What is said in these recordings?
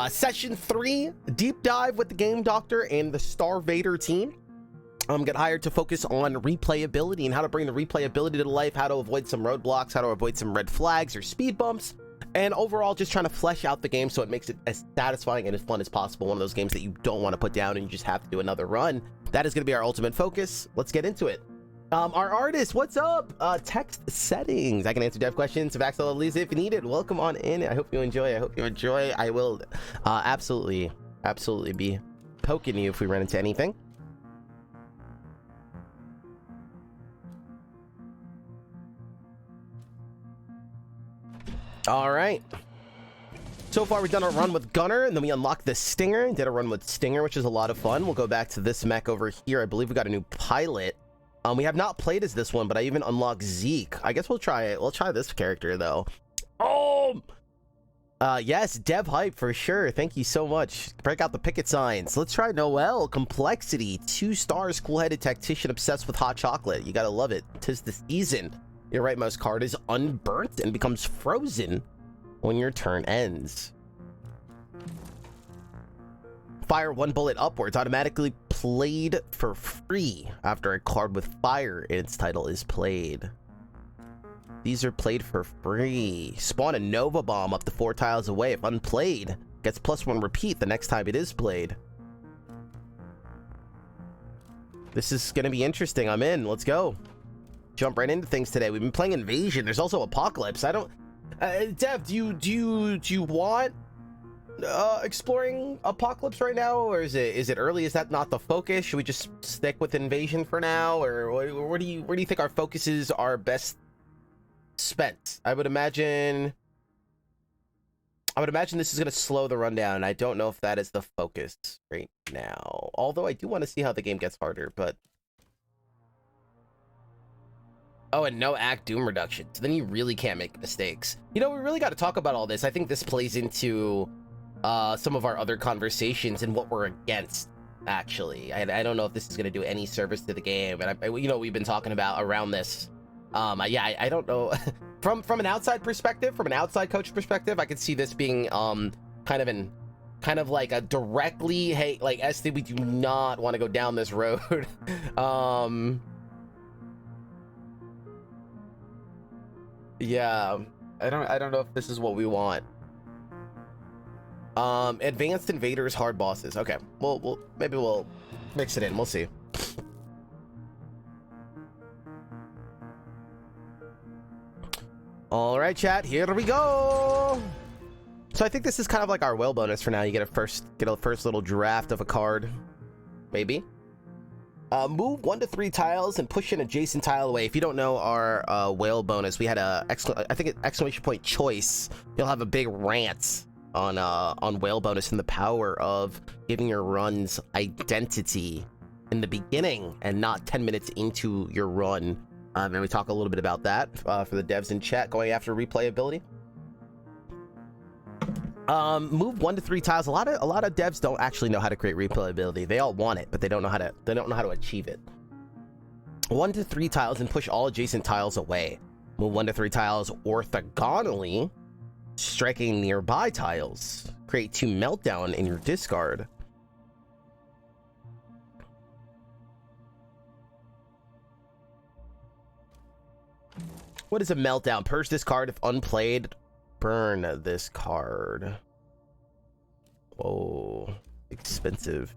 Session 3, deep dive with the Game Doctor and the Star Vader team. Get hired to focus on replayability and how to bring the replayability to life, how to avoid some roadblocks, how to avoid some red flags or speed bumps, and overall just trying to flesh out the game so it makes it as satisfying and as fun as possible. One of those games that you don't want to put down and you just have to do another run. That is going to be our ultimate focus. Let's get into it. Our artist, what's up? Text settings. I can answer dev questions. Vaxel Elisa if you need it. Welcome on in. I hope you enjoy. I will absolutely be poking you if we run into anything. All right. So far, we've done a run with Gunner, and then we unlocked the Stinger and did a run with Stinger, which is a lot of fun. We'll go back to this mech over here. I believe we got a new pilot. We have not played as this one, but I even unlocked Zeke. I guess we'll try it. We'll try this character, though. Oh! Yes, Dev Hype, for sure. Thank you so much. Break out the picket signs. Let's try Noelle. Complexity. 2 stars, cool-headed tactician obsessed with hot chocolate. You gotta love it. 'Tis the season. Your rightmost card is unburnt and becomes frozen when your turn ends. Fire 1 bullet upwards, automatically played for free after a card with fire in its title is played. These are played for free. Spawn a Nova Bomb up to 4 tiles away. If unplayed, gets +1 repeat the next time it is played. This is gonna be interesting. I'm in. Let's go. Jump right into things today. We've been playing Invasion. There's also Apocalypse. I don't Dev, do you want exploring Apocalypse right now, or is it early? Is that not the focus? Should we just stick with Invasion for now, or where do you think our focuses are best spent? I would imagine this is going to slow the rundown, and I don't know if that is the focus right now, although I do want to see how the game gets harder. But oh, and no act doom reduction, so then you really can't make mistakes. You know, we really got to talk about all this. I think this plays into some of our other conversations and what we're against, actually. I don't know if this is going to do any service to the game, and you know, we've been talking about around this. Yeah, I don't know. from an outside perspective, from an outside coach perspective, I could see this being kind of like a directly, hey, like, Esty, we do not want to go down this road. Yeah, I don't know if this is what we want. Advanced invaders, hard bosses. Okay, maybe we'll mix it in. We'll see. All right, chat, here we go. So I think this is kind of like our whale bonus for now. You get a first little draft of a card, maybe. Move 1 to 3 tiles and push an adjacent tile away. If you don't know our whale bonus, we had I think it's exclamation point choice. You'll have a big rant on whale bonus and the power of giving your runs identity in the beginning and not 10 minutes into your run. And we talk a little bit about that for the devs in chat going after replayability. Move 1 to 3 tiles. A lot of devs don't actually know how to create replayability. They all want it, but they don't know how to achieve it. 1 to 3 tiles and push all adjacent tiles away. Move 1 to 3 tiles orthogonally, striking nearby tiles. Create 2 meltdown in your discard. What is a meltdown? Purge this card if unplayed. Burn this card. Oh, expensive.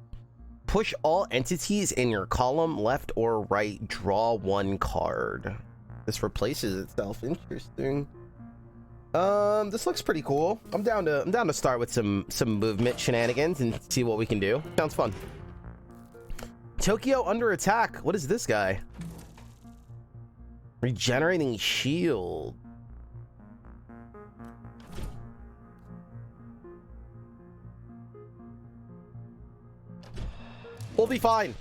Push all entities in your column, left or right. Draw 1 card. This replaces itself. Interesting. This looks pretty cool. I'm down to start with some movement shenanigans and see what we can do. Sounds fun. Tokyo under attack. What is this guy? Regenerating shield. We'll be fine.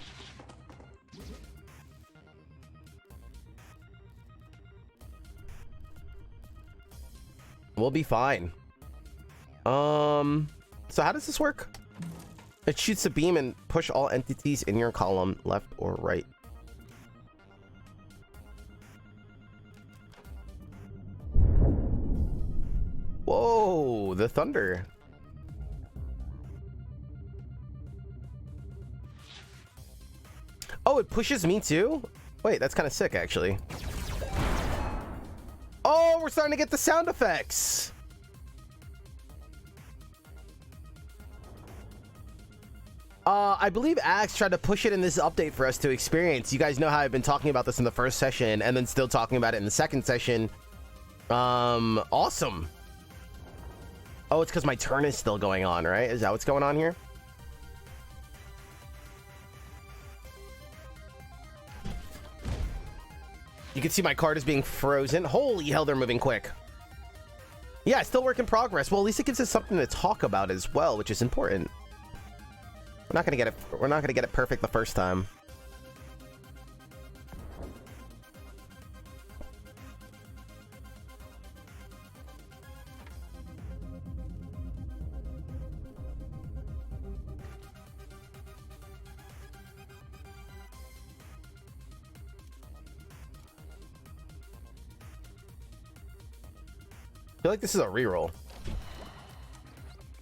We'll be fine. So how does this work? It shoots a beam and push all entities in your column, left or right. Whoa, the thunder. Oh, it pushes me too? Wait, that's kind of sick, actually. Oh, we're starting to get the sound effects. I believe Axe tried to push it in this update for us to experience. You guys know how I've been talking about this in the first session and then still talking about it in the second session. Awesome. Oh, it's because my turn is still going on, right? Is that what's going on here? You can see my card is being frozen. Holy hell, they're moving quick. Yeah, still work in progress. Well, at least it gives us something to talk about as well, which is important. We're not gonna get it perfect the first time. I feel like this is a reroll.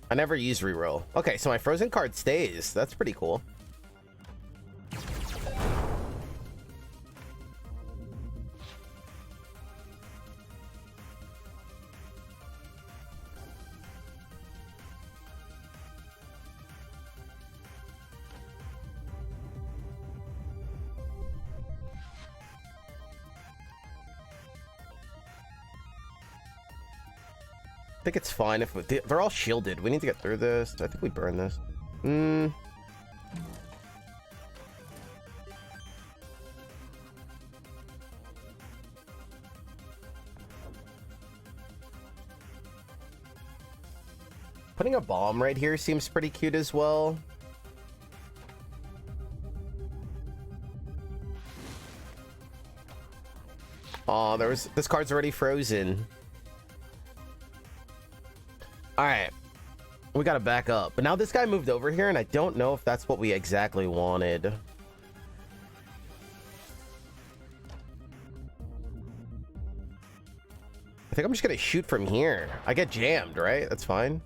I never use reroll. Okay, so my frozen card stays. That's pretty cool. I think it's fine if they're all shielded. We need to get through this. I think we burn this. Putting a bomb right here seems pretty cute as well. Oh, this card's already frozen. All right, we gotta back up. But now this guy moved over here, and I don't know if that's what we exactly wanted. I think I'm just gonna shoot from here. I get jammed, right? That's fine.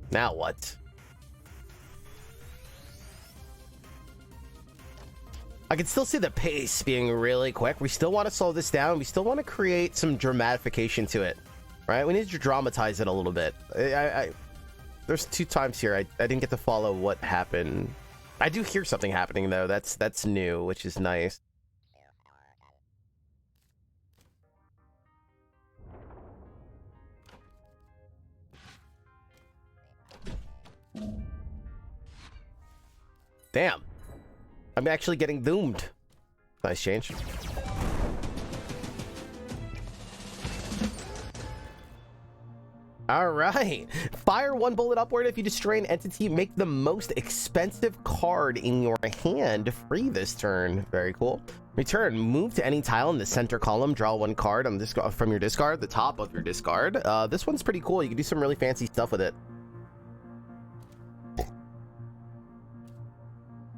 Now what? I can still see the pace being really quick. We still want to slow this down. We still want to create some dramatification to it, right? We need to dramatize it a little bit. There's 2 times here I didn't get to follow what happened. I do hear something happening though. That's new, which is nice. Damn. I'm actually getting doomed. Nice change. All right. Fire 1 bullet upward. If you destroy an entity, make the most expensive card in your hand free this turn. Very cool. Return. Move to any tile in the center column. Draw 1 card on this from your discard, the top of your discard. This one's pretty cool. You can do some really fancy stuff with it.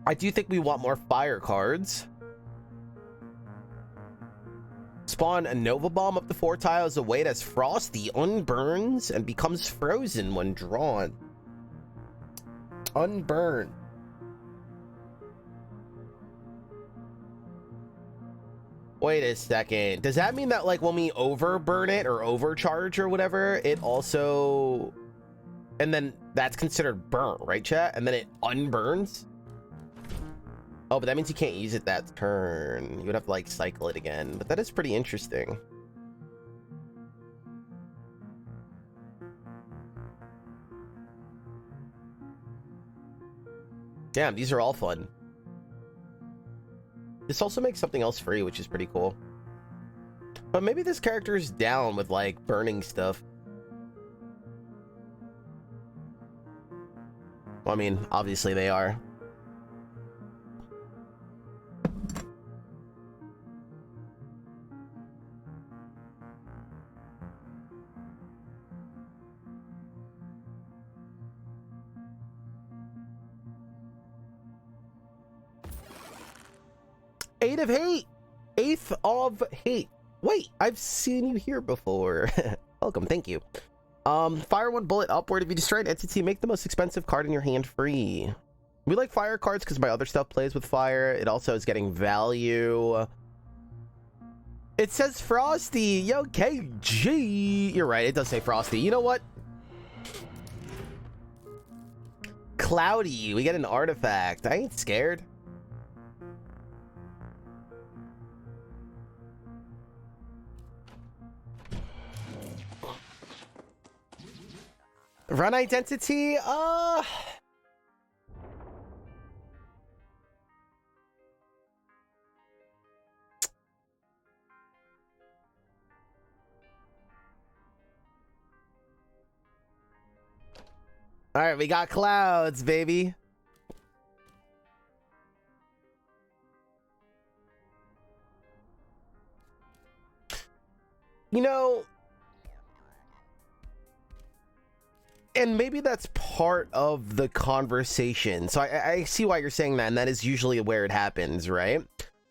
I do think we want more fire cards. Spawn a Nova Bomb up to 4 tiles away that's frosty, unburns, and becomes frozen when drawn. Unburn. Wait a second. Does that mean that, like, when we overburn it or overcharge or whatever, it also... And then that's considered burnt, right, chat? And then it unburns? Oh, but that means you can't use it that turn. You would have to, like, cycle it again. But that is pretty interesting. Damn, these are all fun. This also makes something else free, which is pretty cool. But maybe this character is down with, like, burning stuff. Well, I mean, obviously they are. Eighth of hate. Wait, I've seen you here before. Welcome, thank you. Fire one bullet upward. If you destroy an entity, make the most expensive card in your hand free. We like fire cards because my other stuff plays with fire. It also is getting value. It says Frosty. Yo, KG. You're right. It does say Frosty. You know what? Cloudy. We get an artifact. I ain't scared. Run identity? All right, we got clouds, baby. You know, and maybe that's part of the conversation. So I see why you're saying that, and that is usually where it happens, right?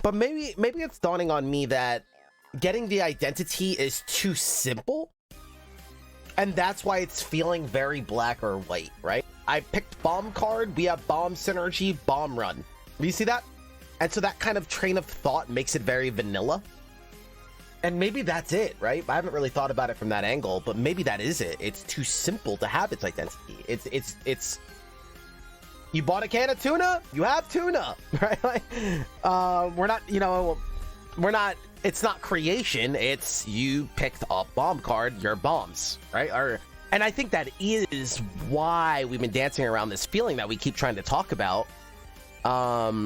But maybe it's dawning on me that getting the identity is too simple. And that's why it's feeling very black or white, right? I picked bomb card, we have bomb synergy, bomb run. Do you see that? And so that kind of train of thought makes it very vanilla. And maybe that's it, right? I haven't really thought about it from that angle, but maybe that is it. It's too simple to have its identity. It's you bought a can of tuna, you have tuna, right? Like, we're not, you know, we're not, it's not creation, it's you picked up bomb card, your bombs, right? And I think that is why we've been dancing around this feeling that we keep trying to talk about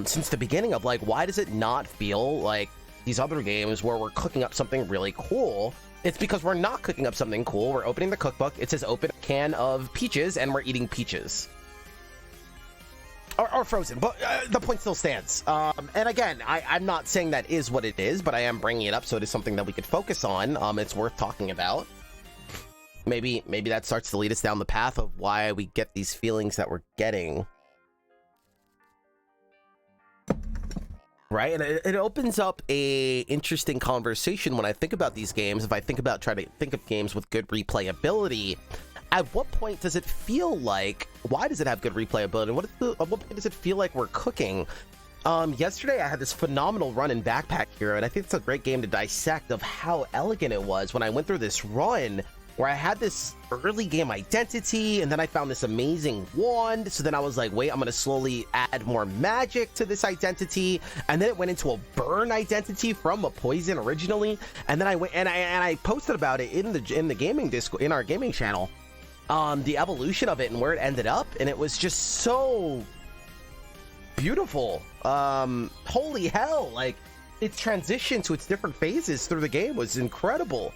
since the beginning of, like, why does it not feel like these other games where we're cooking up something really cool? It's because we're not cooking up something cool. We're opening the cookbook, it says open a can of peaches, and we're eating peaches. Or frozen, but the point still stands. And again, I'm not saying that is what it is, but I am bringing it up so it is something that we could focus on. It's worth talking about. Maybe that starts to lead us down the path of why we get these feelings that we're getting. Right, and it opens up a interesting conversation when I think about these games. If I think about trying to think of games with good replayability, at what point does it feel like, why does it have good replayability? At what point does it feel like we're cooking? Yesterday I had this phenomenal run in Backpack Hero, and I think it's a great game to dissect of how elegant it was when I went through this run where I had this early game identity, and then I found this amazing wand. So then I was like, wait, I'm gonna slowly add more magic to this identity, and then it went into a burn identity from a poison originally, and then I went and I posted about it in the gaming Discord, in our gaming channel, the evolution of it and where it ended up, and it was just so beautiful. Holy hell, like, its transition to its different phases through the game was incredible.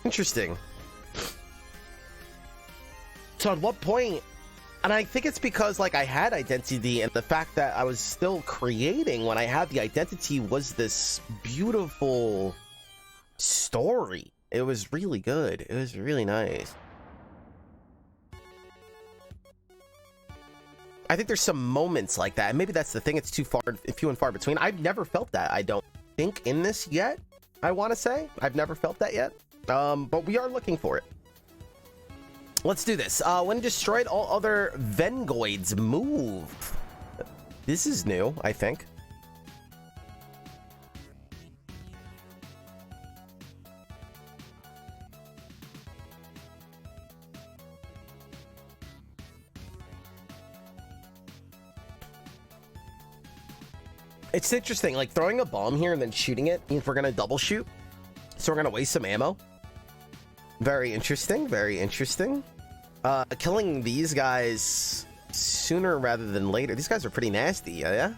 Interesting. So at what point, and I think it's because, like, I had identity, and the fact that I was still creating when I had the identity was this beautiful story. It was really good. It was really nice. I think there's some moments like that, and maybe that's the thing, it's few and far between. I've never felt that, I don't think, in this yet. I want to say I've never felt that yet. But we are looking for it. Let's do this. When destroyed, all other Vengoids move. This is new, I think. It's interesting, like throwing a bomb here and then shooting it means we're gonna double shoot. So we're gonna waste some ammo. Very interesting, very interesting. Killing these guys sooner rather than later. These guys are pretty nasty, yeah?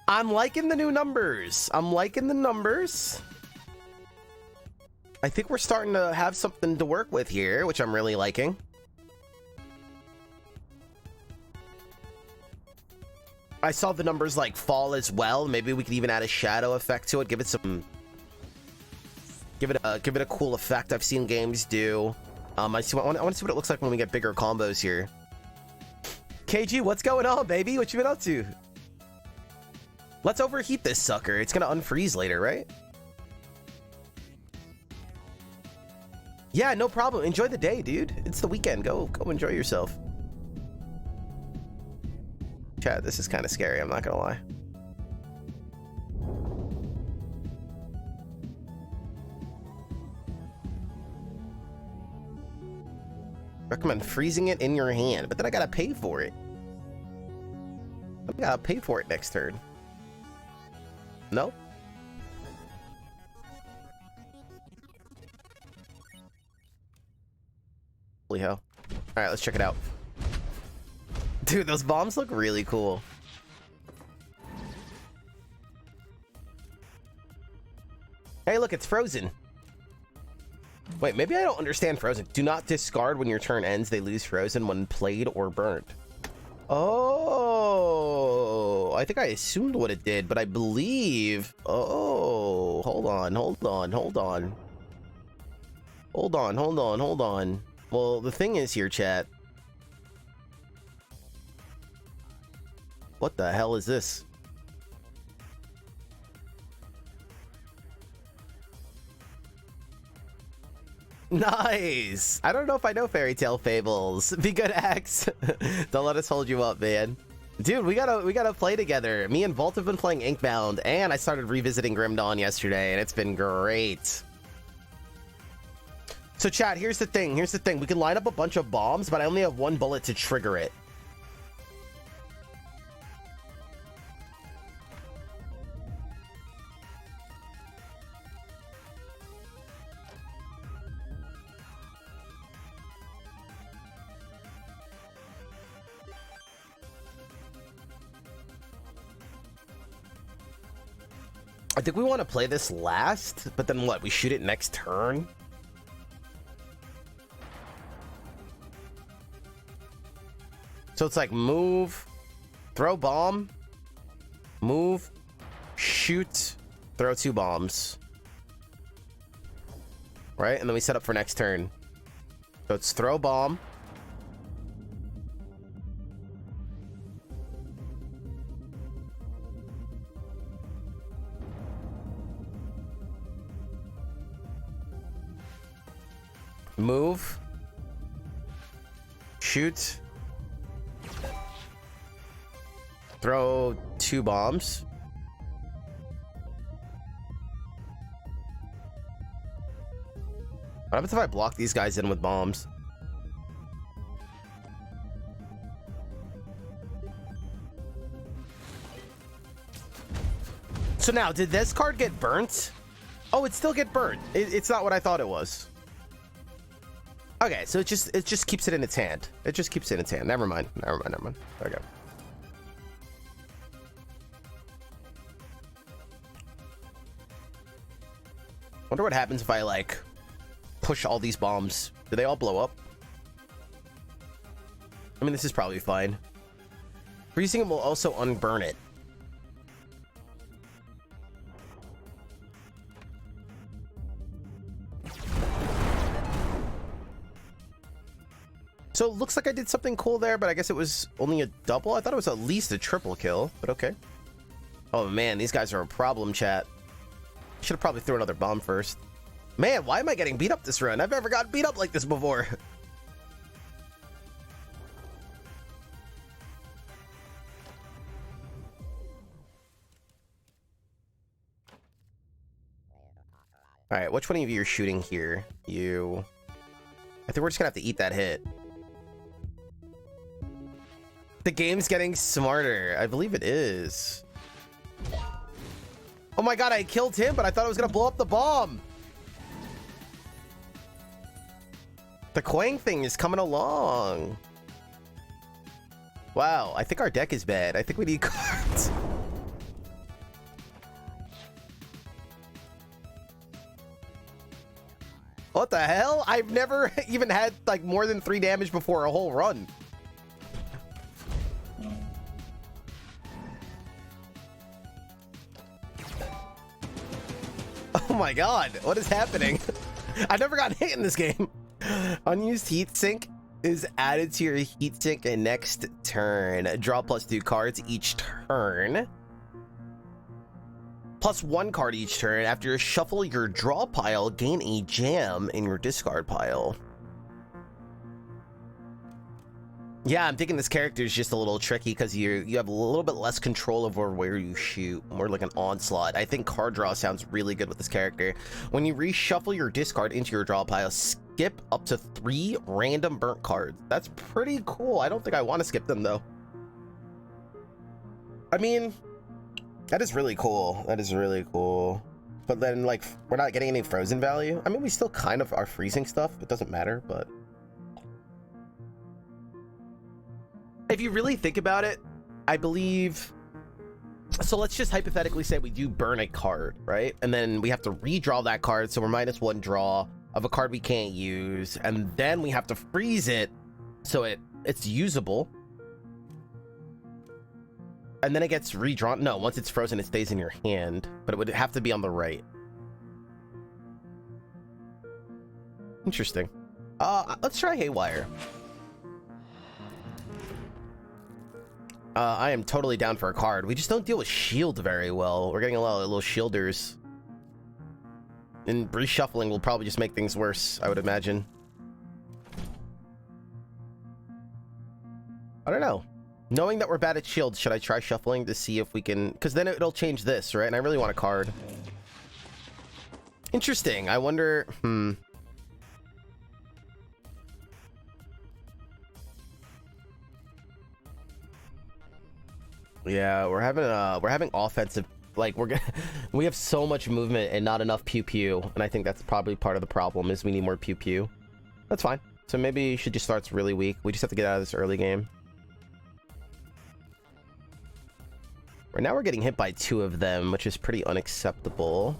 I'm liking the new numbers. I'm liking the numbers. I think we're starting to have something to work with here, which I'm really liking. I saw the numbers like fall as well. Maybe we could even add a shadow effect to it. Give it a cool effect I've seen games do. I want to see what it looks like when we get bigger combos here. KG, what's going on, baby? What you been up to? Let's overheat this sucker. It's gonna unfreeze later, right? Yeah, no problem. Enjoy the day, dude. It's the weekend. Go enjoy yourself. Chat, this is kind of scary, I'm not gonna lie. Recommend freezing it in your hand, but then I gotta pay for it. I gotta pay for it next turn. No? Holy hell. Alright, let's check it out. Dude, those bombs look really cool. Hey, look, it's frozen. Wait, maybe I don't understand frozen. Do not discard when your turn ends. They lose frozen when played or burnt. Oh, I think I assumed what it did, but I believe... Oh, hold on. Well, the thing is here, chat. What the hell is this? Nice! I don't know if I know fairy tale fables. Be good, Axe. Don't let us hold you up, man. Dude, we gotta play together. Me and Volt have been playing Inkbound, and I started revisiting Grim Dawn yesterday, and it's been great. So chat, here's the thing. We can line up a bunch of bombs, but I only have one bullet to trigger it. I think we want to play this last, but then what? We shoot it next turn? So it's like move, throw bomb, move, shoot, throw 2 bombs. Right? And then we set up for next turn. So it's throw bomb. Move. Shoot. Throw 2 bombs. What happens if I block these guys in with bombs? So now, did this card get burnt? Oh, it still get burnt. It's not what I thought it was. Okay, so it just keeps it in its hand. It just keeps it in its hand. Never mind. Okay. Wonder what happens if I like push all these bombs. Do they all blow up? I mean, this is probably fine. Freezing it will also unburn it. So it looks like I did something cool there, but I guess it was only a double. I thought it was at least a triple kill, but okay. Oh man, these guys are a problem, chat. Should have probably threw another bomb first. Man, why am I getting beat up this run? I've never gotten beat up like this before. All right, which one of you are shooting here? You. I think we're just gonna have to eat that hit. The game's getting smarter. I believe it is. Oh my god, I killed him, but I thought I was gonna blow up the bomb. The Quang thing is coming along. Wow, I think our deck is bad. I think we need cards. What the hell? I've never even had like more than 3 damage before a whole run. Oh my god, what is happening? I've never gotten hit in this game. Unused heat sink. is added to your heatsink and next turn. Draw +2 cards each turn. +1 card each turn. After you shuffle your draw pile, gain a jam in your discard pile. Yeah, I'm thinking this character is just a little tricky because you have a little bit less control over where you shoot, more like an onslaught. I think card draw sounds really good with this character. When you reshuffle your discard into your draw pile, skip up to 3 random burnt cards. That's pretty cool. I don't think I want to skip them though. I mean, that is really cool. That is really cool. But then, like, we're not getting any frozen value. I mean, we still kind of are freezing stuff. It doesn't matter, but if you really think about it, I believe, so let's just hypothetically say we do burn a card, right? And then we have to redraw that card, so we're -1 draw of a card we can't use, and then we have to freeze it so it's usable. And then it gets redrawn. No, once it's frozen, it stays in your hand, but it would have to be on the right. Interesting. Let's try Haywire. I am totally down for a card. We just don't deal with shield very well. We're getting a lot of little shielders. And reshuffling will probably just make things worse, I would imagine. I don't know. Knowing that we're bad at shields, should I try shuffling to see if we can... Because then it'll change this, right? And I really want a card. Interesting. I wonder... Yeah, we're having offensive, like, we have so much movement and not enough pew pew, and I think that's probably part of the problem is we need more pew pew. That's fine. So maybe she just starts really weak. We just have to get out of this early game. Right now we're getting hit by 2 of them, which is pretty unacceptable.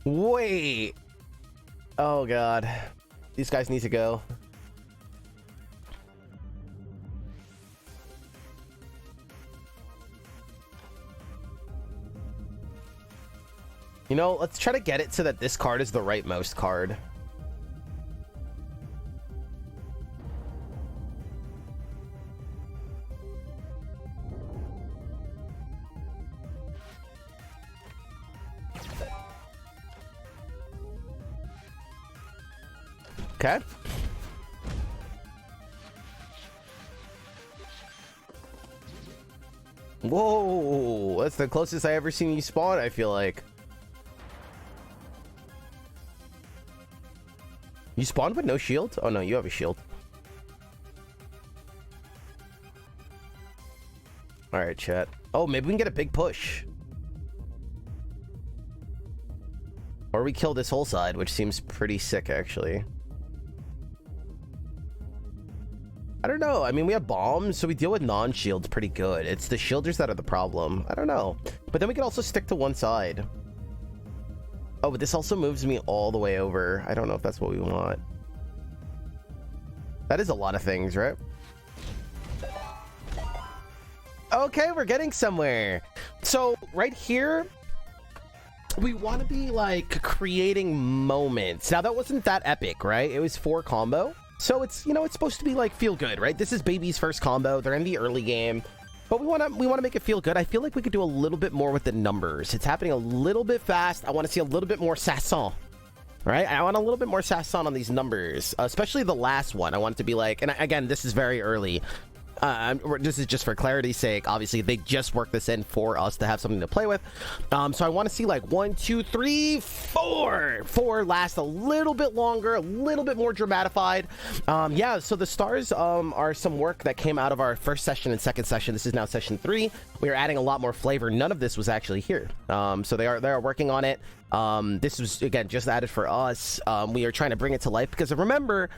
Wait. Oh god. These guys need to go. You know, let's try to get it so that this card is the rightmost card. Okay. Whoa, that's the closest I ever seen you spawn, I feel like. You spawned with no shield? Oh no, you have a shield. Alright, chat. Oh, maybe we can get a big push. Or we kill this whole side, which seems pretty sick, actually. I don't know. I mean, we have bombs, so we deal with non-shields pretty good. It's the shielders that are the problem. I don't know. But then we can also stick to one side. Oh, but this also moves me all the way over. I don't know if that's what we want. That is a lot of things, right? Okay, we're getting somewhere. So right here, we want to be like creating moments. Now that wasn't that epic, right? It was 4 combo. So it's, you know, it's supposed to be like feel good, right? This is baby's first combo. They're in the early game, but we want to make it feel good. I feel like we could do a little bit more with the numbers. It's happening a little bit fast. I want to see a little bit more sasson, right? I want a little bit more sasson on these numbers, especially the last one. I want it to be like, and again, this is very early. This is just for clarity's sake. Obviously, they just worked this in for us to have something to play with. So I want to see like 1, 2, 3, 4. 4 lasts a little bit longer, a little bit more dramatified. Yeah, so the stars are some work that came out of our first session and second session. This is now session 3. We are adding a lot more flavor. None of this was actually here. So they are working on it. This was, again, just added for us. We are trying to bring it to life because remember,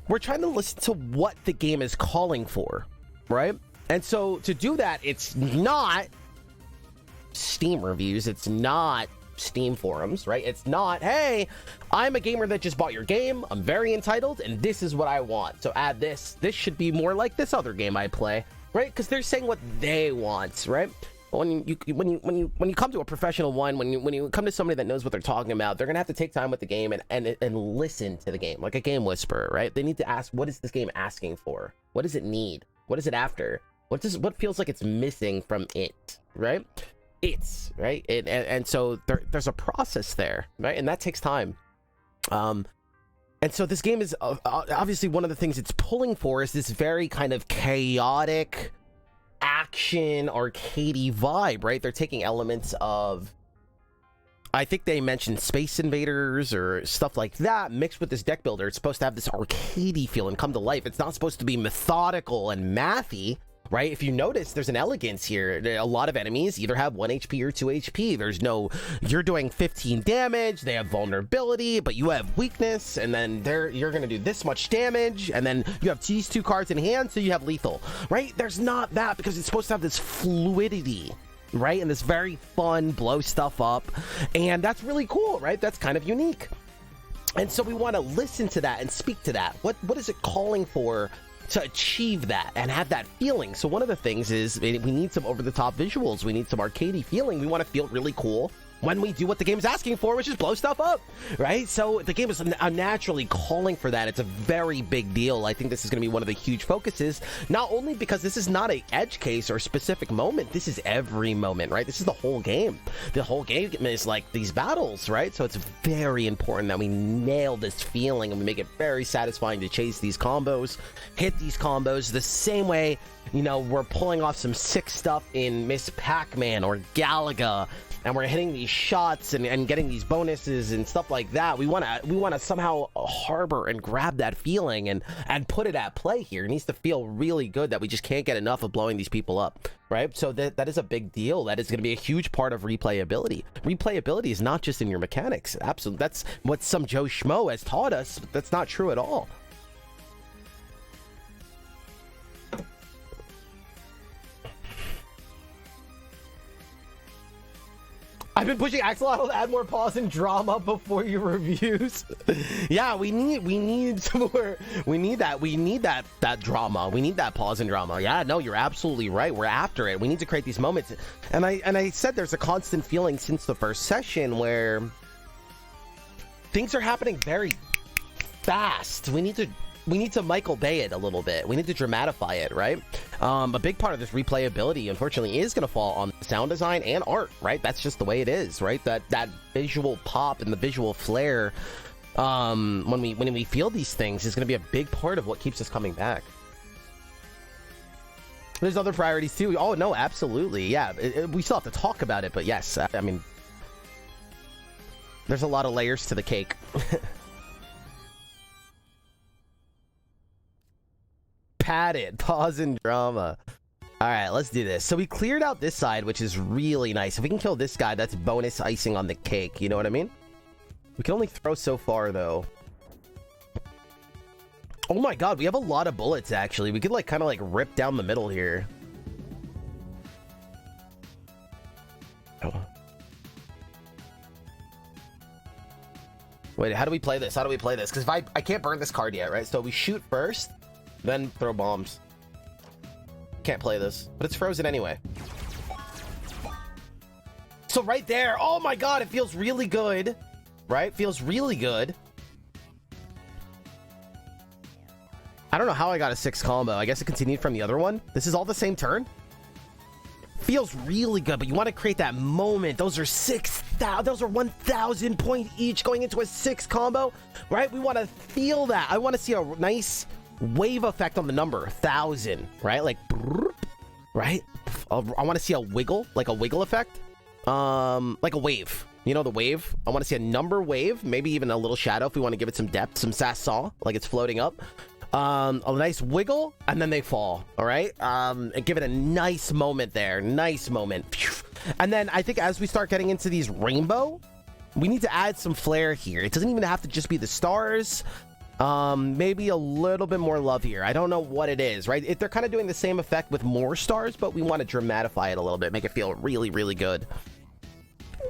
we're trying to listen to what the game is calling for, right? And so to do that, it's not Steam reviews, it's not Steam forums, right? It's not, hey, I'm a gamer that just bought your game, I'm very entitled, and this is what I want, so add this. This should be more like this other game I play, right? Because they're saying what they want, right? when you come to a professional one, when you come to somebody that knows what they're talking about, they're gonna have to take time with the game and listen to the game, like a game whisperer, right? They need to ask, what is this game asking for? What does it need? What is it after? What feels like it's missing from it, right? It's right, and so there's a process there, right? And that takes time. And so this game is obviously one of the things it's pulling for is this very kind of chaotic action arcadey vibe, right? They're taking elements of, I think they mentioned Space Invaders or stuff like that mixed with this deck builder. It's supposed to have this arcadey feel and come to life. It's not supposed to be methodical and mathy, right? If you notice, there's an elegance here. A lot of enemies either have 1 HP or 2 HP. There's no, you're doing 15 damage, they have vulnerability, but you have weakness, and then you're gonna do this much damage, and then you have these 2 cards in hand, so you have lethal, right? There's not that, because it's supposed to have this fluidity, right? And this very fun blow stuff up, and that's really cool, right? That's kind of unique. And so we want to listen to that and speak to that. What is it calling for to achieve that and have that feeling? So one of the things is we need some over-the-top visuals. We need some arcadey feeling. We want to feel really cool when we do what the game's asking for, which is blow stuff up, right? So the game is naturally calling for that. It's a very big deal. I think this is going to be one of the huge focuses, not only because this is not an edge case or specific moment. This is every moment, right? This is the whole game. The whole game is like these battles, right? So it's very important that we nail this feeling and we make it very satisfying to chase these combos, hit these combos the same way, you know, we're pulling off some sick stuff in Miss Pac-Man or Galaga, and we're hitting these shots and getting these bonuses and stuff like that. We want to somehow harbor and grab that feeling and put it at play here. It needs to feel really good that we just can't get enough of blowing these people up, right? So that is a big deal. That is going to be a huge part of replayability. Replayability is not just in your mechanics. Absolutely, that's what some Joe Schmo has taught us, but that's not true at all. I've been pushing Axolotl to add more pause and drama before your reviews. Yeah, we need some more. We need that drama. We need that pause and drama. Yeah, no, you're absolutely right. We're after it. We need to create these moments. And I said there's a constant feeling since the first session where things are happening very fast. We need to Michael Bay it a little bit. We need to dramatify it, right? A big part of this replayability, unfortunately, is going to fall on sound design and art, right? That's just the way it is, right? That visual pop and the visual flair, when we feel these things, is going to be a big part of what keeps us coming back. There's other priorities too. Oh no, absolutely, yeah. We still have to talk about it, but yes, I mean, there's a lot of layers to the cake. Padded pause and drama. All right, let's do this. So we cleared out this side, which is really nice. If we can kill this guy, that's bonus icing on the cake, you know what I mean? We can only throw so far though. Oh my god, we have a lot of bullets actually. We could like kind of like rip down the middle here. Oh. Wait, how do we play this? Because if I can't burn this card yet, right? So we shoot first, then throw bombs. Can't play this, but it's frozen anyway. So right there, oh my god, it feels really good, right? Feels really good. I don't know how I got a 6 combo. I guess it continued from the other one. This is all the same turn. Feels really good, but you want to create that moment. Those are 6,000. Those are 1,000 point each going into a 6 combo, right? We want to feel that. I want to see a nice wave effect on the number 1,000, right? Like, right? I want to see a wiggle, like a wiggle effect, like a wave. You know, the wave. I want to see a number wave, maybe even a little shadow if we want to give it some depth, some sass saw, like it's floating up. A nice wiggle, and then they fall. All right, and give it a nice moment there. Nice moment. And then I think as we start getting into these rainbow, we need to add some flair here. It doesn't even have to just be the stars. Maybe a little bit more love here. I don't know what it is, right? They're kind of doing the same effect with more stars, but we want to dramatify it a little bit, make it feel really, really good.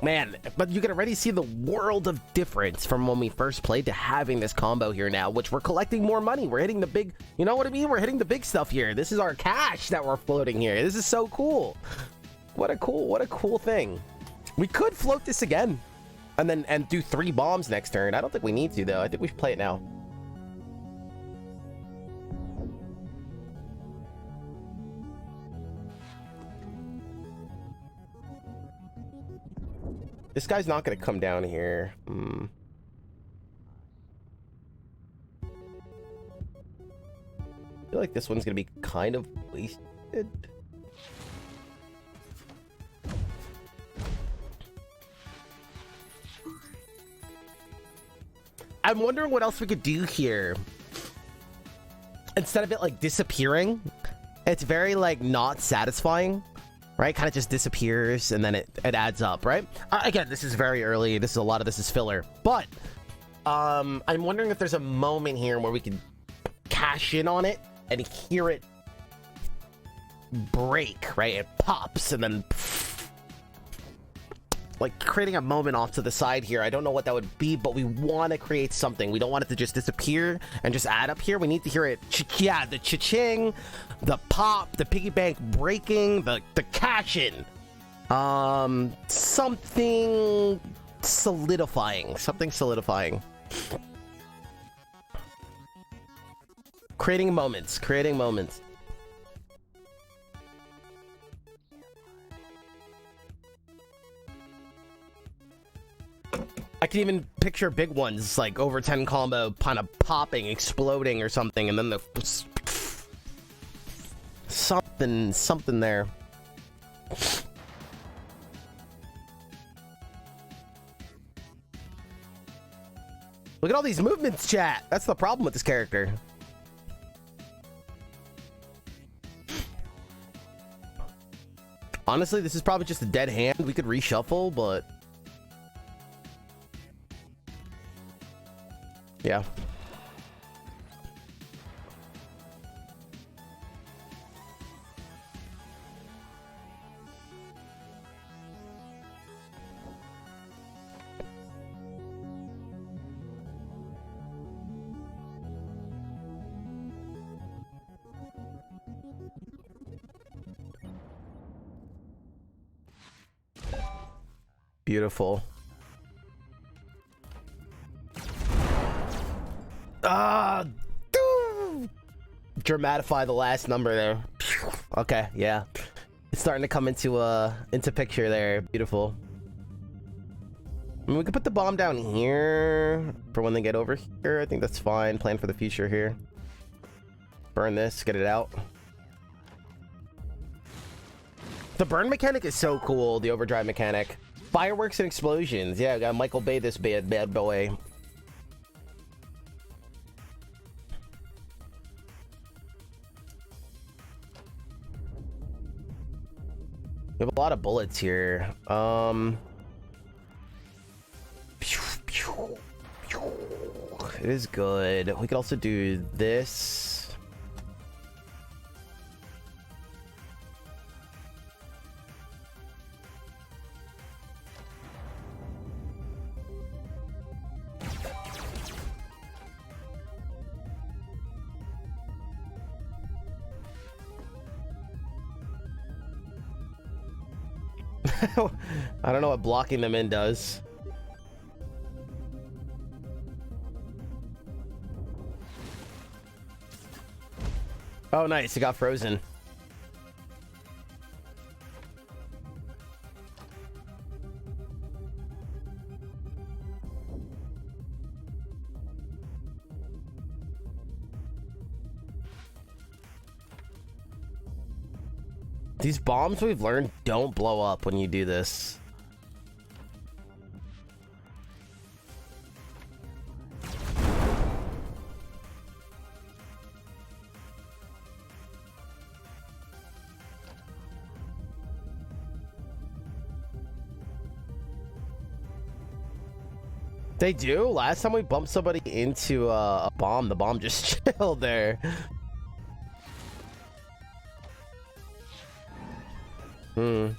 Man, but you can already see the world of difference from when we first played to having this combo here now, which we're collecting more money. We're hitting the big, you know what I mean? We're hitting the big stuff here. This is our cash that we're floating here. This is so cool. what a cool thing. We could float this again and do 3 bombs next turn. I don't think we need to though. I think we should play it now. This guy's not gonna come down here. I feel like this one's gonna be kind of wasted. I'm wondering what else we could do here. Instead of it like disappearing, it's very like not satisfying, right? Kind of just disappears and then it adds up, right? Again, this is very early. This is a lot of this is filler, but I'm wondering if there's a moment here where we can cash in on it and hear it break, right? It pops and then like creating a moment off to the side here. I don't know what that would be, but we want to create something. We don't want it to just disappear and just add up here. We need to hear it. Yeah, the cha-ching, the pop, the piggy bank breaking, the cash in. Something solidifying. Something solidifying. Creating moments. Creating moments. I can even picture big ones like over 10 combo kind of popping, exploding or something, and then the something there. Look at all these movements, chat. That's the problem with this character. Honestly, this is probably just a dead hand. We could reshuffle, but yeah. Beautiful. Dramatify the last number there. Okay, yeah. It's starting to come into picture there. Beautiful. I mean, we could put the bomb down here for when they get over here. I think that's fine. Plan for the future here. Burn this, get it out. The burn mechanic is so cool, the overdrive mechanic. Fireworks and explosions. Yeah, I got Michael Bay this bad boy. We have a lot of bullets here. It is good. We could also do this. I don't know what blocking them in does. Oh, nice. It got frozen. These bombs we've learned don't blow up when you do this. They do? Last time we bumped somebody into a bomb, the bomb just chilled there. Some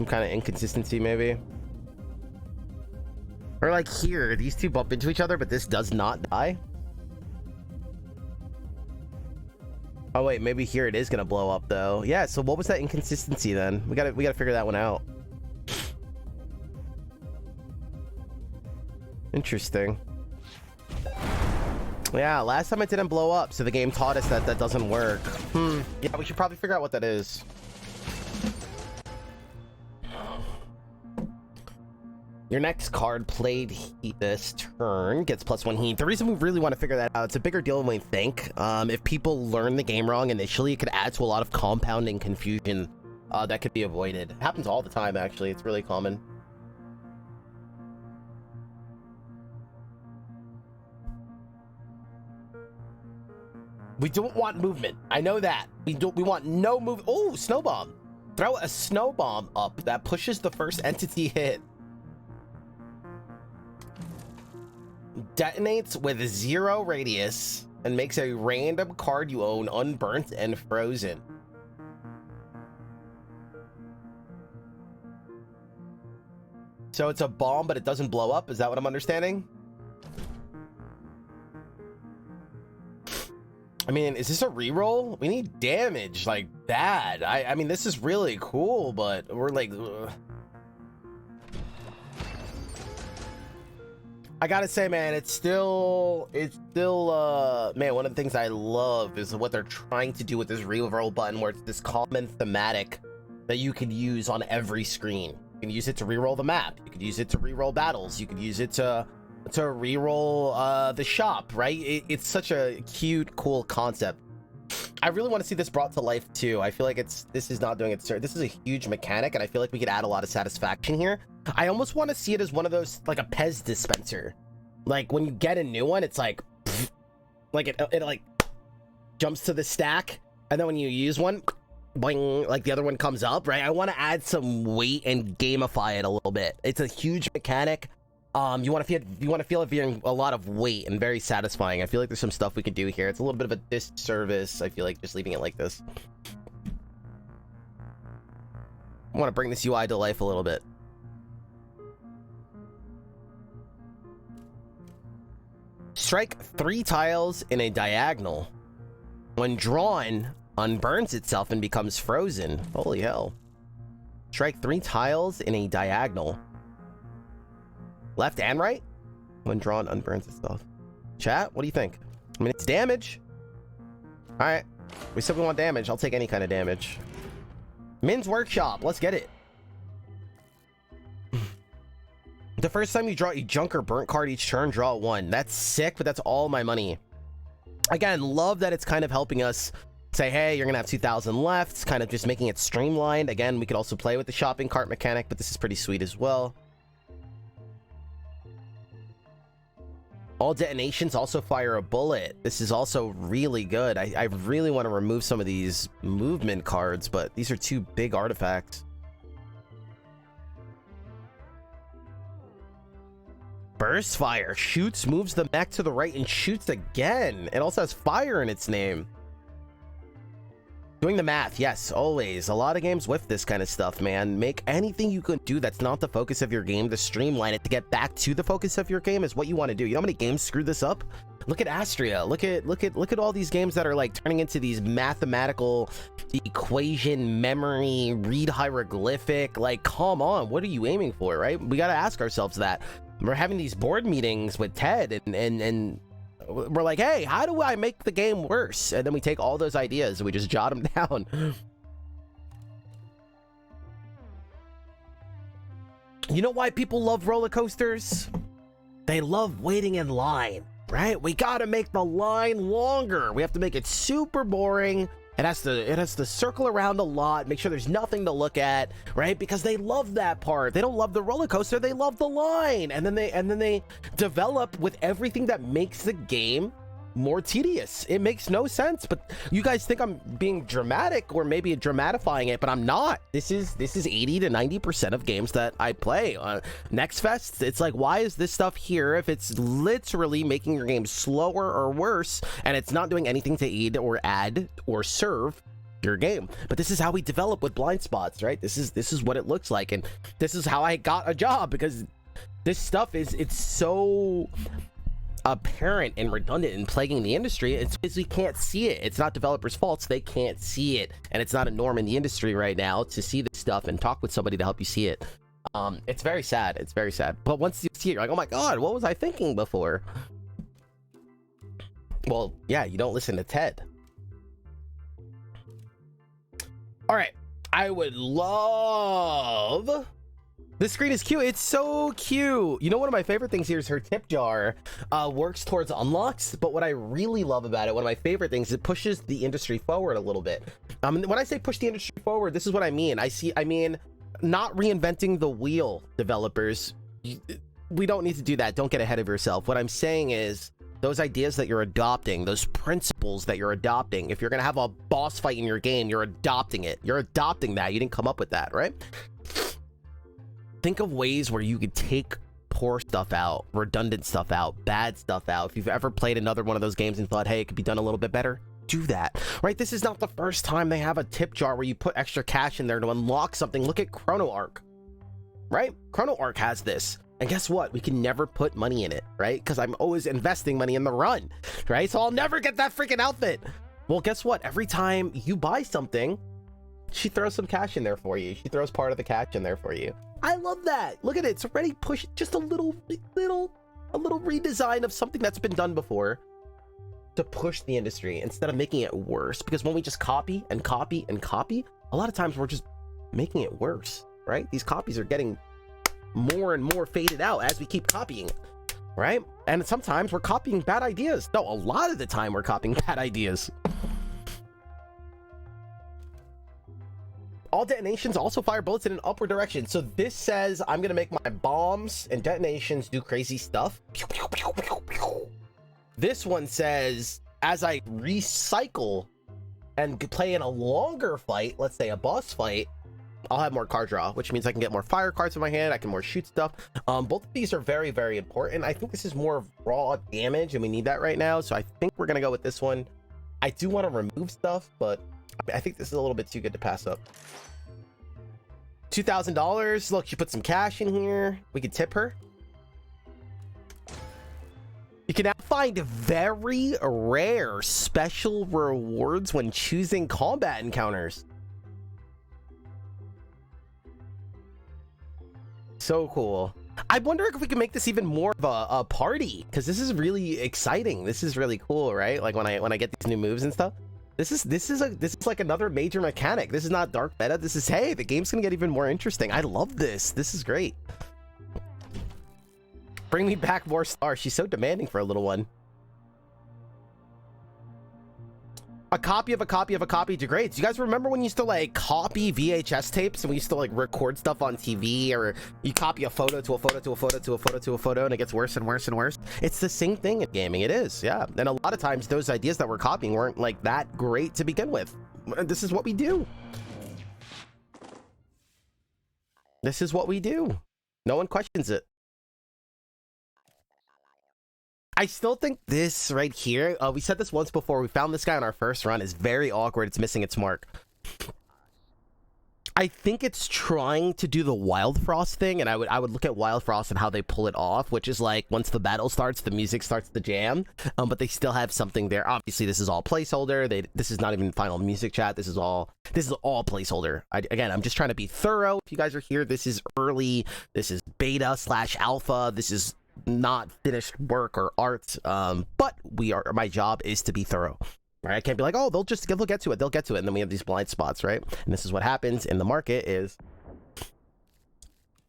kind of inconsistency, maybe. Or like here, these two bump into each other, but this does not die. Oh wait, maybe here it is gonna blow up though. Yeah, so what was that inconsistency then? We gotta figure that one out. Interesting. Yeah, last time it didn't blow up, so the game taught us that that doesn't work. Yeah, we should probably figure out what that is. Your next card played this turn gets +1 heat. The reason we really want to figure that out, it's a bigger deal than we think. If people learn the game wrong initially, it could add to a lot of compounding confusion that could be avoided. It happens all the time, actually. It's really common. We don't want movement. I know that. We want no move. Oh, snow bomb. Throw a snow bomb up that pushes the first entity hit. Detonates with 0 radius and makes a random card you own unburnt and frozen. So it's a bomb, but it doesn't blow up. Is that what I'm understanding? I mean, is this a reroll? We need damage like bad. I mean, this is really cool, but we're like... Ugh. I gotta say, man, it's still man, one of the things I love is what they're trying to do with this reroll button, where it's this common thematic that you can use on every screen. You can use it to reroll the map. You could use it to reroll battles. You could use it to reroll the shop, right? It's such a cute, cool concept. I really want to see this brought to life too. I feel like this is not doing it. This is a huge mechanic, and I feel like we could add a lot of satisfaction here. I almost want to see it as one of those, like a Pez dispenser. Like when you get a new one, it's like, like it like jumps to the stack, and then when you use one, boing, like the other one comes up, right? I want to add some weight and gamify it a little bit. It's a huge mechanic. You want to feel it being a lot of weight and very satisfying. I feel like there's some stuff we could do here. It's a little bit of a disservice, I feel like, just leaving it like this. I want to bring this UI to life a little bit. Strike 3 tiles in a diagonal. When drawn, unburns itself and becomes frozen. Holy hell. Strike 3 tiles in a diagonal. Left and right? When drawn, unburns itself. Chat, what do you think? I mean, it's damage. Alright. We said we want damage. I'll take any kind of damage. Min's Workshop. Let's get it. The first time you draw a junk or burnt card each turn, draw 1. That's sick, but that's all my money. Again, love that it's kind of helping us say, hey, you're going to have 2,000 left. It's kind of just making it streamlined. Again, we could also play with the shopping cart mechanic, but this is pretty sweet as well. All detonations also fire a bullet. This is also really good. I really want to remove some of these movement cards, but these are 2 big artifacts. Burst fire. Shoots, moves the mech to the right, and shoots again. It also has fire in its name. Doing the math, yes, always. A lot of games with this kind of stuff, man. Make anything you can do that's not the focus of your game to streamline it to get back to the focus of your game is what you want to do. You know how many games screw this up? Look at Astria. Look at all these games that are like turning into these mathematical equation, memory, read hieroglyphic. Like, come on, what are you aiming for, right? We got to ask ourselves that. We're having these board meetings with Ted, and we're like, hey, how do I make the game worse? And then we take all those ideas and we just jot them down. You know why people love roller coasters? They love waiting in line, right? We gotta make the line longer. We have to make it super boring. It has to circle around a lot, make sure there's nothing to look at, right? Because they love that part. They don't love the roller coaster, they love the line. And then they develop with everything that makes the game more tedious. It makes no sense, but you guys think I'm being dramatic or maybe dramatifying it, but I'm not. This is 80 to 90% of games that I play. Next Fest, it's like, why is this stuff here if it's literally making your game slower or worse, and it's not doing anything to aid or add or serve your game? But this is how we develop with blind spots, right? This is what it looks like, and this is how I got a job, because this stuff it's so apparent and redundant and plaguing the industry. It's because we can't see it. It's not developers' faults. They can't see it, and it's not a norm in the industry right now to see this stuff and talk with somebody to help you see it. It's very sad. It's very sad. But once you see it, you're like, oh my god, what was I thinking before? Well, yeah, you don't listen to Ted. All right, I would love... This screen is cute. It's so cute. You know, one of my favorite things here is her tip jar works towards unlocks. But what I really love about it, one of my favorite things, it pushes the industry forward a little bit. When I say push the industry forward, this is what I mean. I mean, not reinventing the wheel, developers. We don't need to do that. Don't get ahead of yourself. What I'm saying is those ideas that you're adopting, those principles that you're adopting, if you're going to have a boss fight in your game, you're adopting it. You're adopting that. You didn't come up with that, right? Think of ways where you could take poor stuff out, redundant stuff out, bad stuff out. If you've ever played another one of those games and thought, hey, it could be done a little bit better, do that, right? This is not the first time they have a tip jar where you put extra cash in there to unlock something. Look at Chrono Arc, right? Chrono Arc has this. And guess what? We can never put money in it, right? Because I'm always investing money in the run, right? So I'll never get that freaking outfit. Well, guess what? Every time you buy something, she throws some cash in there for you. She throws part of the cash in there for you. I love that. Look at it. It's already pushed just a little redesign of something that's been done before to push the industry instead of making it worse. Because when we just copy and copy and copy, a lot of times we're just making it worse, right? These copies are getting more and more faded out as we keep copying, right? And sometimes we're copying bad ideas. No, a lot of the time we're copying bad ideas. All detonations also fire bullets in an upward direction. So this says I'm gonna make my bombs and detonations do crazy stuff. This one says as I recycle and play in a longer fight, let's say a boss fight, I'll have more card draw, which means I can get more fire cards in my hand. I can more shoot stuff. Both of these are very, very important. I think this is more raw damage, and we need that right now. So I think we're gonna go with this one. I do want to remove stuff, but I think this is a little bit too good to pass up. $2,000. Look, she put some cash in here. We could tip her. You can now find very rare special rewards when choosing combat encounters. So cool. I wonder if we can make this even more of a party, because this is really exciting. This is really cool, right? Like when I get these new moves and stuff. This is like another major mechanic. This is not dark meta. This is, hey, the game's gonna get even more interesting. I love this. This is great. Bring me back more stars. She's so demanding for a little one. A copy of a copy of a copy degrades. You guys remember when you used to like copy VHS tapes and we used to like record stuff on TV, or you copy a photo to a photo to a photo to a photo to a photo and it gets worse and worse and worse? It's the same thing in gaming. It is, yeah. And a lot of times those ideas that we're copying weren't like that great to begin with. This is what we do. This is what we do. No one questions it. I still think this right here, we said this once before, we found this guy on our first run, is very awkward. It's missing its mark. I think it's trying to do the Wild Frost thing, and I would look at Wild Frost and how they pull it off, which is like once the battle starts, the music starts to jam, but they still have something there. Obviously, this is all placeholder. This is not even final music chat. This is all placeholder. Again, I'm just trying to be thorough. If you guys are here, this is early. This is beta / alpha. This is not finished work or art, but my job is to be thorough, right? I can't be like, oh, they'll get to it, and then we have these blind spots, right? And this is what happens in the market is,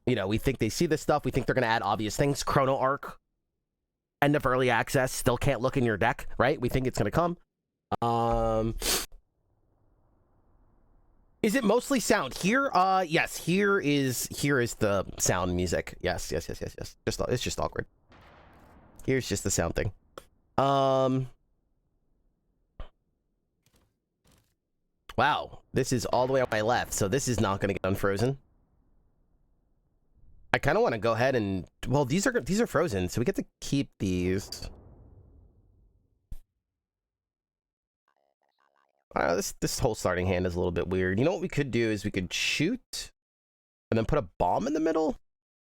you know, we think they see this stuff, we think they're gonna add obvious things. Chrono Arc, end of early access, still can't look in your deck, right? We think it's gonna come. Is it mostly sound here? Yes, here is the sound music. Yes. It's just awkward. Here's just the sound thing. Wow, this is all the way on my left, so this is not gonna get unfrozen. I kind of want to go ahead and, well, these are frozen, so we get to keep these. This whole starting hand is a little bit weird. You know what we could do is we could shoot and then put a bomb in the middle.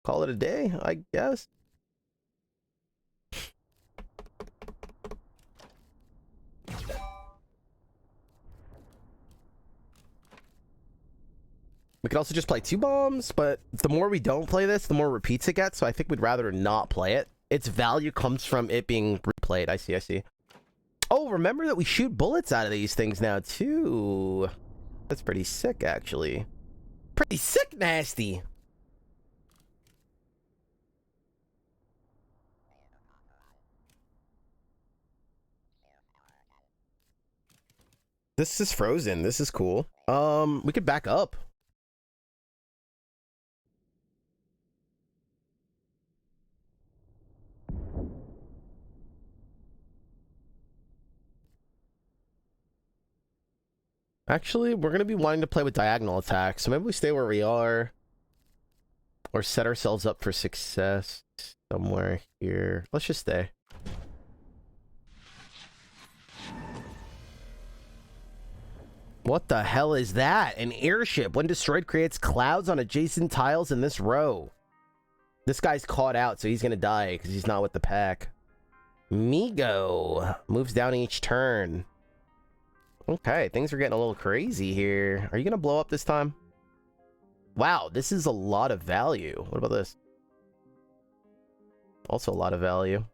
Call it a day, I guess. We could also just play 2 bombs, but the more we don't play this, the more repeats it gets, so I think we'd rather not play it. Its value comes from it being replayed. I see. Oh, remember that we shoot bullets out of these things now, too. That's pretty sick, actually. Pretty sick, nasty. This is frozen. This is cool. We could back up. Actually, we're going to be wanting to play with diagonal attacks, so maybe we stay where we are. Or set ourselves up for success somewhere here. Let's just stay. What the hell is that? An airship. When destroyed, creates clouds on adjacent tiles in this row. This guy's caught out, so he's going to die because he's not with the pack. Migo. Moves down each turn. Okay, things are getting a little crazy here. Are you going to blow up this time? Wow, this is a lot of value. What about this? Also a lot of value.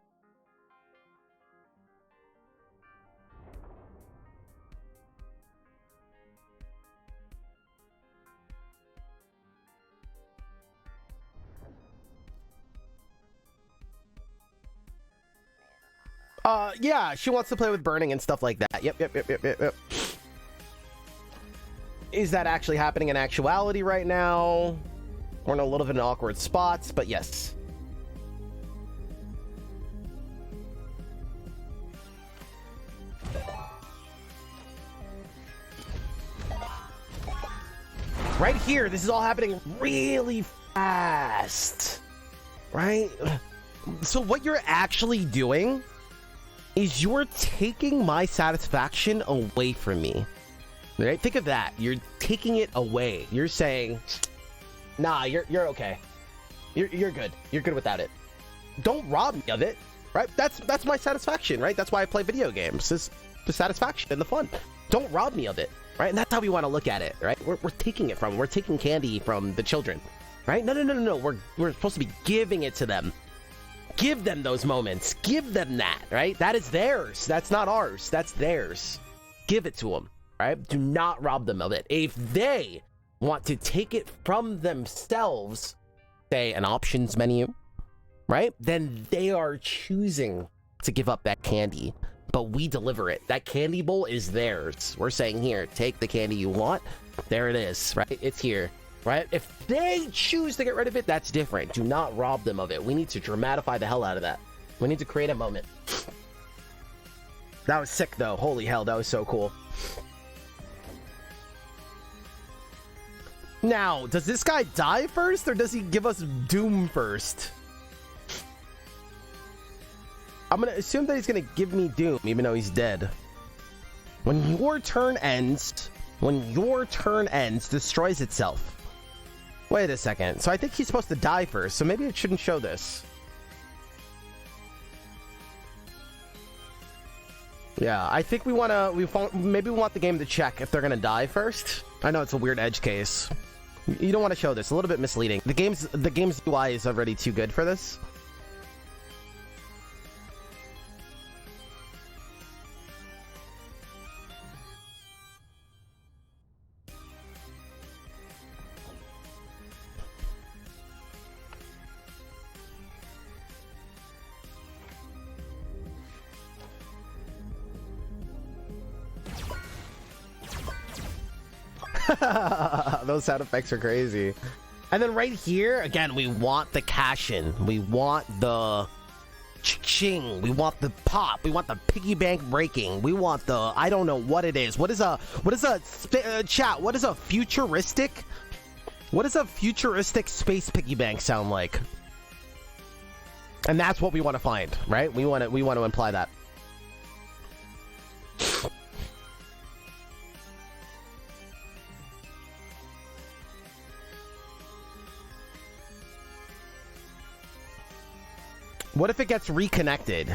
Yeah, she wants to play with burning and stuff like that. Yep. Is that actually happening in actuality right now? We're in a little bit of awkward spots, but yes. Right here, this is all happening really fast. Right? So what you're actually doing is you're taking my satisfaction away from me. Right? Think of that. You're taking it away. You're saying, nah, you're okay. You're good. You're good without it. Don't rob me of it. Right? That's my satisfaction, right? That's why I play video games. Is the satisfaction and the fun. Don't rob me of it. Right? And that's how we want to look at it, right? We're taking it from. We're taking candy from the children. Right? No. We're supposed to be giving it to them. Give them those moments. Give them that, right? That is theirs. That's not ours. That's theirs. Give it to them, right? Do not rob them of it. If they want to take it from themselves, say an options menu, right? Then they are choosing to give up that candy, but we deliver it. That candy bowl is theirs. We're saying, here, take the candy you want. There it is, right? It's here. Right? If they choose to get rid of it, that's different. Do not rob them of it. We need to dramatify the hell out of that. We need to create a moment. That was sick, though. Holy hell, that was so cool. Now, does this guy die first, or does he give us doom first? I'm gonna assume that he's gonna give me doom, even though he's dead. When your turn ends, destroys itself. Wait a second. So I think he's supposed to die first, so maybe it shouldn't show this. Yeah, I think we want the game to check if they're gonna die first. I know it's a weird edge case. You don't want to show this. A little bit misleading. The game's UI is already too good for this. Those sound effects are crazy. And then right here, again, we want the cash-in. We want the ching. We want the pop. We want the piggy bank breaking. We want the, I don't know what it is. What is a chat? What is a futuristic space piggy bank sound like? And that's what we want to find, right? We want to imply that. What if it gets reconnected?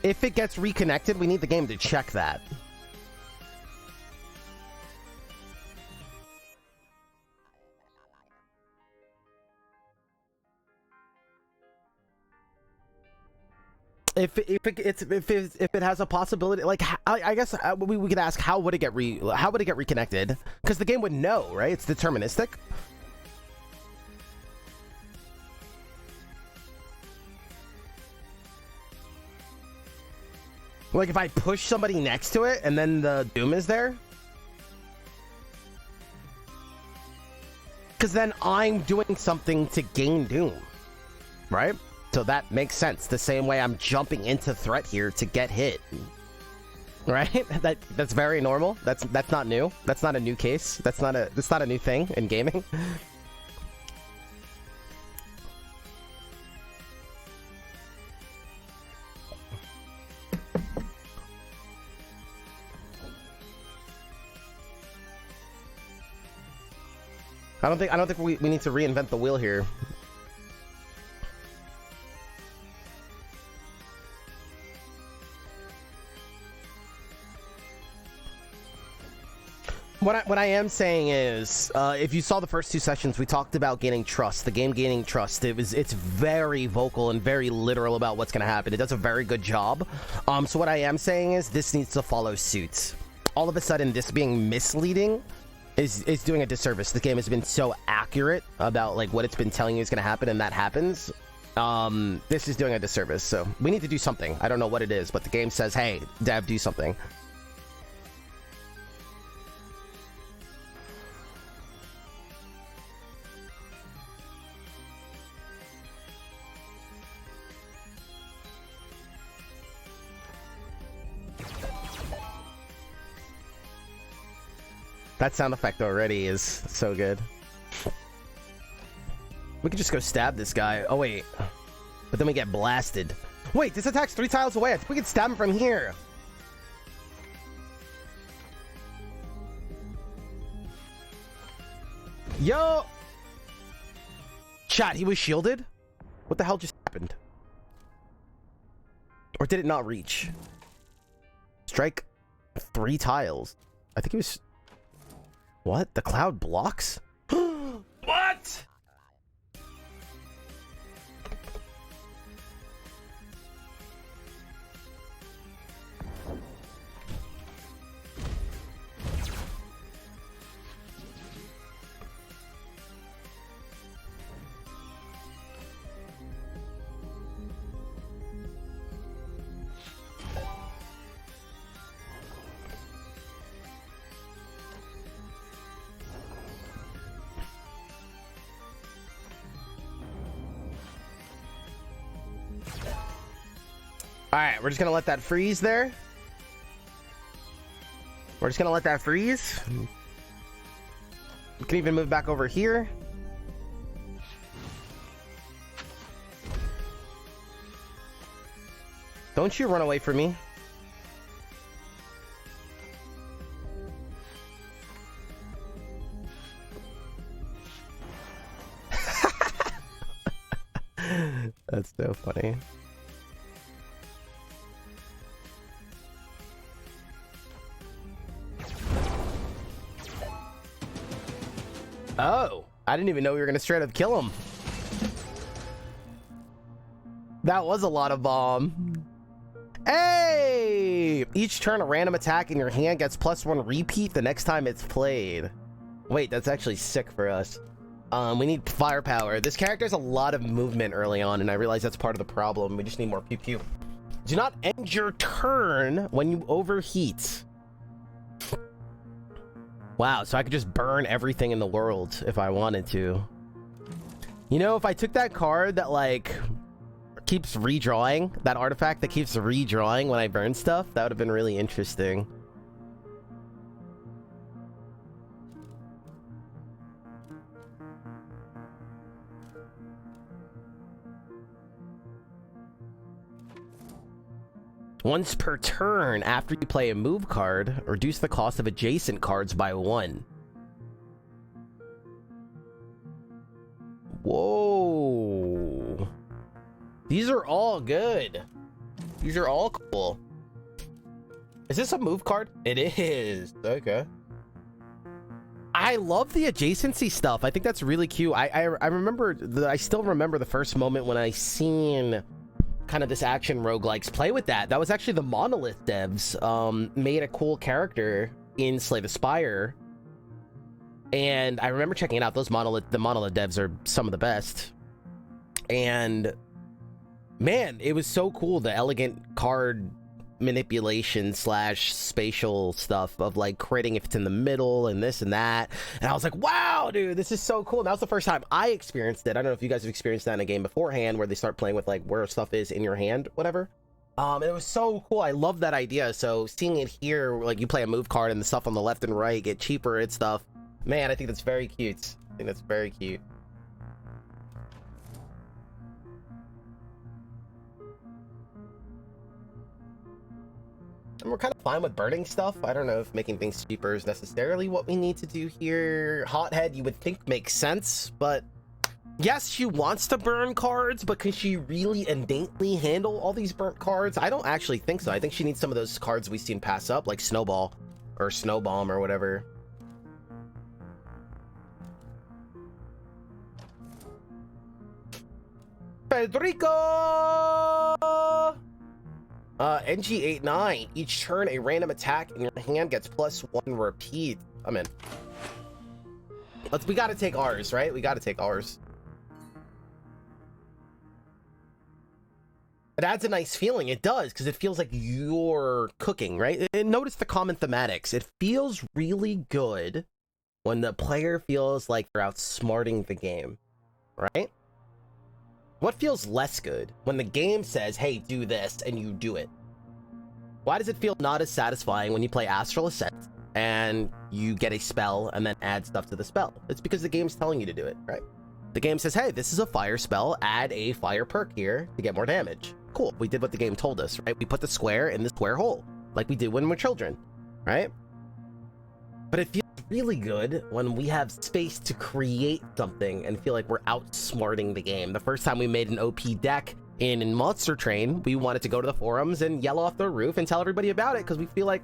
If it gets reconnected, we need the game to check that. if it has a possibility, like I guess we could ask how would it get reconnected? Because the game would know, right? It's deterministic. Like if I push somebody next to it and then the doom is there. Because then I'm doing something to gain doom, right? So that makes sense. The same way I'm jumping into threat here to get hit, right? That's very normal. That's not new. That's not a new case. That's not a new thing in gaming. I don't think we need to reinvent the wheel here. What I am saying is, if you saw the first two sessions, we talked about gaining trust, the game gaining trust. It's very vocal and very literal about what's going to happen. It does a very good job. So what I am saying is this needs to follow suit. All of a sudden, this being misleading is doing a disservice. The game has been so accurate about like what it's been telling you is going to happen, and that happens. This is doing a disservice. So we need to do something. I don't know what it is, but the game says, "Hey, Dev, do something." That sound effect already is so good. We could just go stab this guy. Oh, wait. But then we get blasted. Wait, this attack's 3 tiles away. I think we can stab him from here. Yo! Chat, he was shielded? What the hell just happened? Or did it not reach? Strike 3 tiles. I think he was... What? The cloud blocks? What? Alright, we're just gonna let that freeze there. We're just gonna let that freeze. We can even move back over here. Don't you run away from me. That's so funny. Oh, I didn't even know we were gonna straight up kill him. That was a lot of bomb. Hey! Each turn, a random attack in your hand gets +1 repeat the next time it's played. Wait, that's actually sick for us. We need firepower. This character has a lot of movement early on, and I realize that's part of the problem. We just need more pew pew. Do not end your turn when you overheat. Wow, so I could just burn everything in the world if I wanted to. You know, if I took that card that, like, keeps redrawing, that artifact that keeps redrawing when I burn stuff, that would have been really interesting. Once per turn, after you play a move card, reduce the cost of adjacent cards by 1. Whoa. These are all good. These are all cool. Is this a move card? It is. Okay. I love the adjacency stuff. I think that's really cute. I remember, I still remember the first moment when I seen kind of this action roguelikes play with that. That was actually the Monolith devs made a cool character in Slay the Spire, and I remember checking it out. The Monolith devs are some of the best, and man, it was so cool, the elegant card manipulation slash spatial stuff of like critting if it's in the middle and this and that, and I was like, wow, dude, this is so cool. And that was the first time I experienced it. I don't know if you guys have experienced that in a game beforehand where they start playing with like where stuff is in your hand, whatever. It was so cool. I love that idea. So seeing it here, like you play a move card and the stuff on the left and right get cheaper and stuff, man, I think that's very cute. I think that's very cute. And we're kind of fine with burning stuff. I don't know if making things cheaper is necessarily what we need to do here. Hothead, you would think makes sense, but yes, she wants to burn cards, but can she really innately handle all these burnt cards? I don't actually think so. I think she needs some of those cards we've seen pass up, like Snowball or Snow Bomb or whatever. Federico! NG8-9, each turn a random attack in your hand gets +1 repeat. I'm in. We gotta take ours, right? We gotta take ours. It adds a nice feeling. It does, because it feels like you're cooking, right? And notice the common thematics. It feels really good when the player feels like they're outsmarting the game, right? What feels less good? When the game says, hey, do this, and you do it. Why does it feel not as satisfying when you play Astral Ascent and you get a spell and then add stuff to the spell? It's because the game's telling you to do it, right? The game says, hey, this is a fire spell, add a fire perk here to get more damage. Cool, we did what the game told us, right? We put the square in the square hole, like we did when we're children, right? But it feels really good when we have space to create something and feel like we're outsmarting the game. The first time we made an OP deck in Monster Train, we wanted to go to the forums and yell off the roof and tell everybody about it, because we feel like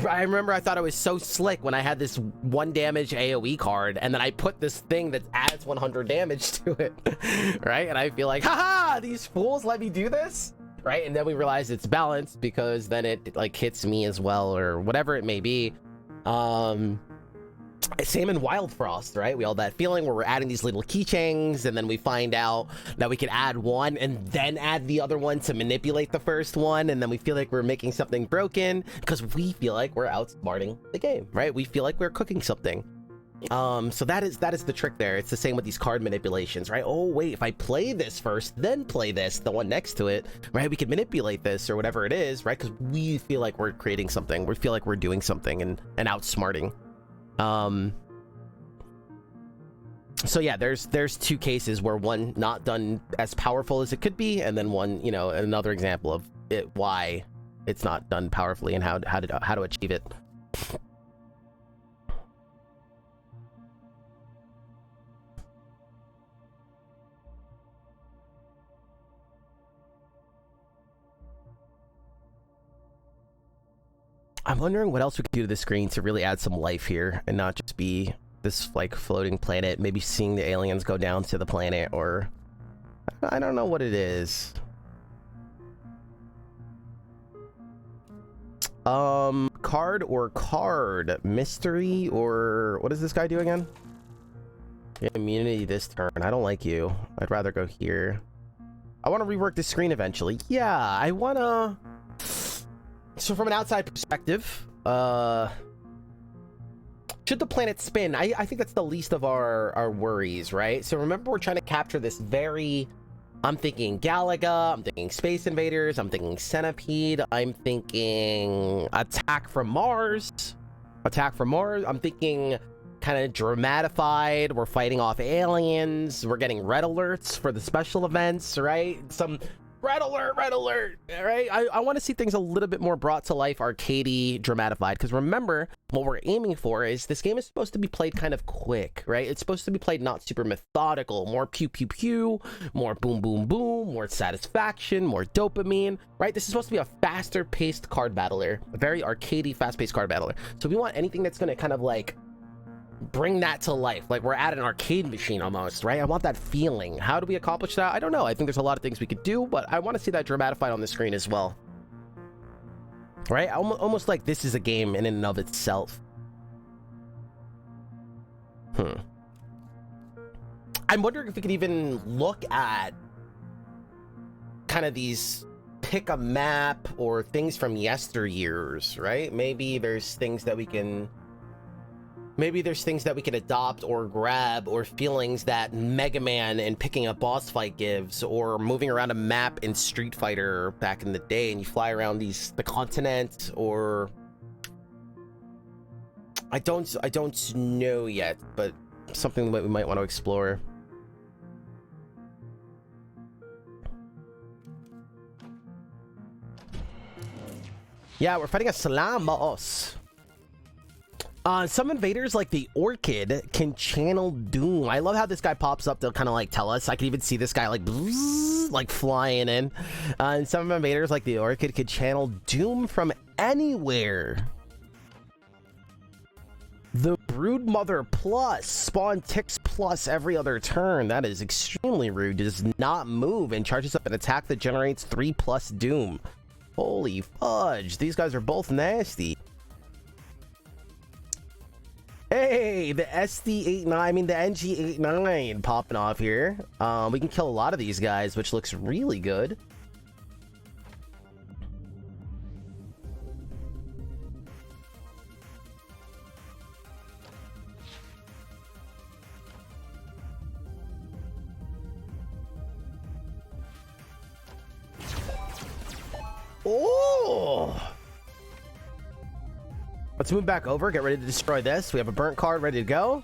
I remember I thought it was so slick when I had this 1 damage AoE card and then I put this thing that adds 100 damage to it, right? And I feel like, haha, these fools let me do this, right? And then we realize it's balanced because then it like hits me as well, or whatever it may be. Same in Wild Frost, right? We all that feeling where we're adding these little keychains, and then we find out that we can add one and then add the other one to manipulate the first one, and then we feel like we're making something broken because we feel like we're outsmarting the game, right? We feel like we're cooking something. So that is the trick there. It's the same with these card manipulations, right? Oh wait, if I play this first, then play this, the one next to it, right? We can manipulate this or whatever it is, right? Because we feel like we're creating something. We feel like we're doing something and outsmarting. So yeah, there's 2 cases where one not done as powerful as it could be, and then one, you know, another example of it, why it's not done powerfully and how to achieve it. I'm wondering what else we could do to the screen to really add some life here and not just be this like floating planet, maybe seeing the aliens go down to the planet, or I don't know what it is. Card or card mystery, or what does this guy do again? Yeah, immunity this turn. I don't like you. I'd rather go here. I want to rework the screen eventually. Yeah, I want to. So from an outside perspective, should the planet spin? I think that's the least of our worries, right? So remember, we're trying to capture this very... I'm thinking Galaga, I'm thinking Space Invaders, I'm thinking Centipede, I'm thinking Attack from Mars. I'm thinking kind of dramatified. We're fighting off aliens. We're getting red alerts for the special events, right? Some... red alert, right? I want to see things a little bit more brought to life, arcadey, dramatified, because remember, what we're aiming for is this game is supposed to be played kind of quick, right? It's supposed to be played not super methodical, more pew pew pew, more boom boom boom, more satisfaction, more dopamine, right? This is supposed to be a faster paced card battler, a very arcadey, fast paced card battler. So we want anything that's going to kind of like bring that to life. Like we're at an arcade machine almost, right? I want that feeling. How do we accomplish that? I don't know. I think there's a lot of things we could do, but I want to see that dramatified on the screen as well. Right? Almost like this is a game in and of itself. I'm wondering if we could even look at kind of these pick a map or things from yesteryears, right? Maybe there's things that we can adopt or grab, or feelings that Mega Man and picking a boss fight gives, or moving around a map in Street Fighter back in the day and you fly around the continent, or I don't know yet, but something that we might want to explore. Yeah, we're fighting a Salam boss. Some invaders, like the Orchid, can channel Doom. I love how this guy pops up to kind of like tell us. I can even see this guy like bzzz, like flying in. And some invaders, like the Orchid, could channel Doom from anywhere. The Broodmother Plus spawn ticks plus every other turn. That is extremely rude. Does not move and charges up an attack that generates 3+ Doom. Holy fudge, these guys are both nasty. Hey, the Esty8nine, I mean the NG8-9 popping off here. We can kill a lot of these guys, which looks really good. Oh! Let's move back over, get ready to destroy this. We have a burnt card ready to go.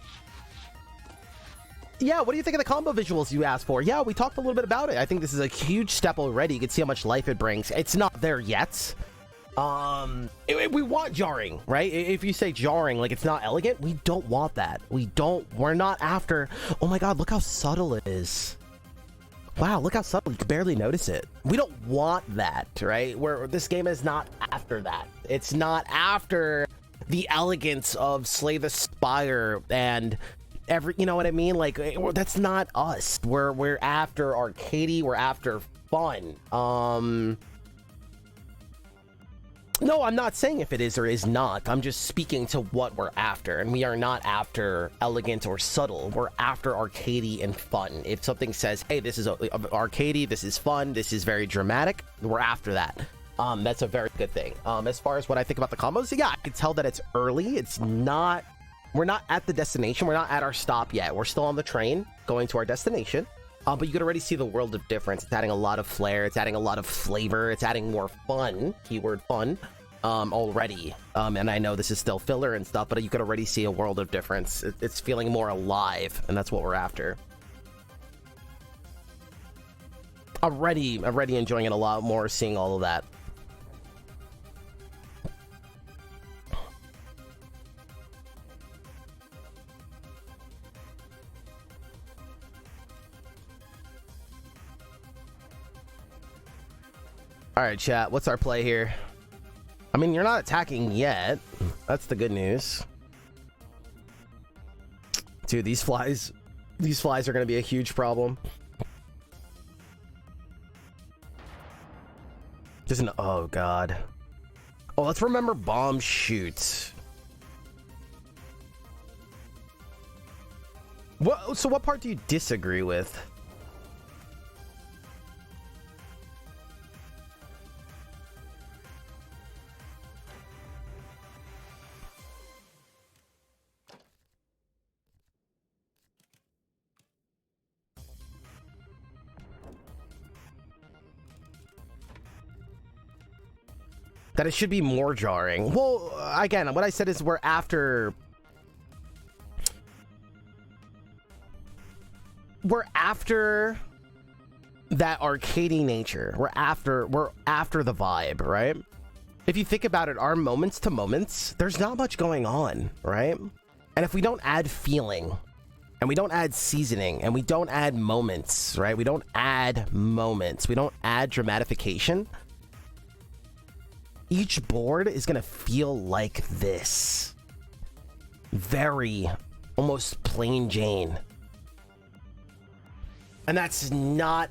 Yeah, what do you think of the combo visuals you asked for? Yeah, we talked a little bit about it. I think this is a huge step already. You can see how much life it brings. It's not there yet. We want jarring, right? If you say jarring, like it's not elegant, we don't want that. We're not after, oh my god, look how subtle it is. Wow, look how subtle, you can barely notice it. We don't want that, right? This game is not after that. It's not after the elegance of Slay the Spire and you know what I mean? Like, that's not us. We're after arcadey, we're after fun. No, I'm not saying if it is or is not. I'm just speaking to what we're after, and we are not after elegant or subtle. We're after arcadey and fun. If something says, hey, this is arcadey, this is fun, this is very dramatic, we're after that. That's a very good thing. As far as what I think about the combos, yeah, I can tell that it's early. We're not at the destination. We're not at our stop yet. We're still on the train going to our destination. But you can already see the world of difference. It's adding a lot of flair. It's adding a lot of flavor. It's adding more fun, keyword fun, already. And I know this is still filler and stuff, but you can already see a world of difference. It's feeling more alive, and that's what we're after. Already enjoying it a lot more, seeing all of that. All right, chat, what's our play here? I mean, you're not attacking yet. That's the good news. Dude, these flies are going to be a huge problem. Oh god. Oh, let's remember bomb shoots. So what part do you disagree with? That it should be more jarring. Well, again, what I said is we're after that arcadey nature. We're after the vibe, right? If you think about it, our moments to moments, there's not much going on, right? And if we don't add feeling, and we don't add seasoning, and we don't add moments, right? We don't add moments. We don't add dramatification. Each board is gonna feel like this. Very, almost plain Jane. And that's not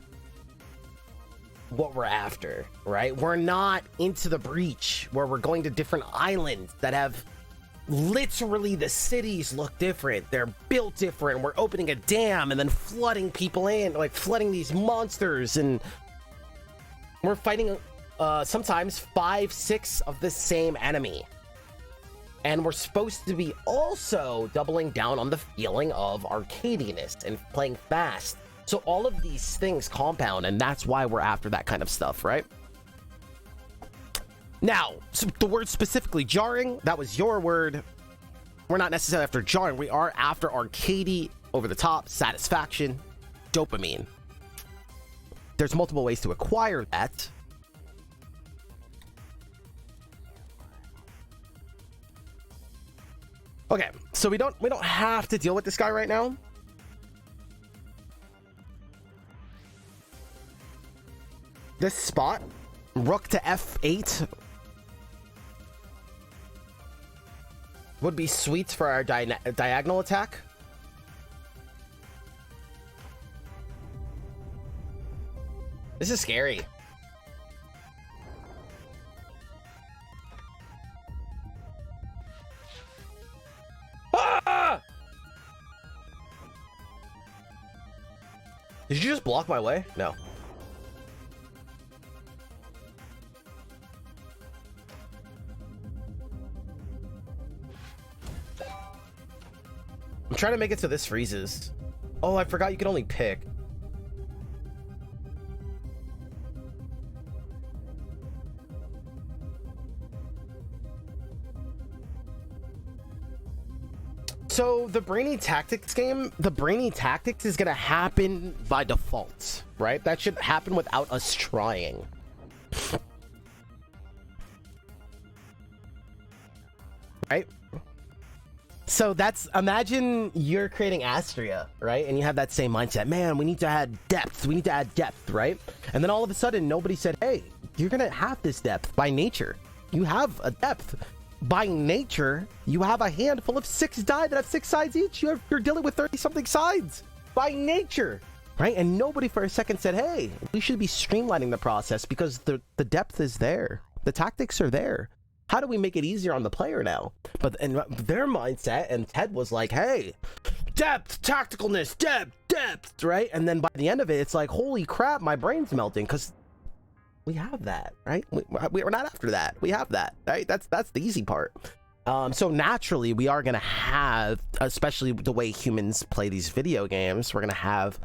what we're after, right? We're not into the breach where we're going to different islands that have literally the cities look different. They're built different. We're opening a dam and then flooding people in, like flooding these monsters, and we're fighting sometimes 5, 6 of the same enemy. And we're supposed to be also doubling down on the feeling of arcadiness and playing fast. So all of these things compound, and that's why we're after that kind of stuff, right? Now, so the word specifically jarring, that was your word. We're not necessarily after jarring. We are after arcadey, over the top, satisfaction, dopamine. There's multiple ways to acquire that. Okay, so we don't have to deal with this guy right now. This spot, rook to f8, would be sweet for our diagonal attack. This is scary. Ah! Did you just block my way? No. I'm trying to make it so this freezes. Oh, I forgot you can only pick. So the Brainy Tactics game, the Brainy Tactics is going to happen by default, right? That should happen without us trying. Right? So that's, imagine you're creating Astria, right? And you have that same mindset. Man, we need to add depth. We need to add depth, right? And then all of a sudden, nobody said, hey, you're going to have this depth by nature. You have a depth. By nature, you have a handful of 6 die that have 6 sides each. You're dealing with 30-something sides. By nature, right? And nobody for a second said, hey, we should be streamlining the process because the depth is there. The tactics are there. How do we make it easier on the player now? But in their mindset, and Ted was like, hey, depth, tacticalness, depth, right? And then by the end of it, it's like, holy crap, my brain's melting because we have that, right? We're not after that. We have that, right? That's the easy part. So naturally, we are going to have, especially the way humans play these video games, we're going to have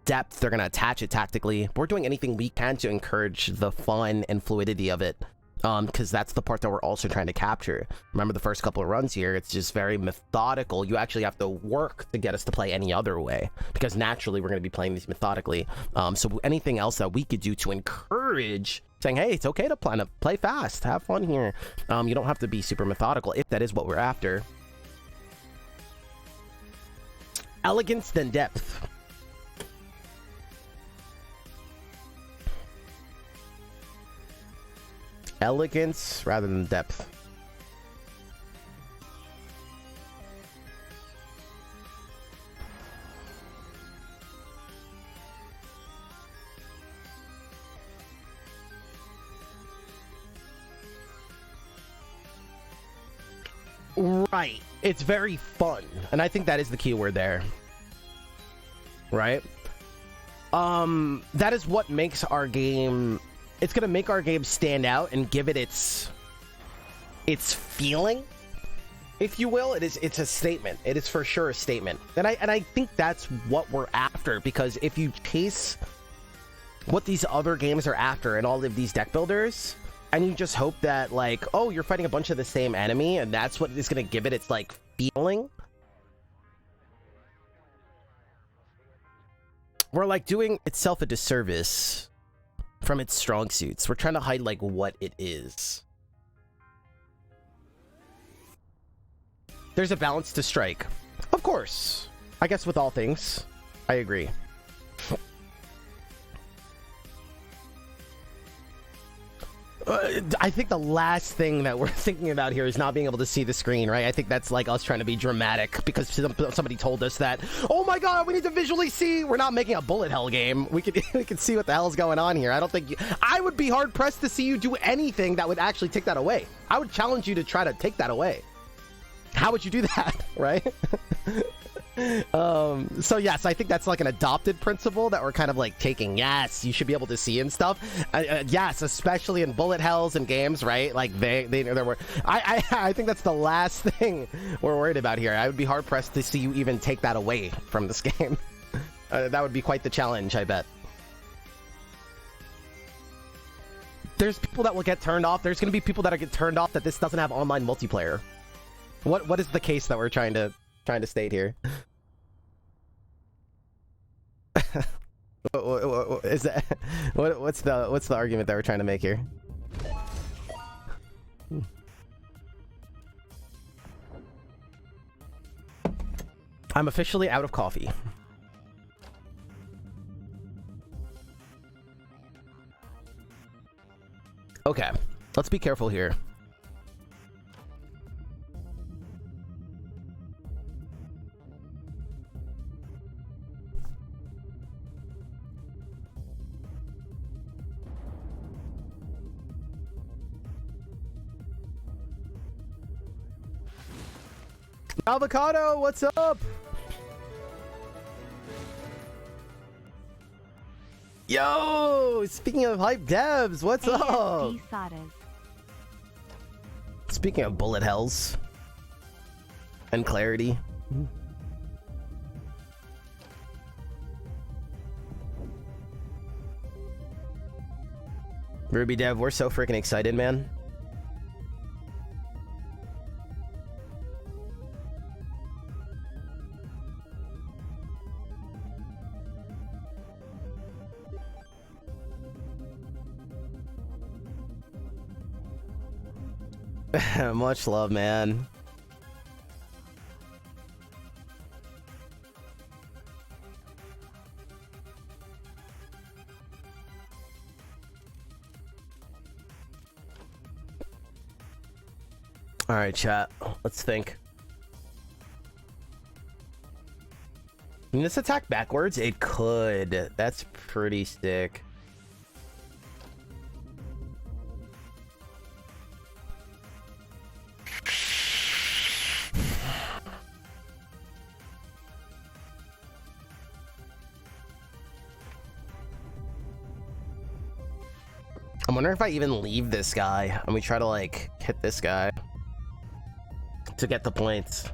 depth. They're going to attach it tactically. We're doing anything we can to encourage the fun and fluidity of it. Because that's the part that we're also trying to capture. Remember the first couple of runs here, it's just very methodical. You actually have to work to get us to play any other way, because naturally we're going to be playing these methodically. So anything else that we could do to encourage saying, hey, it's okay to play fast, have fun here. You don't have to be super methodical if that is what we're after. Elegance, then depth. Elegance rather than depth. Right. It's very fun. And I think that is the key word there. Right? That is what makes our game... It's going to make our game stand out and give it its feeling, if you will. It's a statement. It is for sure a statement. And I think that's what we're after, because if you chase what these other games are after and all of these deck builders, and you just hope that, like, oh, you're fighting a bunch of the same enemy and that's what is going to give it its, like, feeling, we're, like, doing itself a disservice from its strong suits. We're trying to hide, like, what it is. There's a balance to strike. Of course. I guess with all things. I agree. I think the last thing that we're thinking about here is not being able to see the screen, right? I think that's like us trying to be dramatic because somebody told us that, oh my god, we need to visually see. We're not making a bullet hell game. We can see what the hell's going on here. I don't think I would be hard pressed to see you do anything that would actually take that away. I would challenge you to try to take that away. How would you do that, right? So yes, I think that's like an adopted principle that we're kind of like taking. Yes, you should be able to see and stuff. Yes, especially in bullet hells and games, right? Like there were. I think that's the last thing we're worried about here. I would be hard pressed to see you even take that away from this game. That would be quite the challenge, I bet. There's people that will get turned off. There's going to be people that get turned off that this doesn't have online multiplayer. What is the case that we're trying to state here? Is that what's the argument that we're trying to make here? I'm officially out of coffee. Okay, let's be careful here. Avocado, what's up? Yo, speaking of hype devs, what's up? Speaking of bullet hells and clarity. Ruby Dev, we're so freaking excited, man. Much love, man. All right, chat. Let's think. Can this attack backwards? It could. That's pretty sick. I'm wondering if I even leave this guy and we try to like hit this guy to get the points.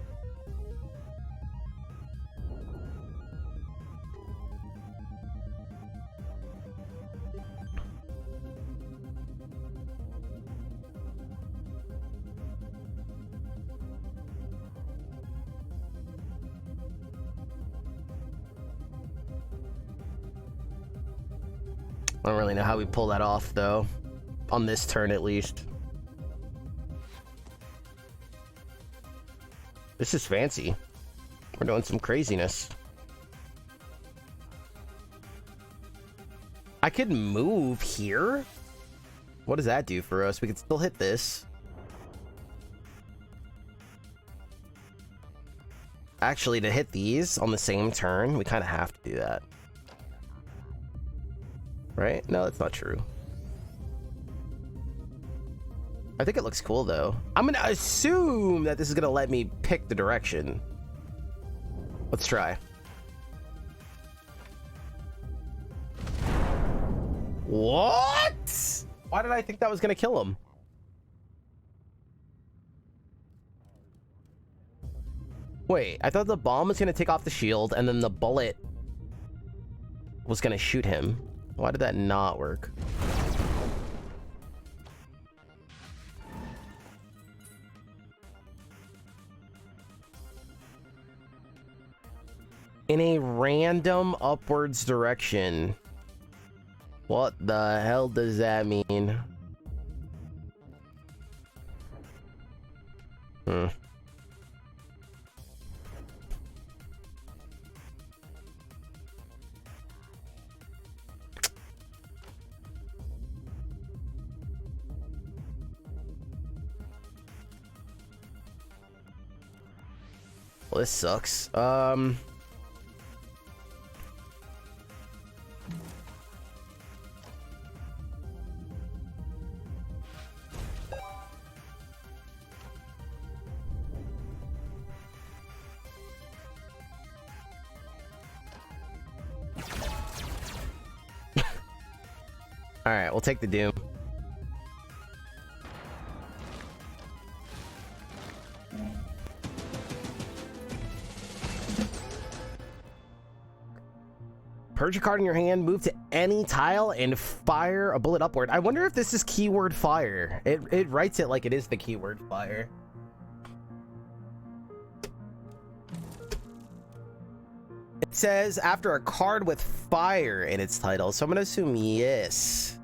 I don't really know how we pull that off, though. On this turn, at least. This is fancy. We're doing some craziness. I could move here? What does that do for us? We could still hit this. Actually, to hit these on the same turn, we kind of have to do that. Right? No, that's not true. I think it looks cool, though. I'm gonna assume that this is gonna let me pick the direction. Let's try. What? Why did I think that was gonna kill him? Wait, I thought the bomb was gonna take off the shield and then the bullet was gonna shoot him. Why did that not work? In a random upwards direction. What the hell does that mean? Well, this sucks. All right, we'll take the Doom. Purge a card in your hand, move to any tile, and fire a bullet upward. I wonder if this is keyword fire. It writes it like it is the keyword fire. It says after a card with fire in its title, so I'm gonna assume yes.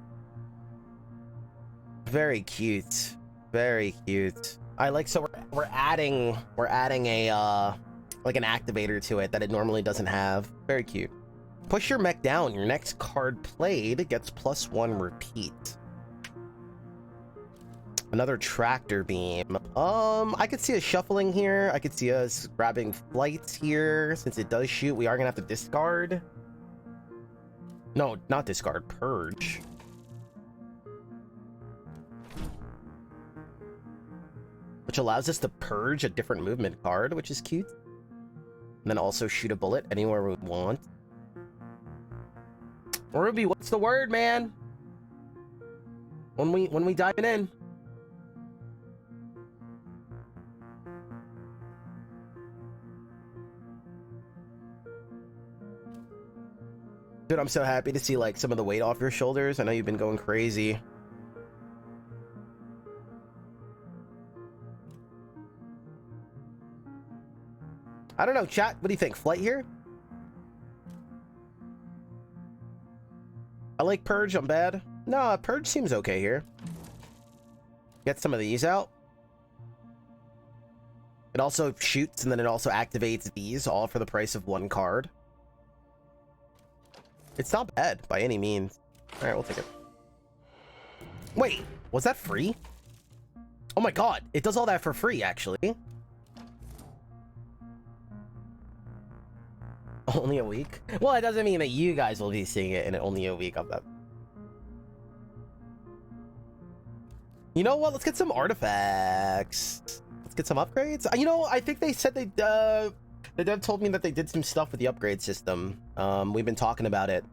Very cute. Very cute. I like, so we're adding a like an activator to it that it normally doesn't have. Very cute. Push your mech down. Your next card played gets +1 repeat. Another tractor beam. I could see us shuffling here. I could see us grabbing flights here. Since it does shoot, we are gonna have to discard. No, not discard. Purge. Which allows us to purge a different movement card, which is cute. And then also shoot a bullet anywhere we want. Ruby, what's the word, man? When we diving in. Dude, I'm so happy to see like some of the weight off your shoulders. I know you've been going crazy. I don't know, chat. What do you think? Flight here? I like Purge. I'm bad. No, Purge seems okay here. Get some of these out. It also shoots, and then it also activates these, all for the price of 1 card. It's not bad by any means. All right, we'll take it. Wait, was that free? Oh my god, it does all that for free, actually. Only a week? Well, it doesn't mean that you guys will be seeing it in only a week of that. You know what? Let's get some artifacts. Let's get some upgrades. You know, I think they said they, the dev told me that they did some stuff with the upgrade system. We've been talking about it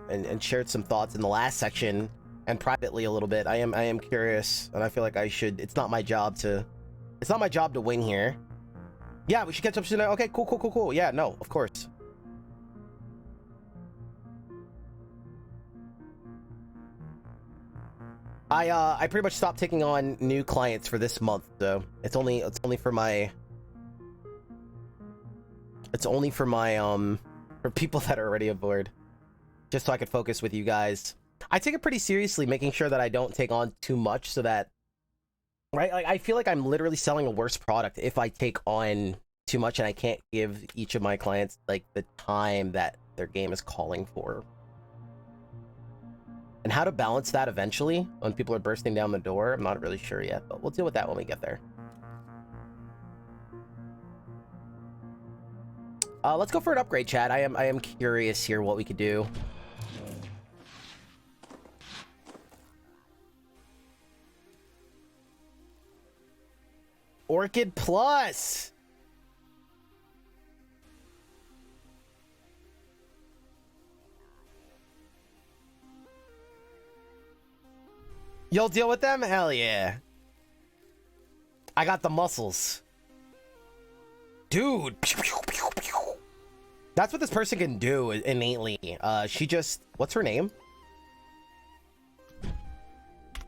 and shared some thoughts in the last section and privately a little bit. I am curious, and I feel like I should. It's not my job to win here. Yeah, we should catch up soon. Okay, cool. Yeah, no, of course. I pretty much stopped taking on new clients for this month, so it's only for my for people that are already aboard, just so I could focus with you guys. I take it pretty seriously, making sure that I don't take on too much, so that, right, like I feel like I'm literally selling a worse product if I take on too much and I can't give each of my clients like the time that their game is calling for. And how to balance that eventually when people are bursting down the door, I'm not really sure yet, but we'll deal with that when we get there. Let's go for an upgrade, chat. I am curious here what we could do. Orchid Plus. You'll deal with them? Hell yeah. I got the muscles. Dude. That's what this person can do innately. She just... What's her name?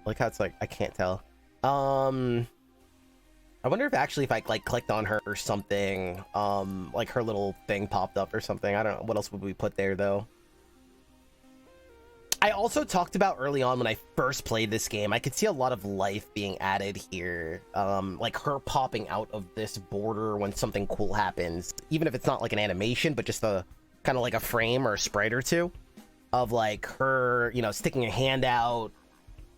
Like how it's like, I can't tell. I wonder if actually if I like clicked on her or something, like her little thing popped up or something. I don't know. What else would we put there though? I also talked about early on when I first played this game, I could see a lot of life being added here. Like her popping out of this border when something cool happens, even if it's not like an animation, but just a kind of like a frame or a sprite or two of like her, you know, sticking a hand out,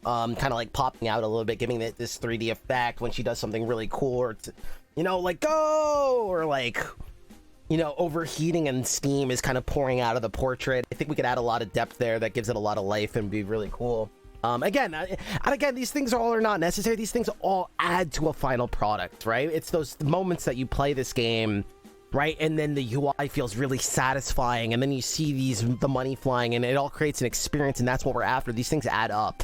kind of like popping out a little bit, giving it this 3D effect when she does something really cool, or you know, like go, or like, you know, overheating and steam is kind of pouring out of the portrait. I think we could add a lot of depth there that gives it a lot of life and be really cool. Again, these things all are not necessary. These things all add to a final product, right? It's those moments that you play this game, right? And then the UI feels really satisfying, and then you see the money flying, and it all creates an experience, and that's what we're after. These things add up.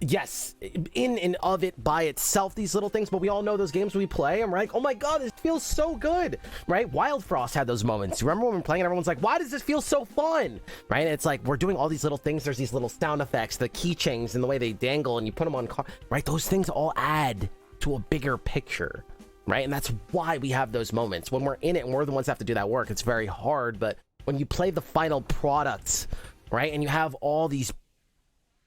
Yes, in and of it by itself, these little things, but we all know those games we play, and we're like, oh my god, this feels so good, right? Wild Frost had those moments. Remember when we're playing, and everyone's like, why does this feel so fun, right? And it's like, we're doing all these little things. There's these little sound effects, the keychains, and the way they dangle, and you put them on car, right? Those things all add to a bigger picture, right? And that's why we have those moments. When we're in it and we're the ones that have to do that work, it's very hard. But when you play the final products, right, and you have all these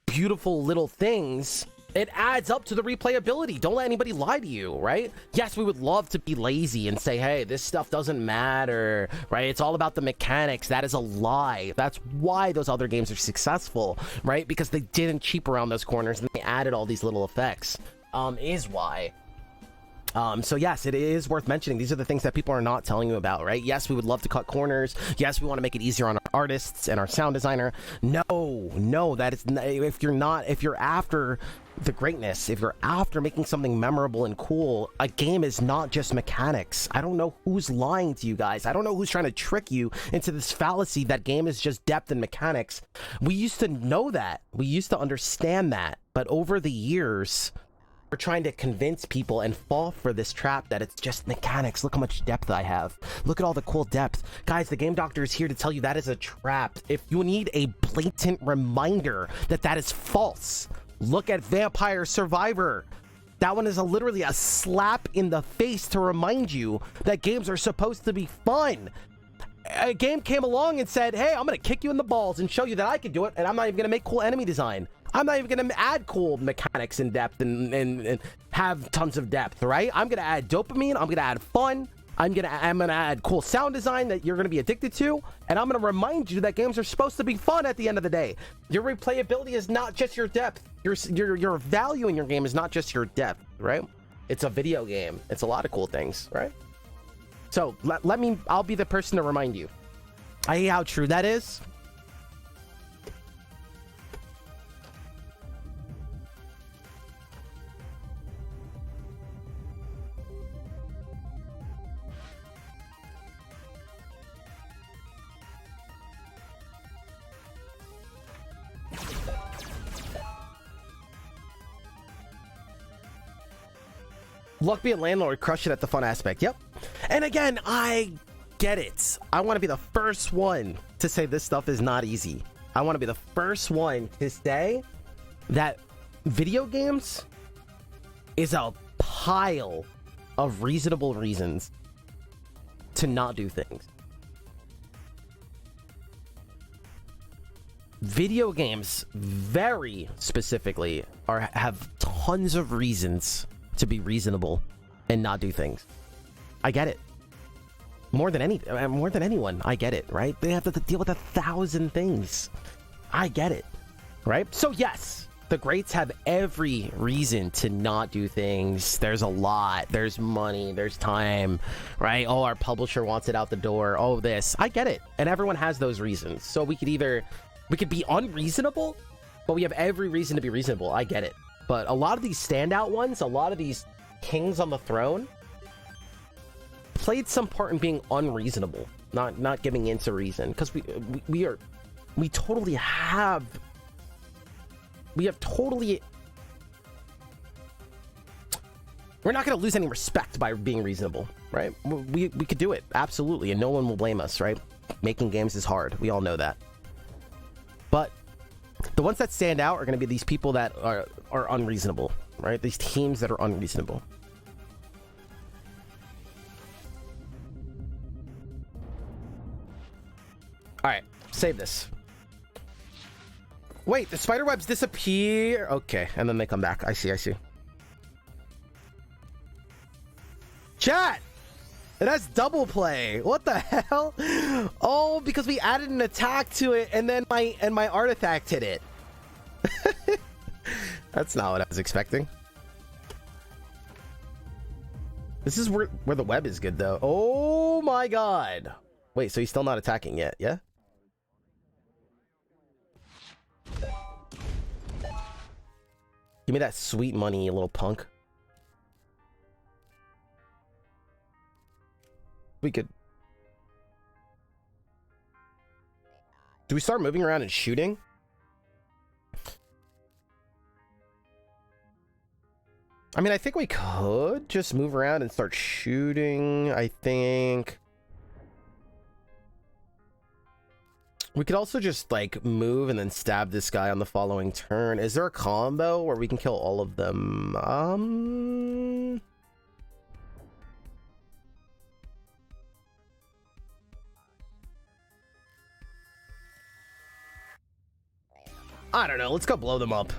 beautiful little things, it adds up to the replayability. Don't let anybody lie to you, right? Yes, we would love to be lazy and say, hey, this stuff doesn't matter, right? It's all about the mechanics. That is a lie. That's why those other games are successful, right? Because they didn't cheap around those corners and they added all these little effects, is why. So yes, it is worth mentioning. These are the things that people are not telling you about, right? Yes, we would love to cut corners. Yes, we want to make it easier on our artists and our sound designer. No, that is, if you're after the greatness, if you're after making something memorable and cool, a game is not just mechanics. I don't know who's lying to you guys. I don't know who's trying to trick you into this fallacy that game is just depth and mechanics. We used to know that. We used to understand that. But over the years, we're trying to convince people and fall for this trap that it's just mechanics. Look how much depth I have. Look at all the cool depth. Guys, the Game Doctor is here to tell you that is a trap. If you need a blatant reminder that that is false, look at Vampire Survivor. That one is literally a slap in the face to remind you that games are supposed to be fun. A game came along and said, hey, I'm going to kick you in the balls and show you that I can do it, and I'm not even going to make cool enemy design. I'm not even going to add cool mechanics and depth and have tons of depth, right? I'm going to add dopamine. I'm going to add fun. I'm going to add cool sound design that you're going to be addicted to. And I'm going to remind you that games are supposed to be fun at the end of the day. Your replayability is not just your depth. Your value in your game is not just your depth, right? It's a video game. It's a lot of cool things, right? So I'll be the person to remind you. I hate how true that is. Luck be a landlord, crush it at the fun aspect. Yep. And again, I get it. I want to be the first one to say this stuff is not easy. I want to be the first one to say that video games is a pile of reasonable reasons to not do things. Video games, very specifically, have tons of reasons to be reasonable and not do things. I get it. More than anyone, I get it, right? They have to deal with 1,000 things. I get it, right? So yes, the greats have every reason to not do things. There's a lot. There's money. There's time, right? Oh, our publisher wants it out the door. Oh, this. I get it. And everyone has those reasons. So we could be unreasonable, but we have every reason to be reasonable. I get it. But a lot of these standout ones, a lot of these kings on the throne, played some part in being unreasonable, not giving in to reason, because we totally have we're not going to lose any respect by being reasonable, right? We could do it, absolutely, and no one will blame us, right? Making games is hard. We all know that. But the ones that stand out are going to be these people that are unreasonable, right? These teams that are unreasonable. All right, save this. Wait, the spider webs disappear. Okay, and then they come back. I see. Chat! It has double play. What the hell? Oh, because we added an attack to it, and then my artifact hit it. That's not what I was expecting. This is where the web is good, though. Oh my god. Wait, so he's still not attacking yet, yeah? Give me that sweet money, you little punk. We could... Do we start moving around and shooting? I mean, I think we could just move around and start shooting. I think... We could also just, like, move and then stab this guy on the following turn. Is there a combo where we can kill all of them? I don't know. Let's go blow them up.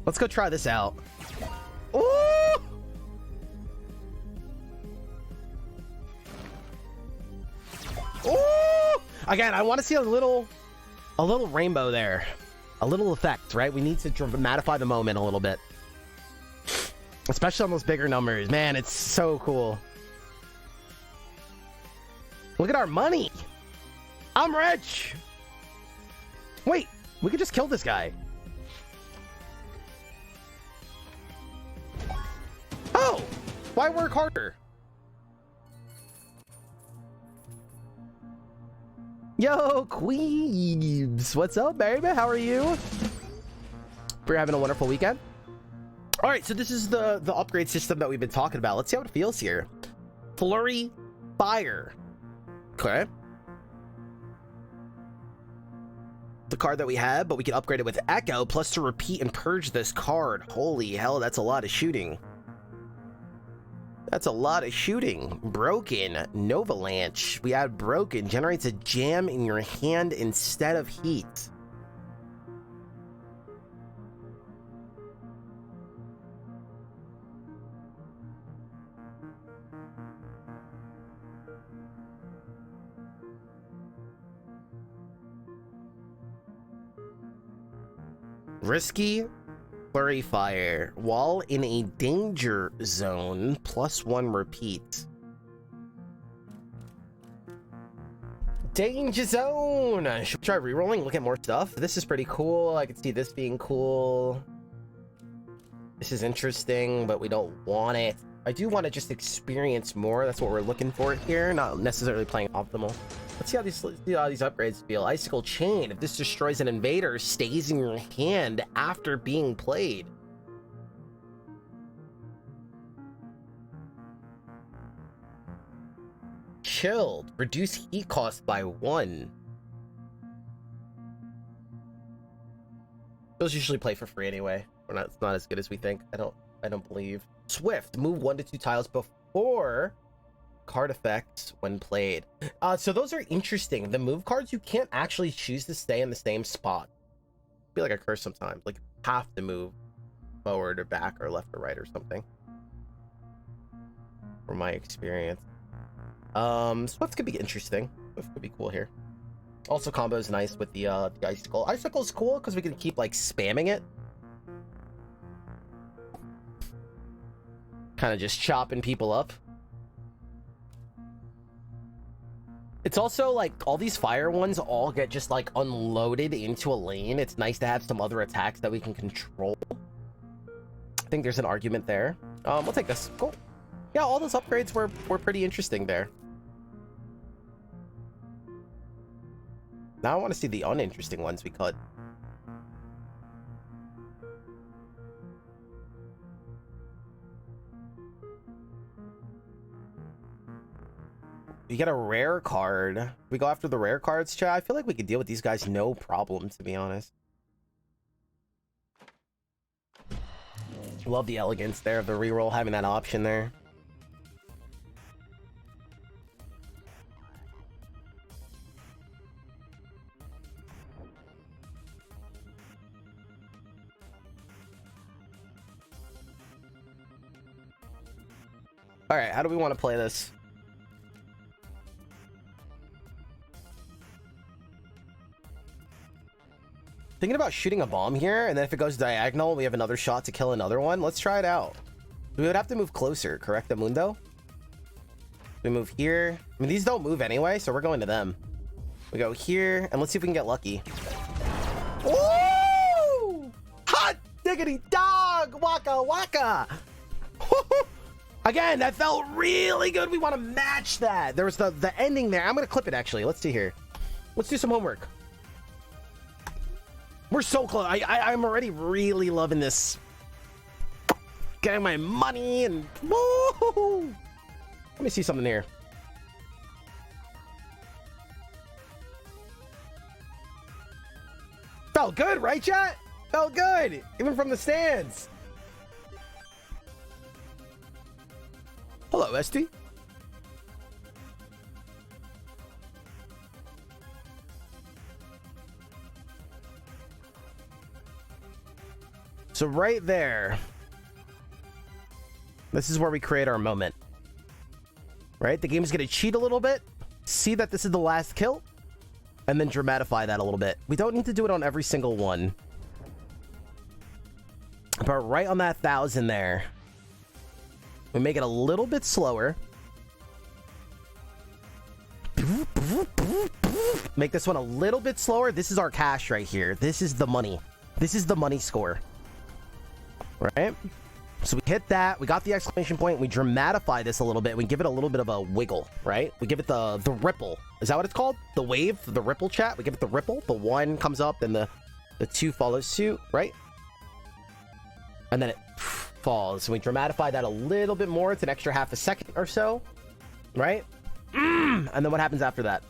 Let's go try this out. Ooh! Ooh! Again, I want to see a little rainbow there. A little effect, right? We need to dramatify the moment a little bit. Especially on those bigger numbers. Man, it's so cool. Look at our money. I'm rich. Wait, we could just kill this guy. Oh, why work harder? Yo, Queebs. What's up, baby? How are you? We're having a wonderful weekend. All right, so this is the upgrade system that we've been talking about. Let's see how it feels here. Flurry Fire. Okay. The card that we have, but we can upgrade it with Echo, plus to repeat and purge this card. Holy hell, that's a lot of shooting. That's a lot of shooting. Broken. Novalanche. We add Broken. Generates a jam in your hand instead of heat. Risky Flurry Fire. While in a danger zone, +1 repeat. Danger zone! Should we try rerolling? Look at more stuff. This is pretty cool. I can see this being cool. This is interesting, but we don't want it. I do want to just experience more. That's what we're looking for here. Not necessarily playing optimal. Let's see how these upgrades feel. Icicle Chain. If this destroys an invader, stays in your hand after being played. Chilled. Reduce heat cost by 1. Those usually play for free anyway. It's not as good as we think. I don't believe. Swift. Move 1 to 2 tiles before card effects when played. So those are interesting. The move cards, you can't actually choose to stay in the same spot. I feel like a curse sometimes. Like, you have to move forward or back or left or right or something. From my experience. Swift could be interesting. Swift could be cool here. Also, combo is nice with the Icicle. Icicle's cool because we can keep, like, spamming it. Kind of just chopping people up. It's also like all these fire ones all get just like unloaded into a lane. It's nice to have some other attacks that we can control. I think there's an argument there. We'll take this. Cool. Yeah, all those upgrades were pretty interesting there. Now I want to see the uninteresting ones we cut. You get a rare card. We go after the rare cards, chat. I feel like we could deal with these guys no problem, to be honest. Love the elegance there of the reroll, having that option there. All right, how do we want to play this? Thinking about shooting a bomb here, and then if it goes diagonal, we have another shot to kill another one. Let's try it out. We would have to move closer, correct, Mundo? We move here. I mean, these don't move anyway, so we're going to them. We go here, and let's see if we can get lucky. Woo! Hot diggity dog! Waka waka! Again, that felt really good. We want to match that. There was the ending there. I'm going to clip it, actually. Let's see here. Let's do some homework. We're so close. I'm already really loving this. Getting my money and... Woo! Let me see something here. Felt good, right, chat? Felt good. Even from the stands. Hello, Esty. So right there, this is where we create our moment. Right? The game's going to cheat a little bit, see that this is the last kill, and then dramatify that a little bit. We don't need to do it on every single one. But right on that 1,000 there, we make it a little bit slower. Make this one a little bit slower. This is our cash right here. This is the money. This is the money score. Right? So we hit that. We got the exclamation point. We dramatify this a little bit. We give it a little bit of a wiggle, right? We give it the ripple. Is that what it's called? The wave? The ripple, chat? We give it the ripple. The 1 comes up, then the 2 follows suit, right? And then it falls. So we dramatify that a little bit more. It's an extra half a second or so, right? And then what happens after that?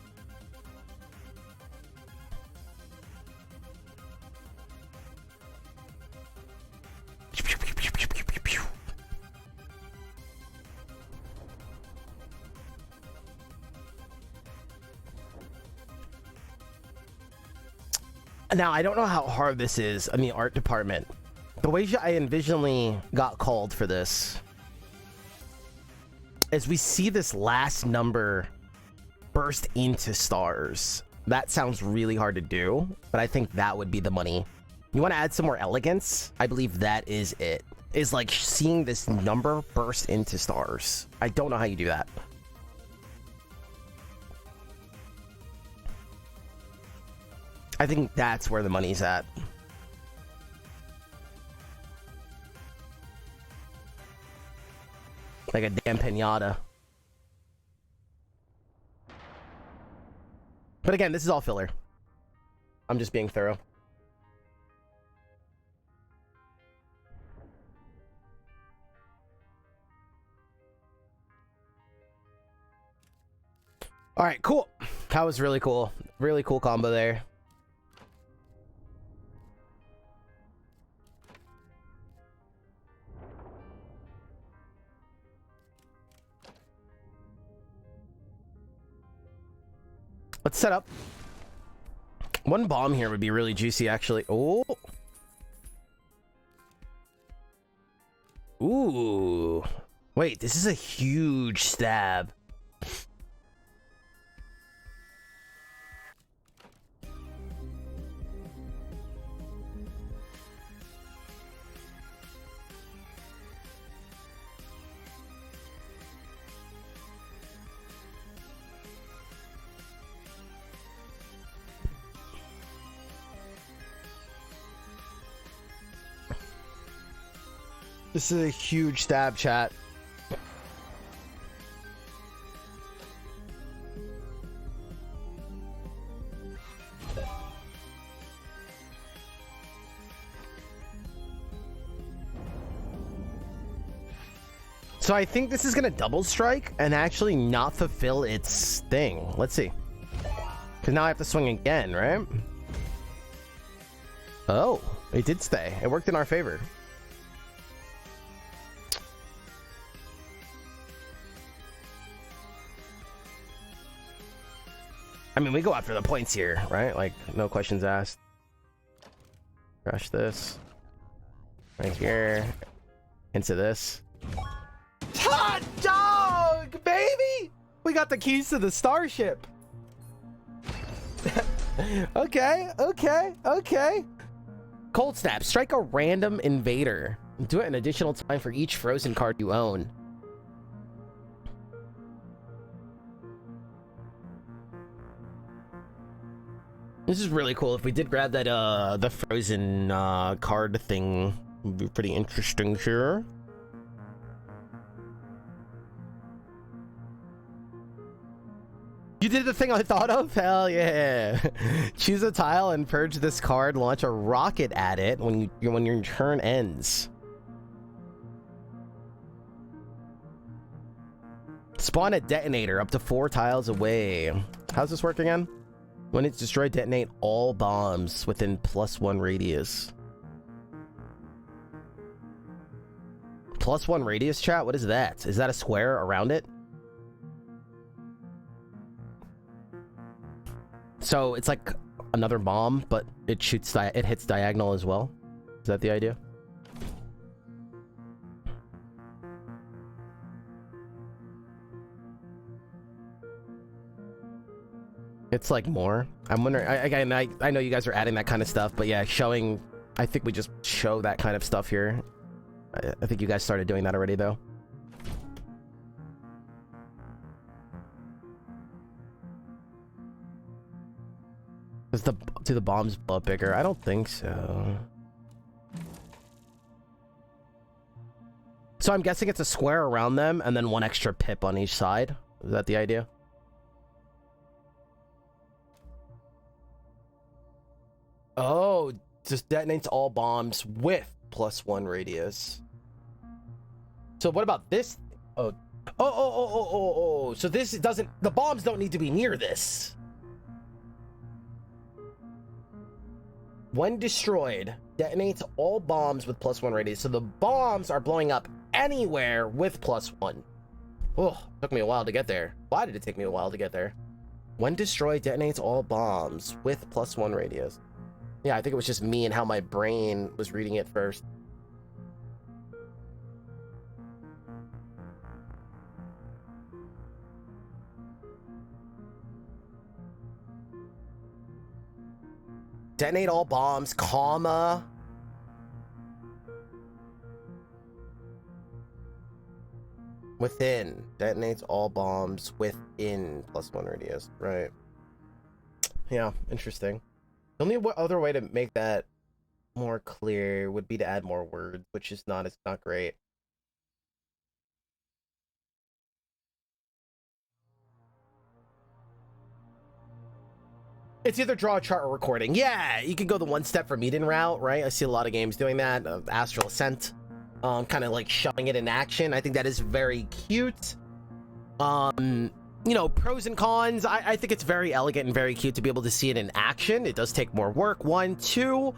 Now, I don't know how hard this is in the art department. The way I envisionally got called for this is we see this last number burst into stars. That sounds really hard to do, but I think that would be the money. You want to add some more elegance? I believe that is it. Is like seeing this number burst into stars. I don't know how you do that. I think that's where the money's at. Like a damn pinata. But again, this is all filler. I'm just being thorough. All right, cool. That was really cool. Really cool combo there. Let's set up. One bomb here would be really juicy, actually. Oh. Ooh. Wait, this is a huge stab. This is a huge stab, chat. So I think this is gonna double strike and actually not fulfill its thing. Let's see. Because now I have to swing again, right? Oh, it did stay. It worked in our favor. I mean, we go after the points here, right? Like, no questions asked. Crush this. Right here. Into this. Hot dog, baby! We got the keys to the starship. Okay. Cold Snap. Strike a random invader. Do it an additional time for each frozen card you own. This is really cool. If we did grab that, the frozen card thing, would be pretty interesting here. You did the thing I thought of? Hell yeah. Choose a tile and purge this card. Launch a rocket at it when your turn ends. Spawn a detonator up to 4 tiles away. How's this work again? When it's destroyed, detonate all bombs within +1 radius. +1 radius, chat? What is that? Is that a square around it? So it's like another bomb, but it shoots, it hits diagonal as well. Is that the idea? It's like more. I'm wondering. Again, I know you guys are adding that kind of stuff, but yeah, showing. I think we just show that kind of stuff here. I think you guys started doing that already, though. Do the bombs blow up bigger? I don't think so. So I'm guessing it's a square around them and then 1 extra pip on each side. Is that the idea? Oh, just detonates all bombs with +1 radius. So what about this? Oh. So this doesn't, the bombs don't need to be near this. When destroyed, detonates all bombs with +1 radius. So the bombs are blowing up anywhere with +1. Oh, took me a while to get there. Why did it take me a while to get there? When destroyed, detonates all bombs with +1 radius. Yeah, I think it was just me and how my brain was reading it first. Detonate all bombs, comma. Within. Detonates all bombs within +1 radius. Right. Yeah, interesting. The only other way to make that more clear would be to add more words, which is not, it's not great. It's either draw a chart or recording. Yeah, you could go the one step for meet-in route, right? I see a lot of games doing that. Astral Ascent, kind of like showing it in action. I think that is very cute. You know, pros and cons. I think it's very elegant and very cute to be able to see it in action. It does take more work. 1, 2, you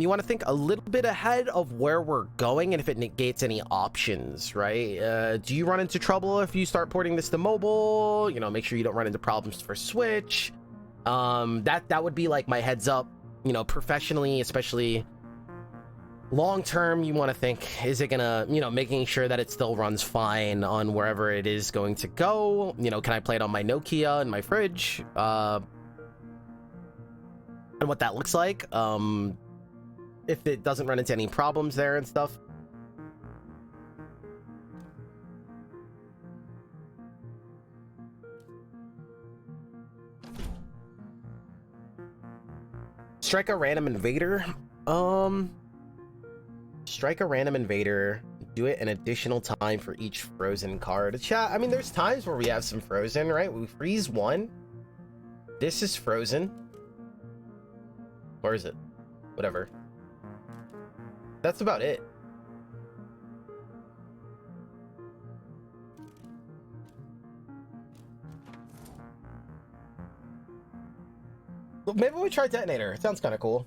want to think a little bit ahead of where we're going and if it negates any options, right? Do you run into trouble if you start porting this to mobile? You know, make sure you don't run into problems for Switch. That would be like my heads up, you know, professionally, especially long term. You want to think, is it gonna, you know, making sure that it still runs fine on wherever it is going to go. You know, can I play it on my Nokia in my fridge, and what that looks like, if it doesn't run into any problems there and stuff. Strike a random invader. Strike a random invader. Do it an additional time for each frozen card. Chat, I mean, there's times where we have some frozen, right? We freeze 1. This is frozen. Or is it? Whatever. That's about it. Maybe we try detonator. It sounds kind of cool.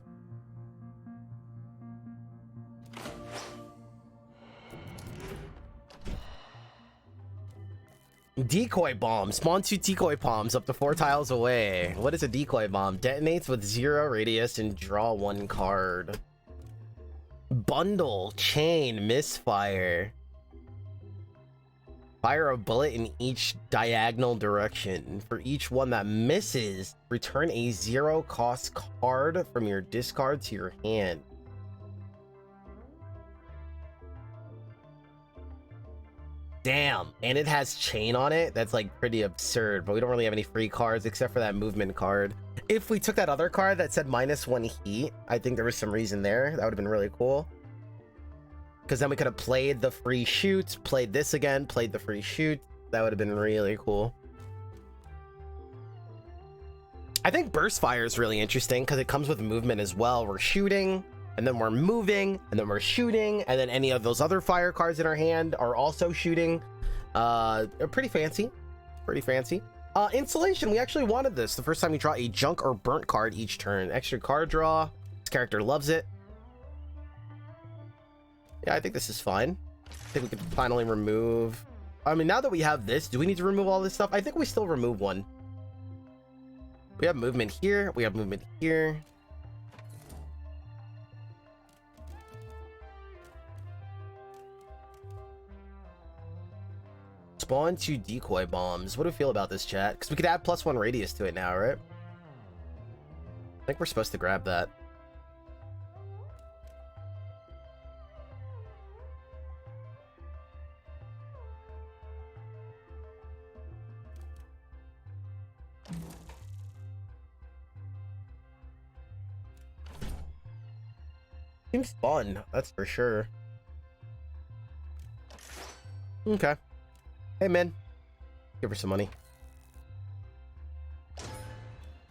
Decoy bomb. Spawn 2 decoy bombs up to 4 tiles away. What is a decoy bomb? Detonates with 0 radius and draw 1 card. Bundle. Chain. Misfire. Fire a bullet in each diagonal direction. For each one that misses, return a 0 cost card from your discard to your hand. Damn, and it has chain on it. That's like pretty absurd, but we don't really have any free cards except for that movement card. If we took that other card that said -1 heat, I think there was some reason there. That would have been really cool. Because then we could have played the free shoot, played this again, played the free shoot. That would have been really cool. I think burst fire is really interesting because it comes with movement as well. We're shooting, and then we're moving, and then we're shooting, and then any of those other fire cards in our hand are also shooting. Pretty fancy. Pretty fancy. Insulation, we actually wanted this. The first time you draw a junk or burnt card each turn. Extra card draw. This character loves it. Yeah, I think this is fine. I think we could finally remove... I mean, now that we have this, do we need to remove all this stuff? I think we still remove one. We have movement here. We have movement here. Spawn 2 decoy bombs. What do we feel about this, chat? Because we could add +1 radius to it now, right? I think we're supposed to grab that. Seems fun, that's for sure. Okay. Hey, man. Give her some money.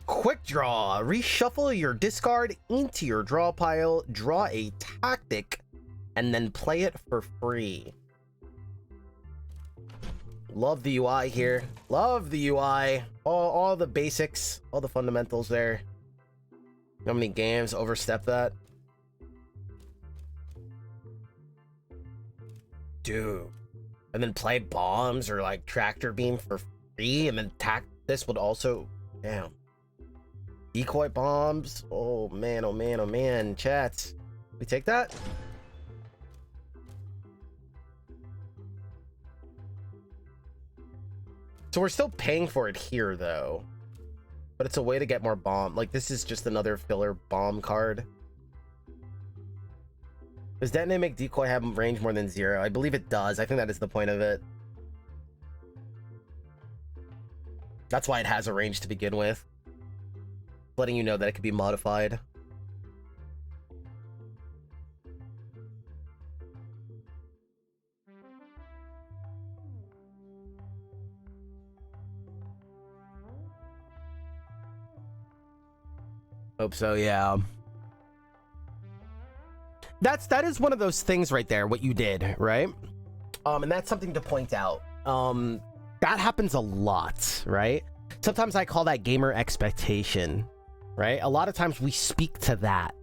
Quick draw. Reshuffle your discard into your draw pile, draw a tactic, and then play it for free. Love the UI here. Love the UI. All the basics, all the fundamentals there. How many games overstep that? Dude. And then play bombs or like tractor beam for free, and then this would also... Damn. Decoy bombs. Oh man, oh man, oh man. Chats. We take that? So we're still paying for it here though. But it's a way to get more bomb. Like, this is just another filler bomb card. Does Detonate make Decoy have range more than 0? I believe it does. I think that is the point of it. That's why it has a range to begin with. Letting you know that it could be modified. Hope so, yeah. That is one of those things right there, what you did, right? And that's something to point out. That happens a lot, right? Sometimes I call that gamer expectation, right? A lot of times we speak to that.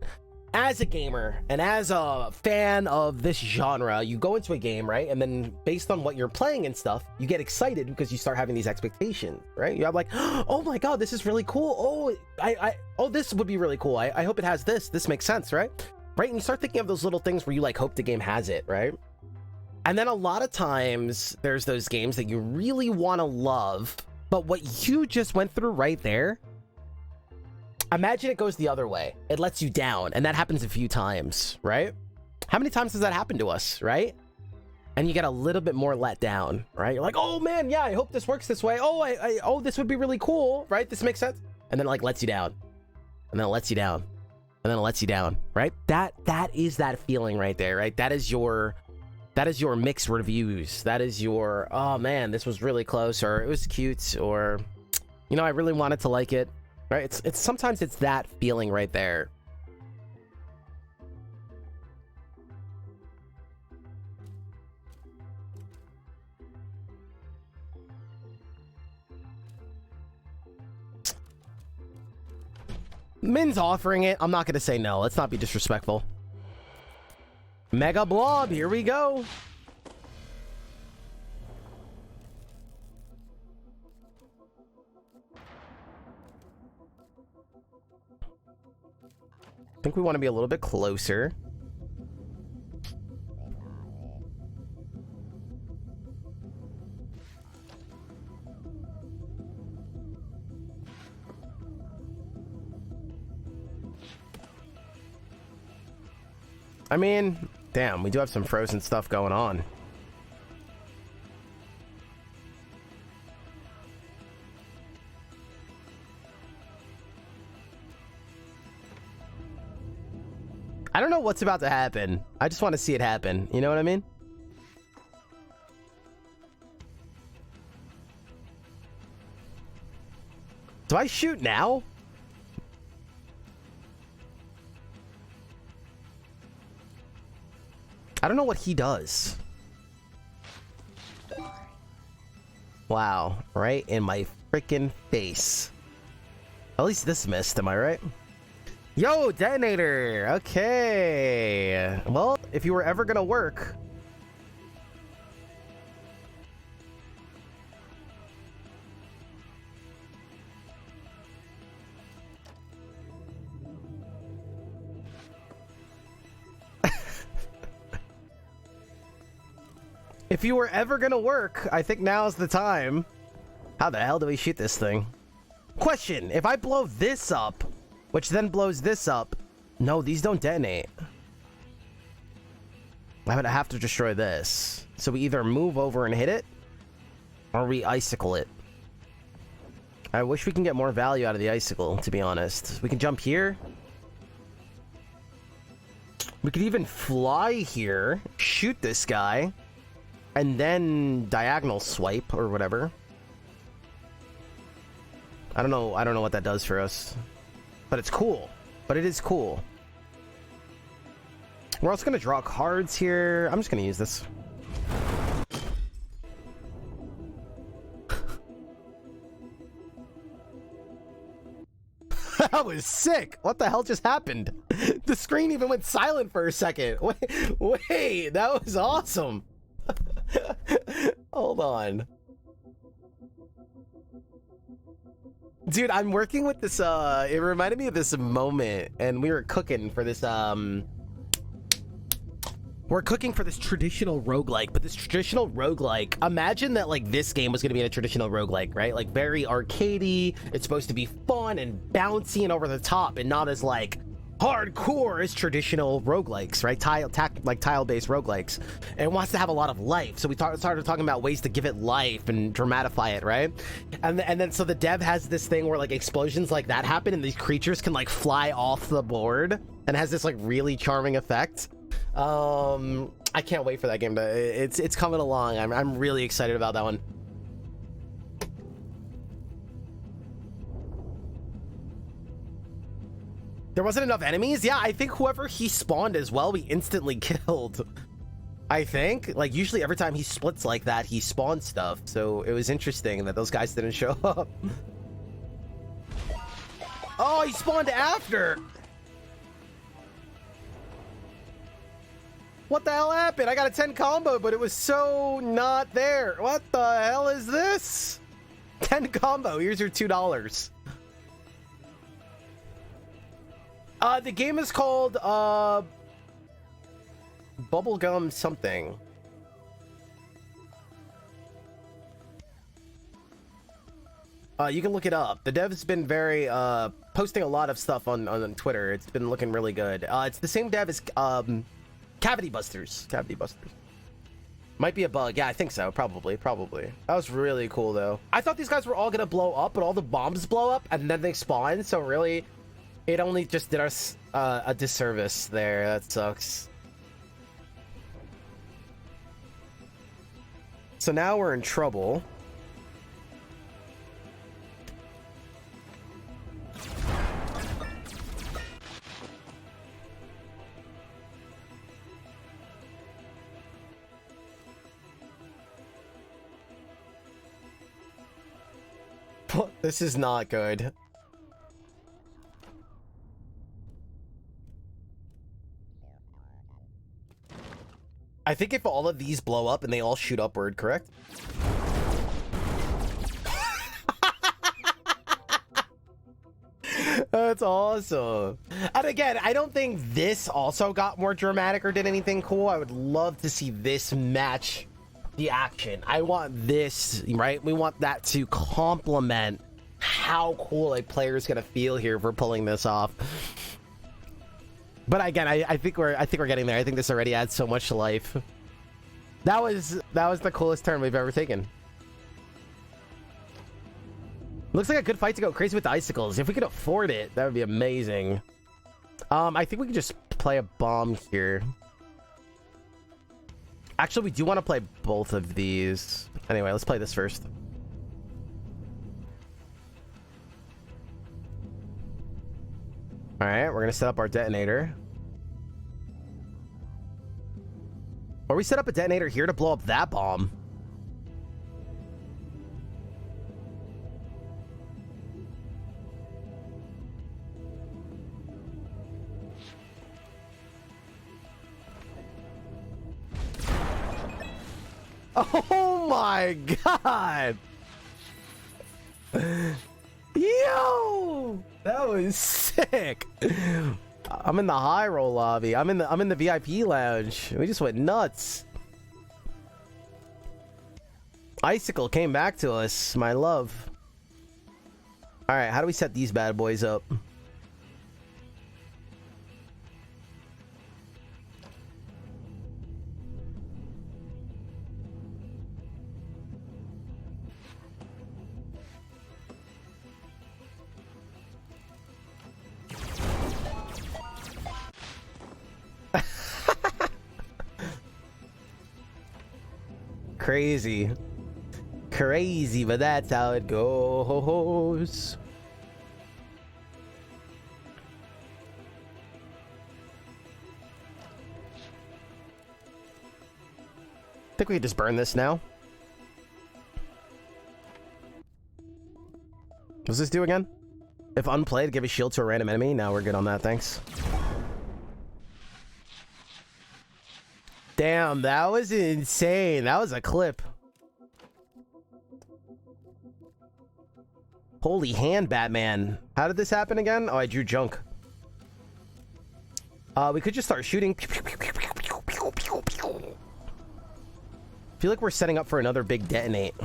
As a gamer and as a fan of this genre, you go into a game, right? And then based on what you're playing and stuff, you get excited because you start having these expectations, right? You have like, oh my God, this is really cool. Oh, this would be really cool. I hope it has this. This makes sense, right? Right? And you start thinking of those little things where you like hope the game has it, right? And then a lot of times there's those games that you really want to love, but what you just went through right there, imagine it goes the other way. It lets you down, and that happens a few times, right? How many times does that happen to us, right? And you get a little bit more let down, right? You're like, oh man, yeah, I hope this works this way. Oh, oh, this would be really cool, right? This makes sense. And then it like lets you down, and then it lets you down, and then it lets you down, right? That is that feeling right there, right? That is your mixed reviews. That is your, oh man, this was really close, or it was cute, or, you know, I really wanted to like it. Right? It's sometimes it's that feeling right there. Min's offering it. I'm not going to say no. Let's not be disrespectful. Mega Blob, here we go. I think we want to be a little bit closer. I mean, damn, we do have some frozen stuff going on. I don't know what's about to happen. I just want to see it happen. You know what I mean? Do I shoot now? I don't know what he does. Wow, right in my freaking face. At least this missed, am I right? Yo, detonator! Okay. Well, if you were ever gonna work... If you were ever gonna work, I think now's the time. How the hell do we shoot this thing? Question, if I blow this up, which then blows this up... No, these don't detonate. I would have to destroy this. So we either move over and hit it, or we icicle it. I wish we can get more value out of the icicle, to be honest. We can jump here. We could even fly here, shoot this guy, and then diagonal swipe or whatever. I don't know what that does for us. But it's cool. But it is cool. We're also gonna draw cards here. I'm just gonna use this. That was sick! What the hell just happened? The screen even went silent for a second. Wait, that was awesome. Hold on. Dude, I'm working with this, it reminded me of this moment, and we were cooking for this, we're cooking for this traditional roguelike, but this traditional roguelike, imagine that, like, this game was gonna be in a traditional roguelike, right? Like, very arcadey, it's supposed to be fun and bouncy and over the top, and not as, like, hardcore as traditional roguelikes, right? Tile-based roguelikes. And it wants to have a lot of life. So we started talking about ways to give it life and dramatify it, right? And then so the dev has this thing where like explosions like that happen and these creatures can like fly off the board and has this like really charming effect. I can't wait for that game, but it's coming along. I'm really excited about that one. There wasn't enough enemies? Yeah, I think whoever he spawned as well, we instantly killed. I think. Like, usually every time he splits like that, he spawns stuff. So it was interesting that those guys didn't show up. Oh, he spawned after! What the hell happened? I got a 10 combo, but it was so not there. What the hell is this? 10 combo, here's your $2. The game is called, Bubblegum something. You can look it up. The dev's been very, posting a lot of stuff on Twitter. It's been looking really good. It's the same dev as, Cavity Busters. Cavity Busters. Might be a bug. Yeah, I think so. Probably. That was really cool, though. I thought these guys were all gonna blow up, but all the bombs blow up, and then they spawn, so really... It only just did us a disservice there. That sucks. So now we're in trouble. This is not good. I think if all of these blow up and they all shoot upward, correct? That's awesome. And again, I don't think this also got more dramatic or did anything cool. I would love to see this match the action. I want this, right? We want that to complement how cool a player is gonna feel here for pulling this off. But again, I think we're getting there. I think this already adds so much life. That was the coolest turn we've ever taken. Looks like a good fight to go crazy with the icicles. If we could afford it, that would be amazing. I think we could just play play a bomb here. Actually, we do want to play both of these. Anyway, let's play this first. All right, we're gonna set up our detonator. Or we set up a detonator here to blow up that bomb. Oh my god! Yo! That was sick! I'm in the high roll lobby. I'm in the VIP lounge. We just went nuts. Icicle came back to us, my love. Alright, how do we set these bad boys up? Crazy. Crazy, but that's how it goes. I think we can just burn this now. What's this do again? If unplayed, give a shield to a random enemy. Now we're good on that, thanks. Damn, that was insane. That was a clip. Holy hand, Batman. How did this happen again? Oh, I drew junk. We could just start shooting. Feel like we're setting up for another big detonate.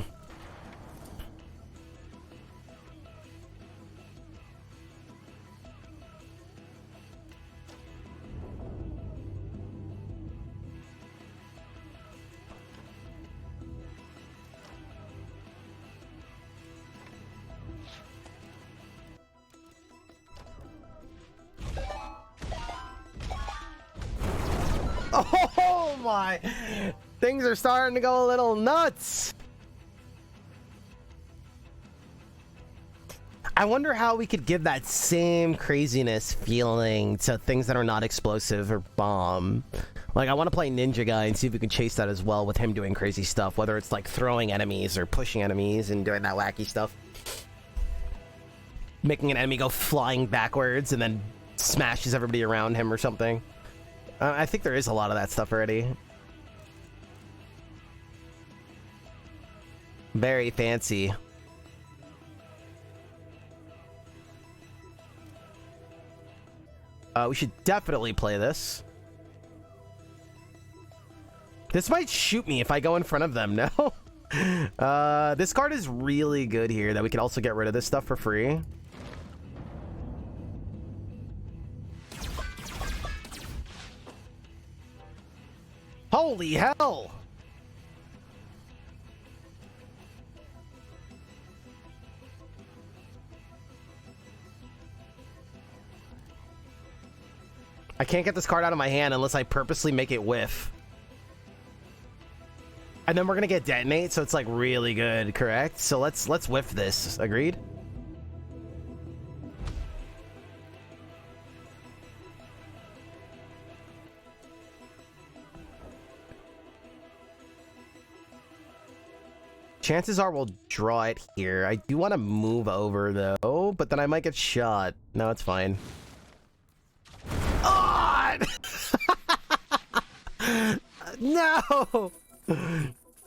Oh my! Things are starting to go a little nuts! I wonder how we could give that same craziness feeling to things that are not explosive or bomb. Like, I want to play Ninja Guy and see if we can chase that as well with him doing crazy stuff, whether it's like throwing enemies or pushing enemies and doing that wacky stuff. Making an enemy go flying backwards and then smashes everybody around him or something. I think there is a lot of that stuff already. Very fancy. We should definitely play this. This might shoot me if I go in front of them, no? This card is really good here that we can also get rid of this stuff for free. Holy hell! I can't get this card out of my hand unless I purposely make it whiff. And then we're gonna get detonate, so it's like really good, correct? So let's whiff this. Agreed? Chances are we'll draw it here. I do want to move over though, but then I might get shot. No, it's fine. Oh! No!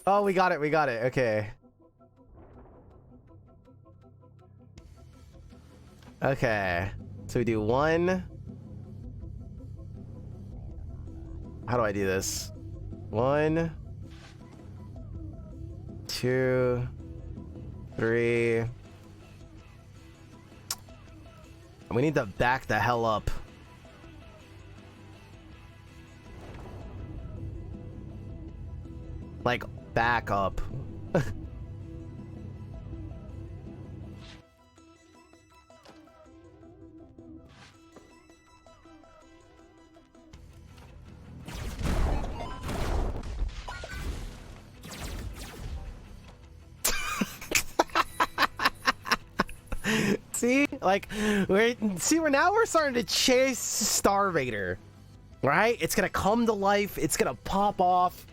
Oh, we got it. We got it. Okay. Okay. So we do one. How do I do this? 1, 2, 3. We need to back the hell up. Like, back up. See, like, we're now we're starting to chase Star Vader, right? It's gonna come to life. It's gonna pop off,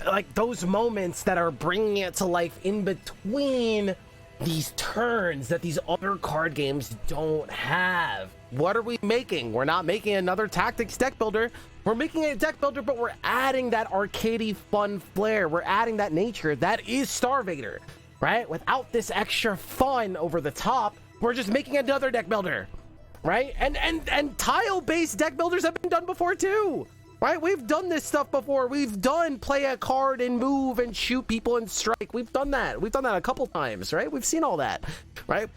like those moments that are bringing it to life in between these turns that these other card games don't have. What are we making? We're not making another tactics deck builder. We're making a deck builder, but we're adding that arcadey fun flair. We're adding that nature that is Star Vader, right? Without this extra fun over the top, we're just making another deck builder, right? And tile-based deck builders have been done before too, right? We've done this stuff before. We've done play a card and move and shoot people and strike. We've done that. We've done that a couple times, right? We've seen all that, right?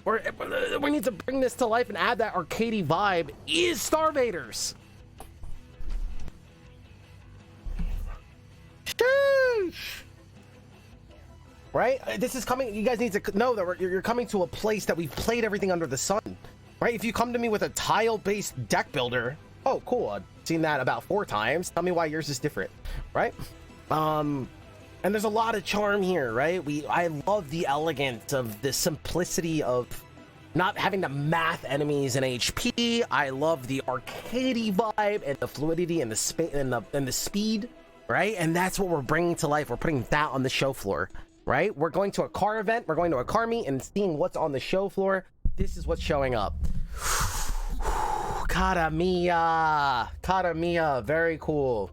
We need to bring this to life and add that arcadey vibe. Is Star Vaders. Sheesh. Right? This is coming. You guys need to know that you're coming to a place that we've played everything under the sun, right? If you come to me with a tile-based deck builder, oh, cool. I've seen that about 4 times. Tell me why yours is different, right? And there's a lot of charm here, right? I love the elegance of the simplicity of not having to math enemies in HP. I love the arcadey vibe and the fluidity and the speed, right? And that's what we're bringing to life. We're putting that on the show floor, right? We're going to a car event. We're going to a car meet and seeing what's on the show floor. This is what's showing up. Katamiya, very cool.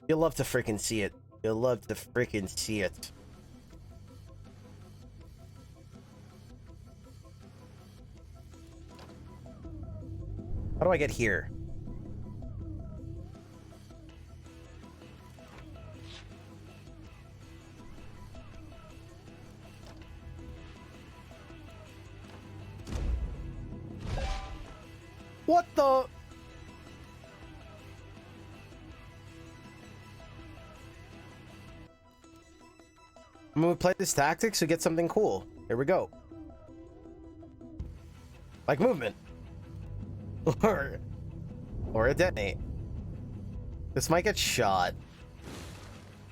You'll love to freaking see it. You'll love to freaking see it. How do I get here? What the? I'm gonna play this tactics to get something cool. Here we go. Like movement. Or a detonate. This might get shot.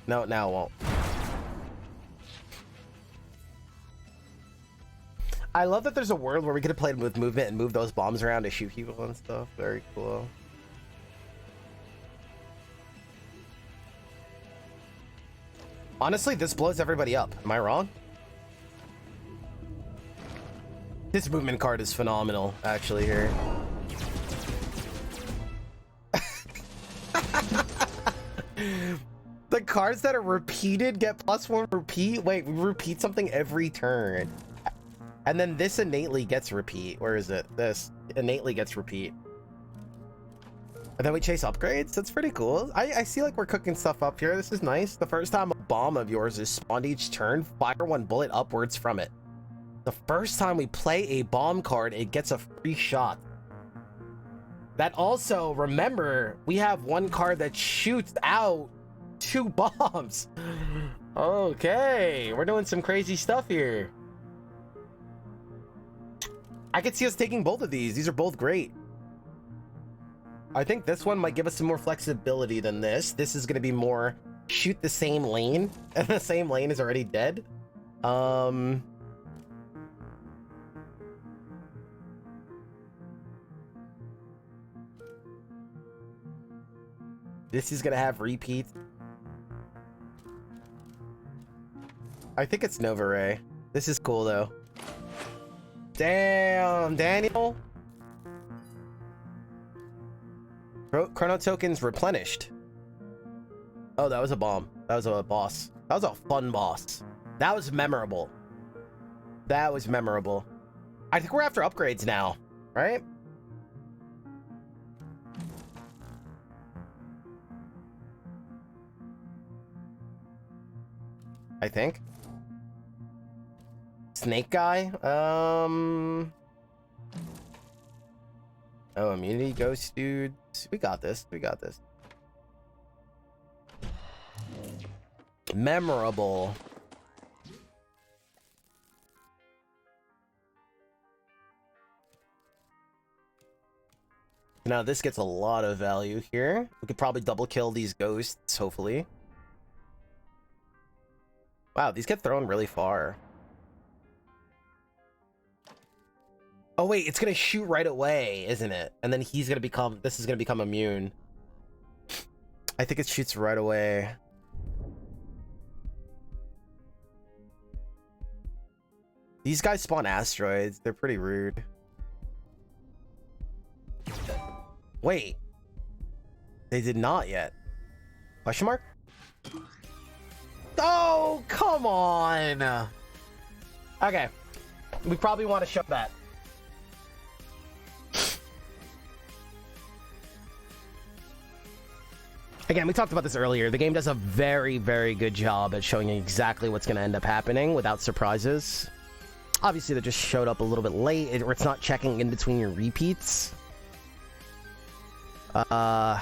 No, now it won't. I love that there's a world where we could have played with movement and move those bombs around to shoot people and stuff. Very cool. Honestly, this blows everybody up. Am I wrong? This movement card is phenomenal, actually, here. The cards that are repeated get +1 repeat. Wait, we repeat something every turn. And then this innately gets repeat. Where is it? This innately gets repeat. And then we chase upgrades. That's pretty cool. I see like we're cooking stuff up here. This is nice. The first time a bomb of yours is spawned each turn, fire 1 bullet upwards from it. The first time we play a bomb card, it gets a free shot. That also, remember, we have 1 card that shoots out 2 bombs. Okay, we're doing some crazy stuff here. I could see us taking both of these. These are both great. I think this one might give us some more flexibility than this. This is going to be more shoot the same lane, and the same lane is already dead. This is going to have repeats. I think it's Nova Ray. This is cool, though. Damn, Daniel. Chrono tokens replenished. Oh, that was a bomb. That was a boss. That was a fun boss. That was memorable. That was memorable. I think we're after upgrades now, right? I think. Snake guy? Oh, immunity ghost dudes. We got this. We got this. Memorable. Now this gets a lot of value here. We could probably double kill these ghosts, hopefully. Wow, these get thrown really far. Oh wait, it's gonna shoot right away, isn't it? And then he's gonna become, this is gonna become immune. I think it shoots right away. These guys spawn asteroids. They're pretty rude. Wait. They did not yet. Question mark? Oh, come on. Okay. We probably want to show that. Again, we talked about this earlier. The game does a very, very good job at showing you exactly what's going to end up happening without surprises. Obviously, they just showed up a little bit late, or it's not checking in between your repeats. Huh.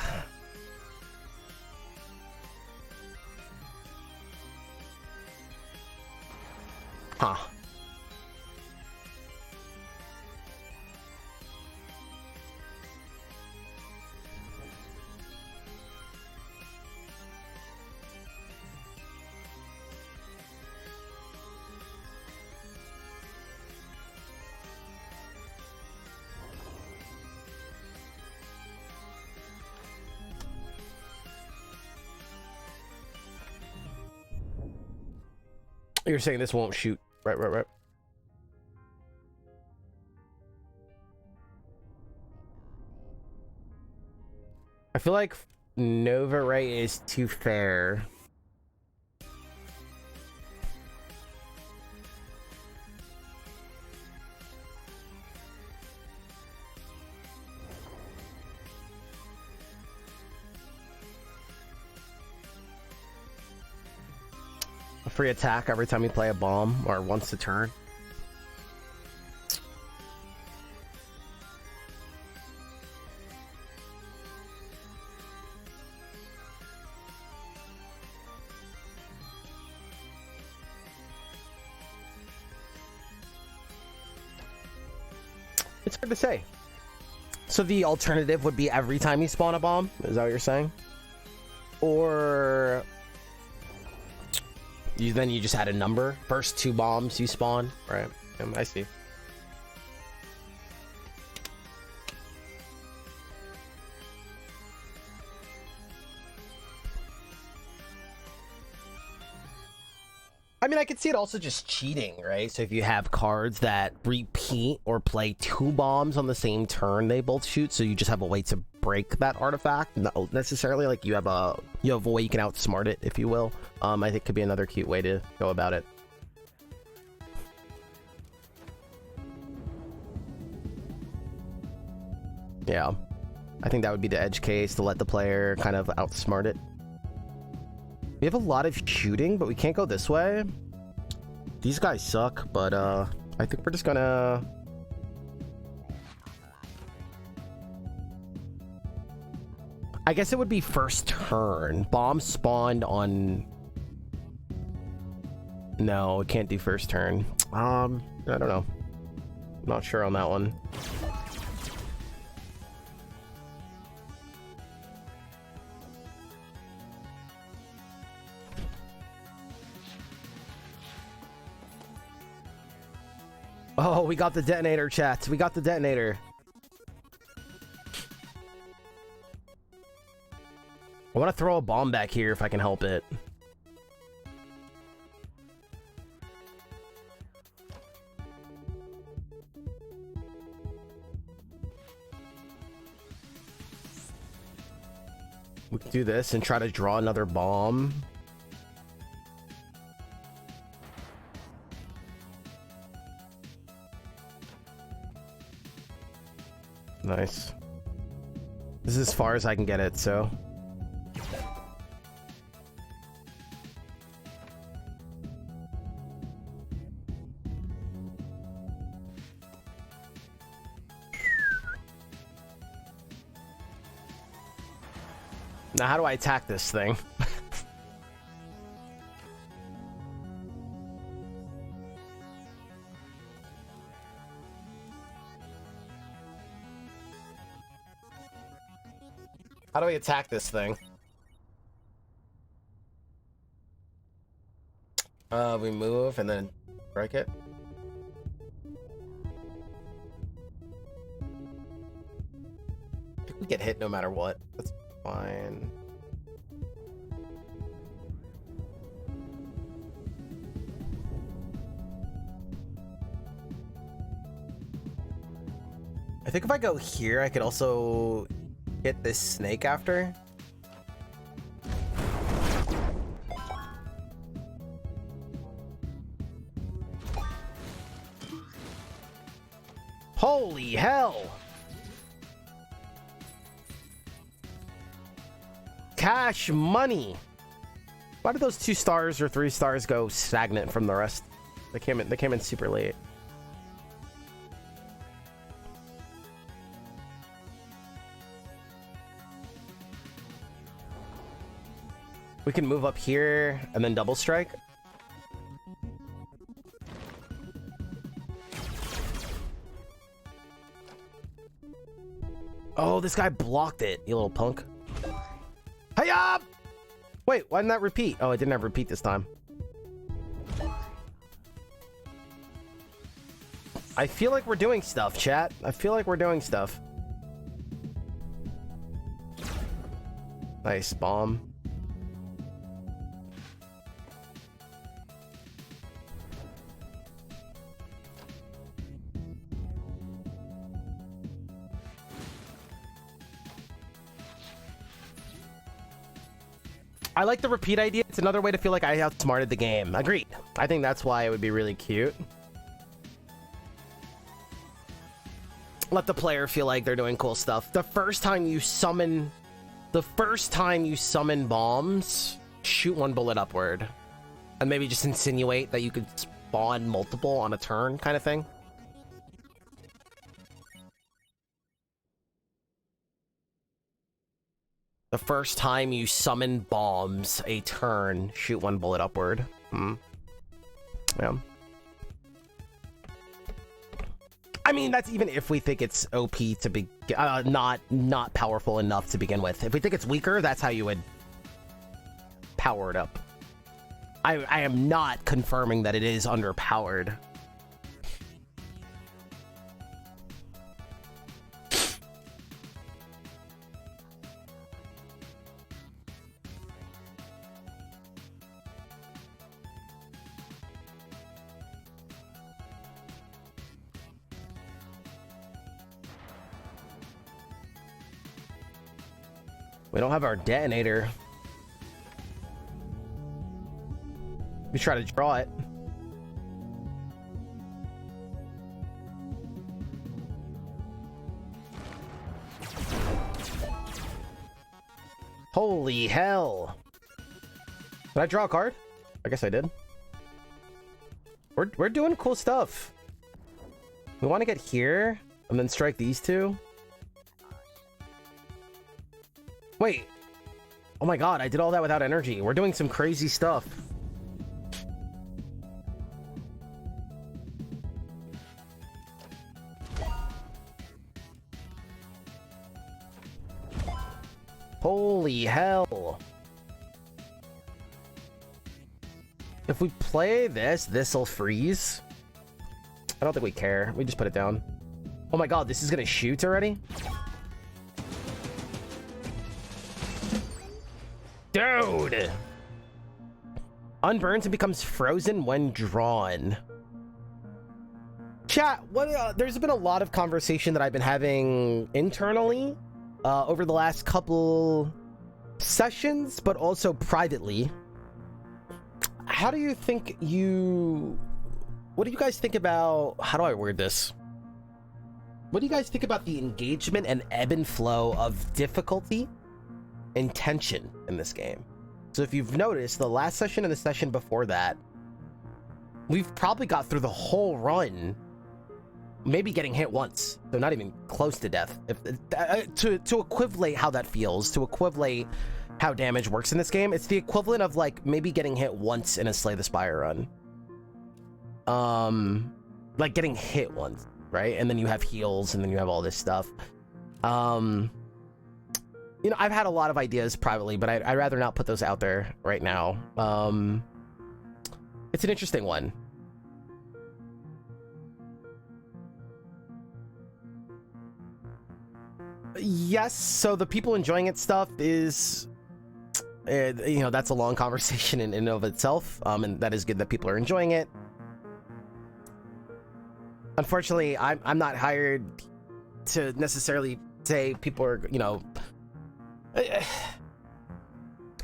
You're saying this won't shoot. Right. I feel like Nova Ray is too fair. A free attack every time you play a bomb, or once a turn. It's hard to say. So the alternative would be every time you spawn a bomb? Is that what you're saying? Or then you just had a number? First 2 bombs you spawn? Right. I see. I mean, I could see it also just cheating, right? So if you have cards that repeat or play 2 bombs on the same turn they both shoot, so you just have a way to break that artifact. Not necessarily like you have a way you can outsmart it, if you will. I think could be another cute way to go about it. Yeah, I think that would be the edge case, to let the player kind of outsmart it. We have a lot of shooting, but we can't go this way. These guys suck, but I think we're just gonna... I guess it would be first turn. Bomb spawned on... No, it can't do first turn. I don't know. Not sure on that one. Oh, we got the detonator, chat. We got the detonator. I want to throw a bomb back here if I can help it. We can do this and try to draw another bomb. Nice. This is as far as I can get it, so... Now, how do I attack this thing? How do we attack this thing? We move and then break it. I think we get hit no matter what. That's fine. I think if I go here, I could also hit this snake after. Holy hell! Cash money! Why did those 2 stars or 3 stars go stagnant from the rest? They came in super late. We can move up here and then double strike. Oh, this guy blocked it, you little punk. Hey up! Wait, why didn't that repeat? Oh, it didn't have repeat this time. I feel like we're doing stuff, chat. I feel like we're doing stuff. Nice bomb. I like the repeat idea. It's another way to feel like I outsmarted the game. Agreed. I think that's why it would be really cute. Let the player feel like they're doing cool stuff. The first time you summon bombs, shoot 1 bullet upward. And maybe just insinuate that you could spawn multiple on a turn kind of thing. The first time you summon bombs a turn, shoot 1 bullet upward. Yeah. I mean, that's even if we think it's OP to be not powerful enough to begin with. If we think it's weaker, that's how you would power it up. I am not confirming that it is underpowered. We don't have our detonator. We try to draw it. Holy hell. Did I draw a card? I guess I did. We're doing cool stuff. We want to get here and then strike these 2. Wait. Oh my god, I did all that without energy. We're doing some crazy stuff. Holy hell. If we play this, this'll freeze. I don't think we care. We just put it down. Oh my god, this is gonna shoot already? Dude! Unburns and becomes frozen when drawn. Chat, there's been a lot of conversation that I've been having internally over the last couple sessions, but also privately. How do you think what do you guys think about, how do I word this? What do you guys think about the engagement and ebb and flow of difficulty and tension in this game? So if you've noticed, the last session and the session before that, we've probably got through the whole run maybe getting hit once, so not even close to death. To equivalent how that feels, to equivalent how damage works in this game, it's the equivalent of like maybe getting hit once in a Slay the Spire run. Like getting hit once, right? And then you have heals, and then you have all this stuff. You know, I've had a lot of ideas privately, but I'd rather not put those out there right now. It's an interesting one. Yes, so the people enjoying it stuff is, you know, that's a long conversation in and of itself, and that is good that people are enjoying it. Unfortunately, I'm not hired to necessarily say people are, you know,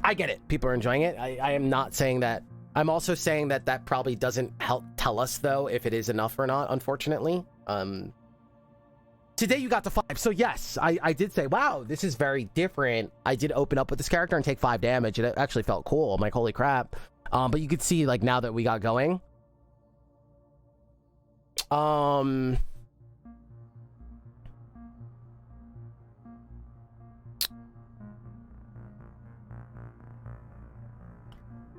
I get it. People are enjoying it. I am not saying that. I'm also saying that that probably doesn't help tell us, though, if it is enough or not, unfortunately. Today you got to 5. So yes, I did say, wow, this is very different. I did open up with this character and take 5 damage. It actually felt cool. I'm like, holy crap. But you could see, like, now that we got going.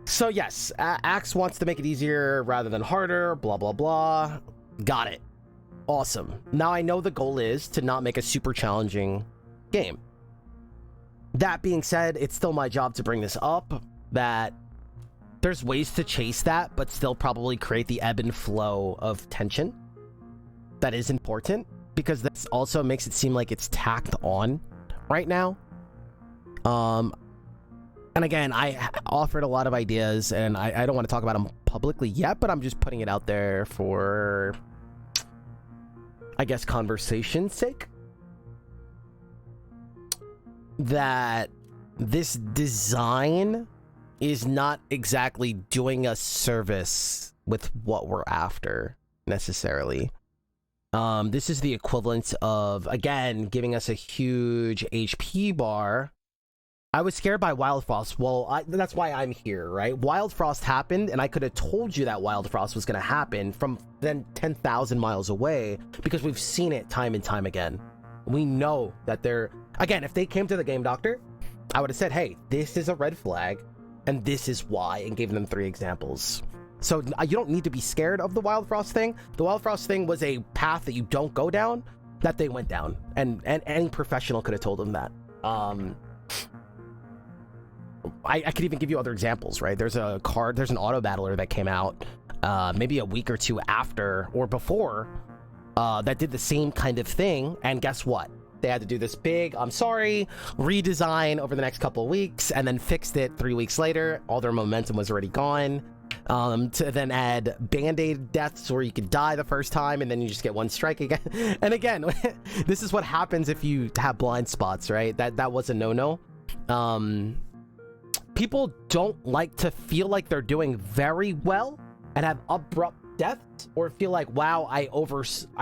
So yes, Axe wants to make it easier rather than harder, blah, blah, blah. Got it. Awesome. Now I know the goal is to not make a super challenging game. That being said, it's still my job to bring this up, that there's ways to chase that, but still probably create the ebb and flow of tension. That is important, because this also makes it seem like it's tacked on right now. And again, I offered a lot of ideas, and I don't want to talk about them publicly yet, but I'm just putting it out there for, I guess, conversation's sake. That this design is not exactly doing us service with what we're after, necessarily. This is the equivalent of, again, giving us a huge HP bar. I was scared by Wild Frost. Well, that's why I'm here, right? Wild Frost happened, and I could have told you that Wild Frost was going to happen from then 10,000 miles away, because we've seen it time and time again. We know that they're... Again, if they came to the Game Doctor, I would have said, hey, this is a red flag, and this is why, and gave them 3 examples. So you don't need to be scared of the Wild Frost thing. The Wild Frost thing was a path that you don't go down, that they went down. And any professional could have told them that. I could even give you other examples, right? There's an auto battler that came out maybe a week or 2 after or before that did the same kind of thing, and guess what? They had to do this big, I'm sorry, redesign over the next couple of weeks, and then fixed it 3 weeks later. All their momentum was already gone. To then add band-aid deaths where you could die the first time and then you just get 1 strike again. And again, this is what happens if you have blind spots, right? That was a no-no. People don't like to feel like they're doing very well and have abrupt deaths, or feel like, wow, I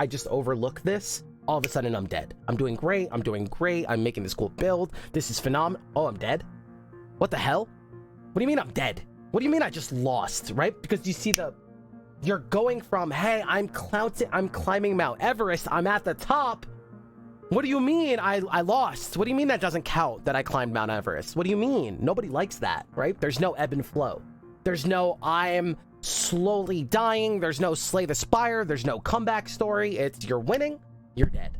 just overlooked this. All of a sudden, I'm dead. I'm doing great. I'm making this cool build. This is phenomenal. Oh, I'm dead? What the hell? What do you mean I'm dead? What do you mean I just lost, right? Because you see you're going from, hey, I'm climbing Mount Everest. I'm at the top. What do you mean I lost? What do you mean that doesn't count, that I climbed Mount Everest? What do you mean? Nobody likes that, right? There's no ebb and flow. There's no I'm slowly dying. There's no slay the spire. There's no comeback story. It's you're winning, you're dead.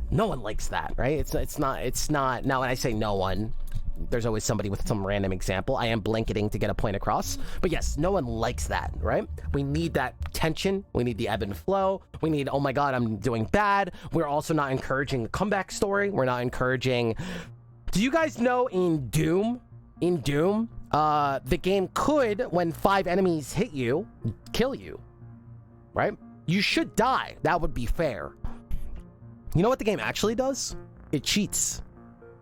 No one likes that, right? It's not. Now, when I say no one, there's always somebody with some random example. I am blanketing to get a point across. But yes, no one likes that, right? We need that tension. We need the ebb and flow. We need, oh my god, I'm doing bad. We're also not encouraging the comeback story. We're not encouraging... Do you guys know in Doom, the game could, when 5 enemies hit you, kill you, right? You should die. That would be fair. You know what the game actually does? It cheats.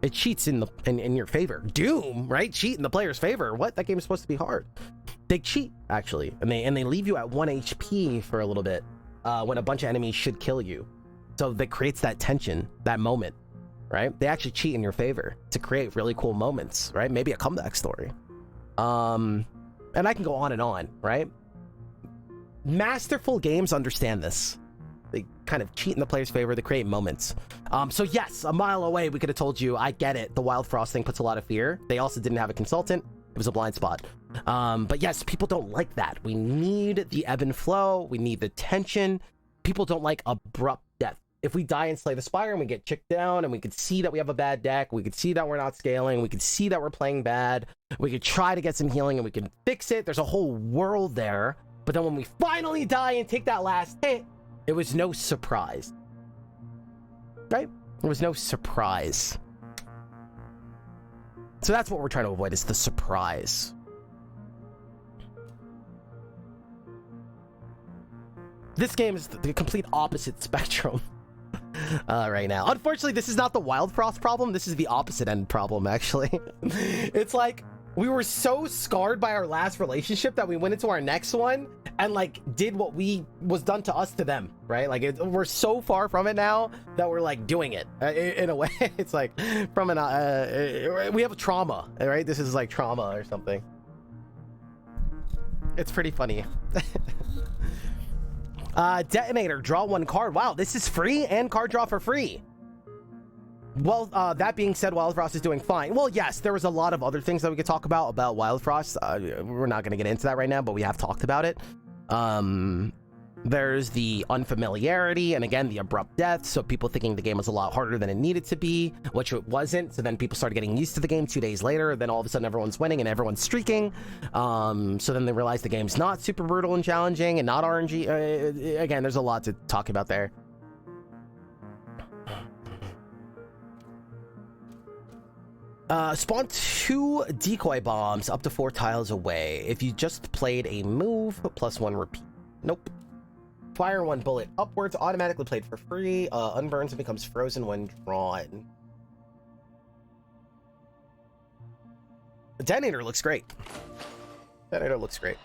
It cheats in your favor. Doom, right? Cheat in the player's favor. What? That game is supposed to be hard. They cheat, actually, and they leave you at 1 HP for a little bit when a bunch of enemies should kill you. So that creates that tension, that moment, right? They actually cheat in your favor to create really cool moments, right? Maybe a comeback story. And I can go on, right? Masterful games understand this. They kind of cheat in the player's favor. They create moments. So yes, a mile away, we could have told you, I get it. The Wild Frost thing puts a lot of fear. They also didn't have a consultant. It was a blind spot. But yes, people don't like that. We need the ebb and flow. We need the tension. People don't like abrupt death. if we die and slay the Spire and we get chicked down and we could see that we have a bad deck, we could see that we're not scaling, we could see that we're playing bad, we could try to get some healing and we can fix it. There's a whole world there. But then when we finally die and take that last hit, it was no surprise. Right? It was no surprise. So that's what we're trying to avoid, is the surprise. This game is the complete opposite spectrum right now. Unfortunately, this is not the Wild Frost problem. This is the opposite end problem, actually. It's like, we were so scarred by our last relationship that we went into our next one and like did what was done to us to them, right? Like we're so far from it now that we're like doing it in a way. It's like from an we have a trauma, right? This is like trauma or something. It's pretty funny. Detonator, draw 1 card. Wow, this is free and card draw for free. Well, that being said, Wild Frost is doing fine. Well, yes, there was a lot of other things that we could talk about Wild Frost. We're not going to get into that right now, but we have talked about it. There's the unfamiliarity, and again, the abrupt death, so people thinking the game was a lot harder than it needed to be, which it wasn't. So then people started getting used to the game 2 days later, then all of a sudden everyone's winning and everyone's streaking. So then they realized the game's not super brutal and challenging and not RNG. Again, there's a lot to talk about there. Spawn 2 decoy bombs up to 4 tiles away. If you just played a move, +1 repeat. Nope. Fire 1 bullet upwards, automatically played for free. Unburns and becomes frozen when drawn. The detonator looks great. Detonator looks great.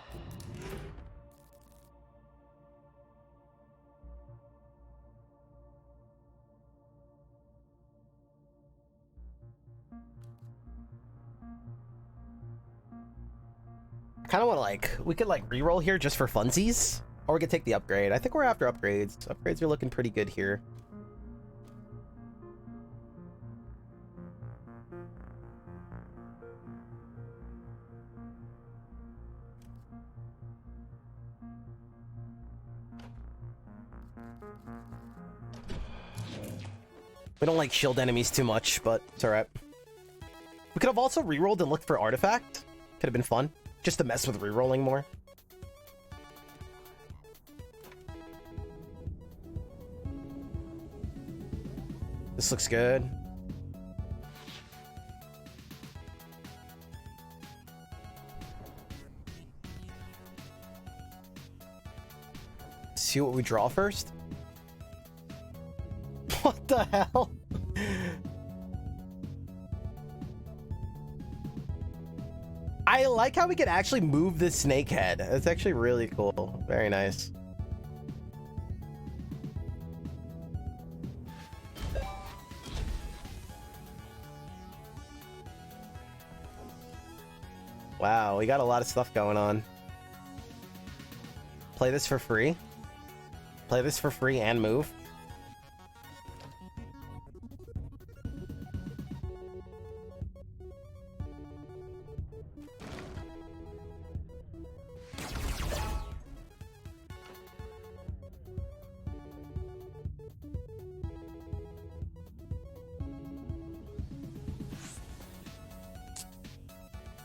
I kind of want to like, we could like reroll here just for funsies, or we could take the upgrade. I think we're after upgrades. Upgrades are looking pretty good here. We don't like shield enemies too much, but it's alright. We could have also rerolled and looked for artifact. Could have been fun. Just to mess with rerolling more. This looks good. See what we draw first? What the hell? I like how we can actually move the snake head. It's actually really cool. Very nice. Wow, we got a lot of stuff going on. Play this for free. Play this for free and move.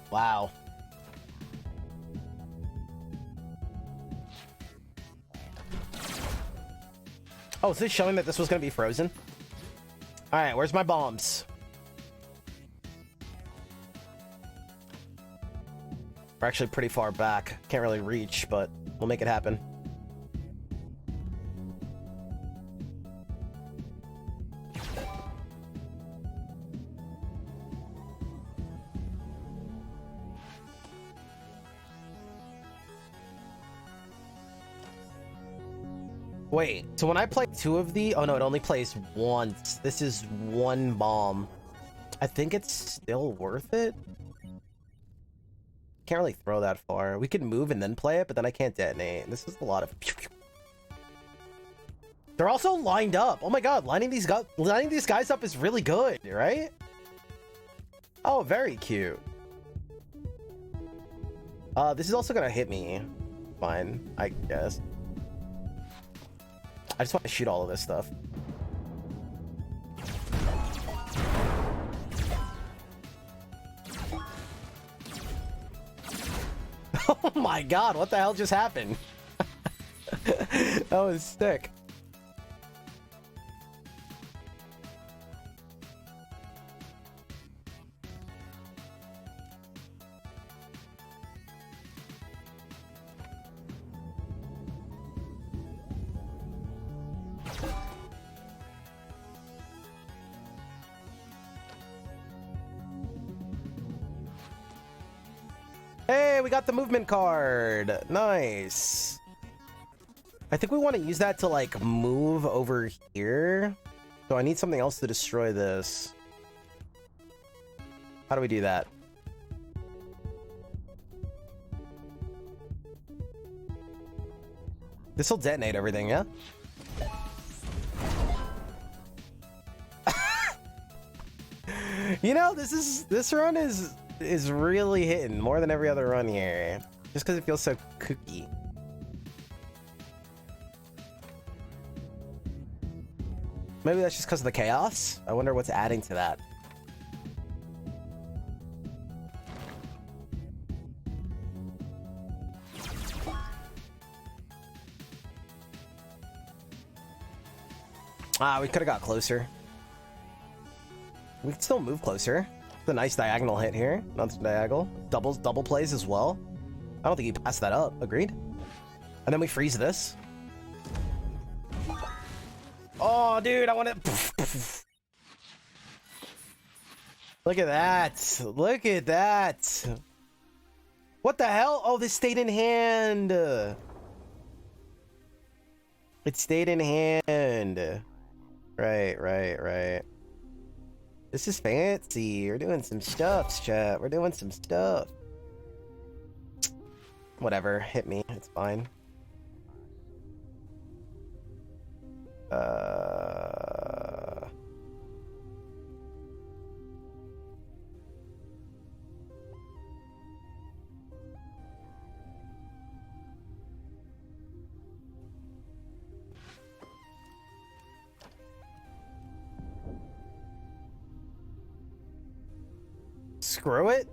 Wow. Oh, is this showing that this was going to be frozen? All right, where's my bombs? We're actually pretty far back. Can't really reach, but we'll make it happen. Wait, so when I play 2 of the... Oh no, it only plays once. This is 1 bomb. I think it's still worth it. Can't really throw that far. We could move and then play it, but then I can't detonate. This is a lot of... They're also lined up. Oh my god, lining these guys up is really good, right? Oh, very cute. This is also gonna hit me. Fine, I guess. I just want to shoot all of this stuff. Oh my god, what the hell just happened? That was sick. Hey, we got the movement card. Nice. I think we want to use that to like move over here. So I need something else to destroy this. How do we do that? This will detonate everything, yeah? You know, this run is really hitting more than every other run here. Just because it feels so kooky. Maybe that's just because of the chaos? I wonder what's adding to that. Ah, we could have got closer. We can still move closer. It's a nice diagonal hit here. Not diagonal. Double plays as well. I don't think he passed that up. Agreed. And then we freeze this. Oh, dude, I want to... Look at that. Look at that. What the hell? Oh, this stayed in hand. It stayed in hand. Right. This is fancy. We're doing some stuff, chat. We're doing some stuff. Whatever. Hit me. It's fine. Screw it.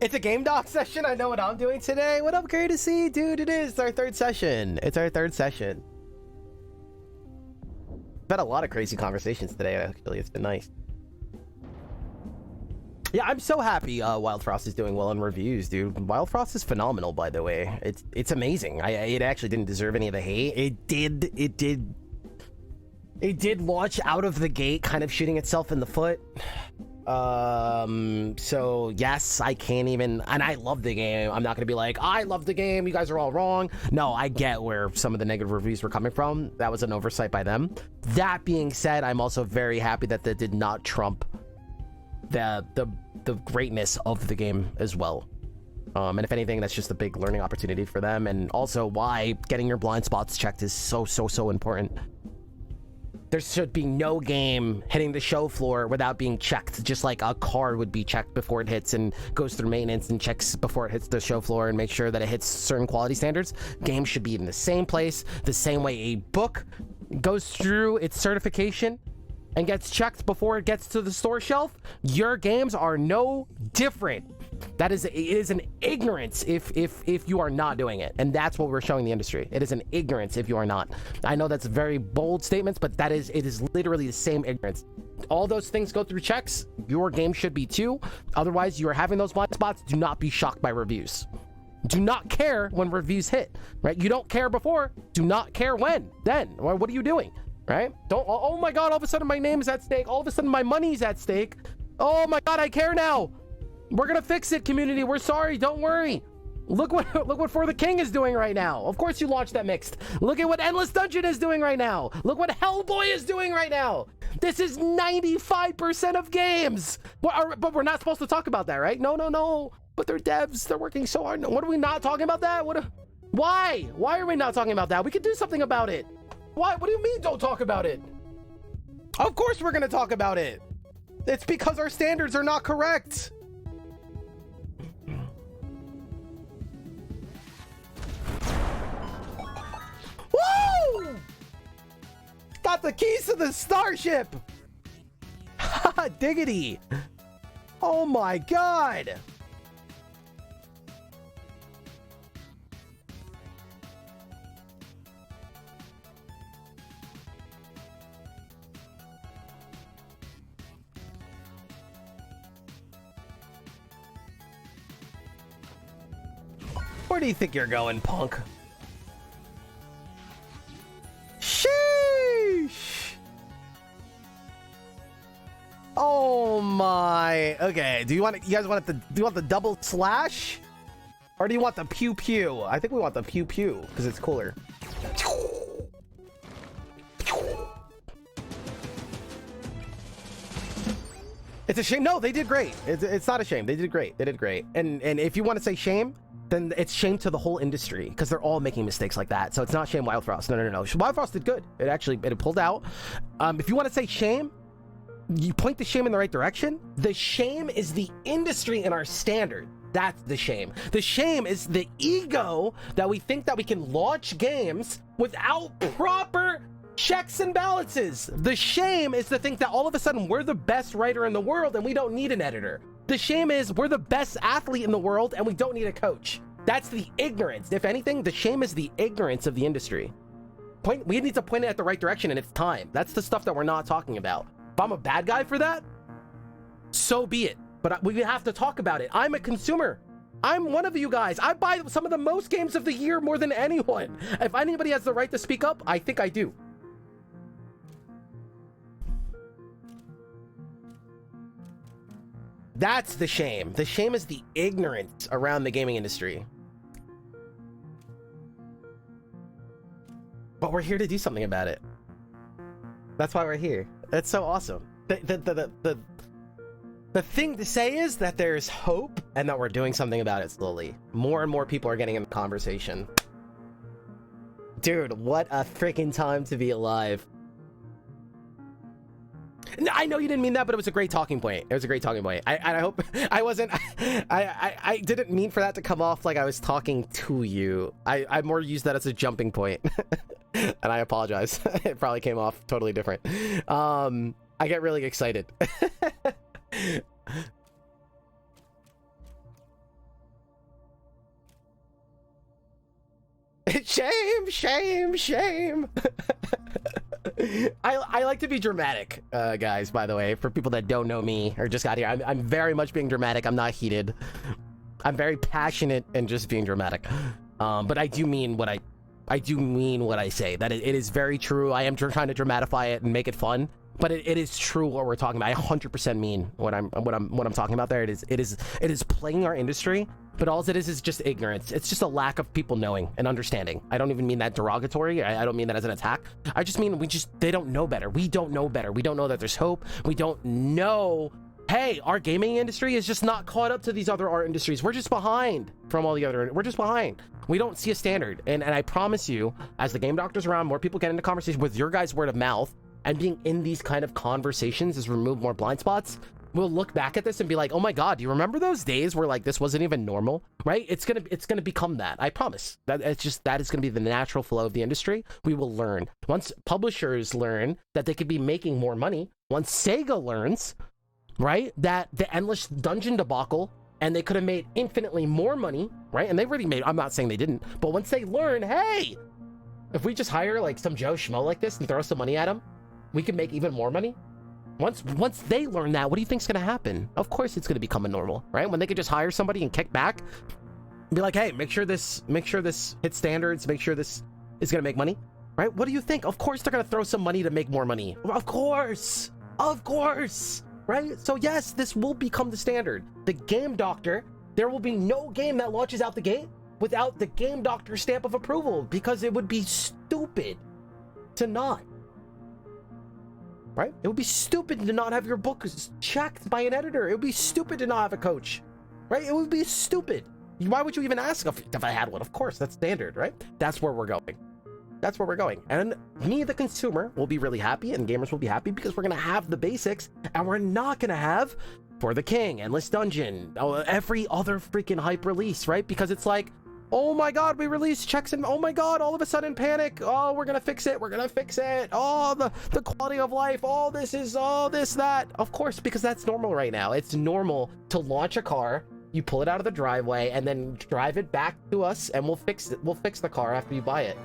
It's a game doc session. I know what I'm doing today. What up, courtesy? Dude, it is. It's our third session. It's our third session. I've had a lot of crazy conversations today, actually. It's been nice. Yeah, I'm so happy Wild Frost is doing well in reviews, dude. Wild Frost is phenomenal, by the way. It's amazing. It actually didn't deserve any of the hate. It did launch out of the gate kind of shooting itself in the foot. So yes, I can't even, and I love the game. I'm not gonna be like, I love the game, you guys are all wrong. No, I get where some of the negative reviews were coming from. That was an oversight by them. That being said, I'm also very happy that that did not trump the greatness of the game as well. And if anything, that's just a big learning opportunity for them, and also why getting your blind spots checked is so important. There should be no game hitting the show floor without being checked, just like a car would be checked before it hits and goes through maintenance and checks before it hits the show floor and make sure that it hits certain quality standards. Games should be in the same place, the same way a book goes through its certification and gets checked before it gets to the store shelf. Your games are no different. It is an ignorance if you are not doing it, and that's what we're showing the industry. It is an ignorance if you are not. I know that's very bold statements, but it is literally the same ignorance. All those things go through checks. Your game should be too. Otherwise, you are having those blind spots. Do not be shocked by reviews. Do not care when reviews hit, right? You don't care before. Do not care when. Then, what are you doing, right? Don't. Oh my God! All of a sudden, my name is at stake. All of a sudden, my money's at stake. Oh my God! I care now. We're gonna fix it, community. We're sorry. Don't worry. Look what For the King is doing right now. Of course you launched that mixed. Look at what Endless Dungeon is doing right now. Look what Hellboy is doing right now. This is 95% of games. But we're not supposed to talk about that, right? No. But they're devs. They're working so hard. What are we not talking about that? Why? Why are we not talking about that? We could do something about it. Why? What do you mean don't talk about it? Of course we're gonna talk about it. It's because our standards are not correct. Woo! Got the keys to the starship. Diggity. Oh my god! Where do you think you're going, punk? Sheesh! Oh my. Okay, do you guys want do you want the double slash? Or do you want the pew pew? I think we want the pew pew because it's cooler. It's a shame. No, they did great. It's not a shame. They did great. They did great. And if you want to say shame, then it's shame to the whole industry because they're all making mistakes like that. So it's not shame Wild Frost. No. Wild Frost did good. It pulled out. If you want to say shame, you point the shame in the right direction. The shame is the industry and our standard. That's the shame. The shame is the ego that we think that we can launch games without proper checks and balances. The shame is to think that all of a sudden we're the best writer in the world and we don't need an editor. The shame is we're the best athlete in the world and we don't need a coach. That's the ignorance. If anything, the shame is the ignorance of the industry. We need to point it at the right direction and it's time. That's the stuff that we're not talking about. If I'm a bad guy for that, so be it. But we have to talk about it. I'm a consumer. I'm one of you guys. I buy some of the most games of the year more than anyone. If anybody has the right to speak up, I think I do. That's the shame. The shame is the ignorance around the gaming industry. But we're here to do something about it. That's why we're here. That's so awesome. The thing to say is that there's hope and that we're doing something about it slowly. More and more people are getting in the conversation. Dude, what a freaking time to be alive. I know you didn't mean that, but it was a great talking point. It was a great talking point. I hope I wasn't. I didn't mean for that to come off like I was talking to you. I more used that as a jumping point, and I apologize. It probably came off totally different. I get really excited. Shame. I like to be dramatic, guys, by the way, for people that don't know me or just got here. I'm very much being dramatic. I'm not heated. I'm very passionate and just being dramatic. But I do mean what I say. That it is very true. I am trying to dramatify it and make it fun, but it is true what we're talking about. I 100% mean what I'm talking about there. It is playing our industry, but all it is just ignorance. It's just a lack of people knowing and understanding. I don't even mean that derogatory. I don't mean that as an attack. I just mean they don't know better. We don't know better. We don't know that there's hope. We don't know, hey, our gaming industry is just not caught up to these other art industries. We're just behind from all the other, we're just behind. We don't see a standard. And I promise you, as the game doctors around, more people get into conversation with your guys' word of mouth, and being in these kind of conversations has removed more blind spots. We'll look back at this and be like, oh my god, do you remember those days where like this wasn't even normal, right? It's gonna become that. I promise. That is gonna be the natural flow of the industry. We will learn. Once publishers learn that they could be making more money, once Sega learns, right, that the endless dungeon debacle and they could have made infinitely more money, right? And they already made, I'm not saying they didn't, but once they learn, hey, if we just hire like some Joe Schmo like this and throw some money at him, we can make even more money. Once they learn that, what do you think's gonna happen? Of course it's gonna become a normal, right? When they could just hire somebody and kick back, be like, hey, make sure this hits standards, make sure this is gonna make money, right? What do you think? Of course they're gonna throw some money to make more money. Of course, right? So yes, this will become the standard. The game doctor, there will be no game that launches out the gate without the game doctor stamp of approval, because it would be stupid to not. Right? It would be stupid to not have your book checked by an editor. It would be stupid to not have a coach, right? It would be stupid. Why would you even ask if I had one? Of course, that's standard, right? That's where we're going. That's where we're going. And me, the consumer, will be really happy, and gamers will be happy because we're going to have the basics, and we're not going to have For the King, Endless Dungeon, every other freaking hype release, right? Because it's like, Oh my god, we released checks and oh my god, all of a sudden panic. Oh, we're gonna fix it. We're gonna fix it. Oh, the quality of life. Oh, this is that. Of course, because that's normal right now. It's normal to launch a car, you pull it out of the driveway, and then drive it back to us, and we'll fix it. We'll fix the car after you buy it.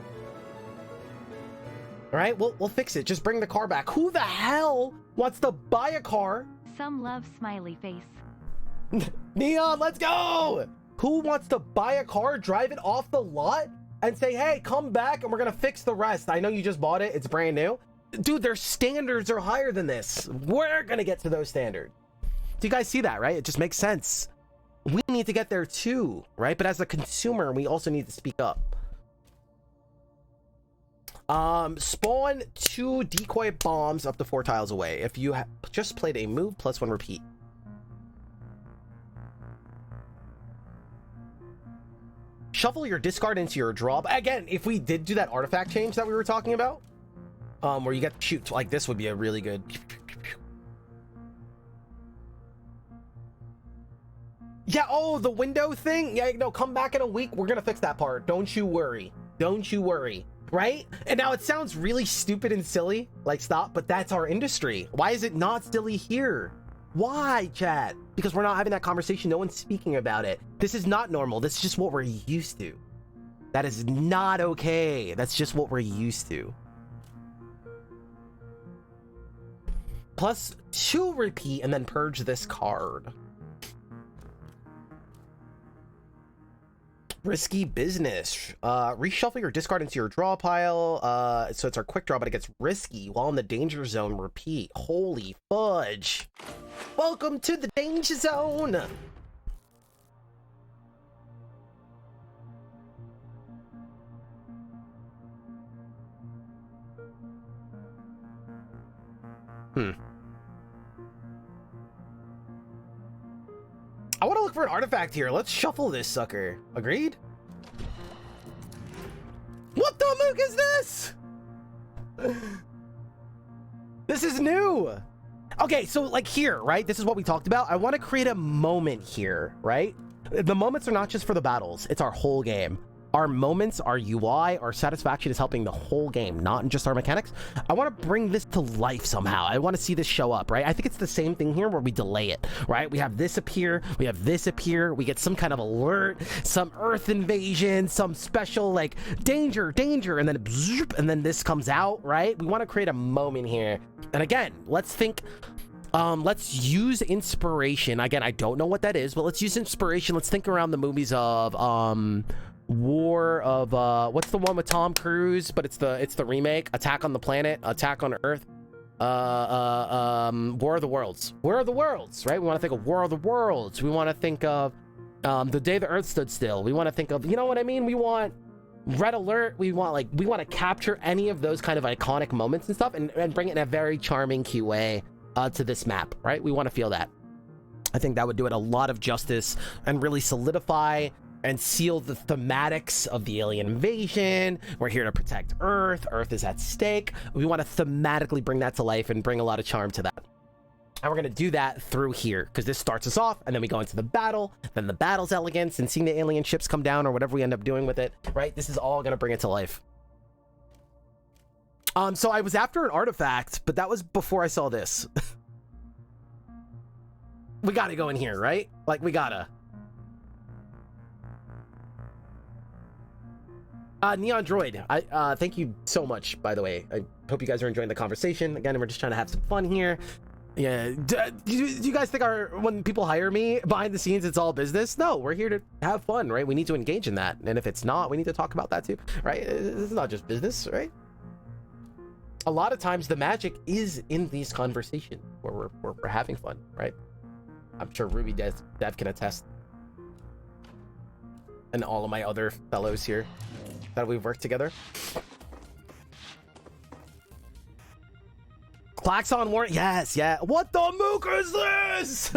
All right, we'll fix it. Just bring the car back. Who the hell wants to buy a car? Some love smiley face. Neon, let's go! Who wants to buy a car, drive it off the lot, and say, hey, come back and we're gonna fix the rest? I know you just bought it, it's brand new. Dude, their standards are higher than this. We're gonna get to those standards. Do you guys see that, right? It just makes sense. We need to get there too, right? But as a consumer, we also need to speak up. Spawn 2 decoy bombs up to 4 tiles away. If you just played a move, +1 repeat. Shuffle your discard into your draw. Again, if we did do that artifact change that we were talking about, where you get to shoot, like this would be a really good. Yeah, oh, the window thing? Yeah, no, come back in a week. We're gonna fix that part. Don't you worry. Don't you worry. Right? And now it sounds really stupid and silly, like stop, but that's our industry. Why is it not silly here? Why, chat? Because we're not having that conversation. No one's speaking about it. This is not normal. This is just what we're used to. That is not okay. That's just what we're used to. +2 repeat and then purge this card. Risky business. Reshuffle your discard into your draw pile. So it's our quick draw, but it gets risky while in the danger zone. Repeat. Holy fudge. Welcome to the danger zone. I want to look for an artifact here. Let's shuffle this sucker. Agreed? What the mook is this? This is new. Okay, so like here, right? This is what we talked about. I want to create a moment here, right? The moments are not just for the battles. It's our whole game. Our moments, our UI, our satisfaction is helping the whole game, not just our mechanics. I want to bring this to life somehow. I want to see this show up, right? I think it's the same thing here where we delay it, right? We have this appear, we have this appear, we get some kind of alert, some earth invasion, some special like danger, and then zoop, and then this comes out, right? We want to create a moment here. And again, let's think, let's use inspiration. Again, I don't know what that is, but let's use inspiration. Let's think around the movies of, War of what's the one with Tom Cruise, but it's the remake, Attack on the Planet, Attack on Earth, War of the Worlds, right? We want to think of War of the Worlds. We want to think of The Day the Earth Stood Still. We want to think of, you know what I mean? We want Red Alert. We want to capture any of those kind of iconic moments and stuff and bring it in a very charming, cute way to this map, right? We want to feel that. I think that would do it a lot of justice and really solidify and seal the thematics of the alien invasion. We're here to protect Earth. Earth is at stake. We want to thematically bring that to life and bring a lot of charm to that. And we're going to do that through here because this starts us off and then we go into the battle, then the battle's elegance and seeing the alien ships come down or whatever we end up doing with it, right? This is all going to bring it to life. So I was after an artifact, but that was before I saw this. We got to go in here, right? Like we gotta. Neon Droid, I thank you so much, by the way. I hope you guys are enjoying the conversation. Again, we're just trying to have some fun here. Yeah, do you guys think when people hire me behind the scenes, it's all business? No, we're here to have fun, right? We need to engage in that. And if it's not, we need to talk about that too, right? It's not just business, right? A lot of times the magic is in these conversations where we're having fun, right? I'm sure Ruby Dev can attest. And all of my other fellows here that we've worked together. Klaxon Warrant, yes, yeah. What the mook is this?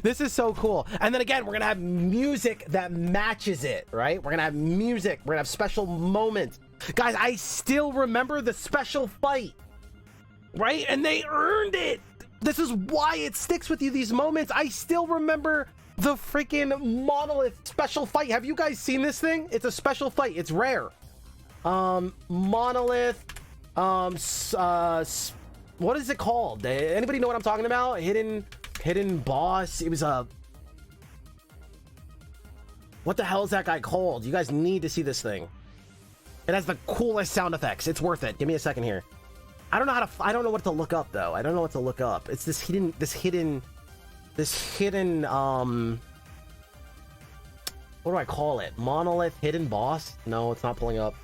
This is so cool. And then again, we're gonna have music that matches it, right? We're gonna have music, we're gonna have special moments. Guys, I still remember the special fight, right? And they earned it. This is why it sticks with you, these moments. I still remember The freaking Monolith special fight. Have you guys seen this thing? It's a special fight. It's rare. Monolith. What is it called? Anybody know what I'm talking about? Hidden boss. It was a... What the hell is that guy called? You guys need to see this thing. It has the coolest sound effects. It's worth it. Give me a second here. I don't know how to... I don't know what to look up, though. I don't know what to look up. It's this hidden... What do I call it? Monolith hidden boss? No, it's not pulling up.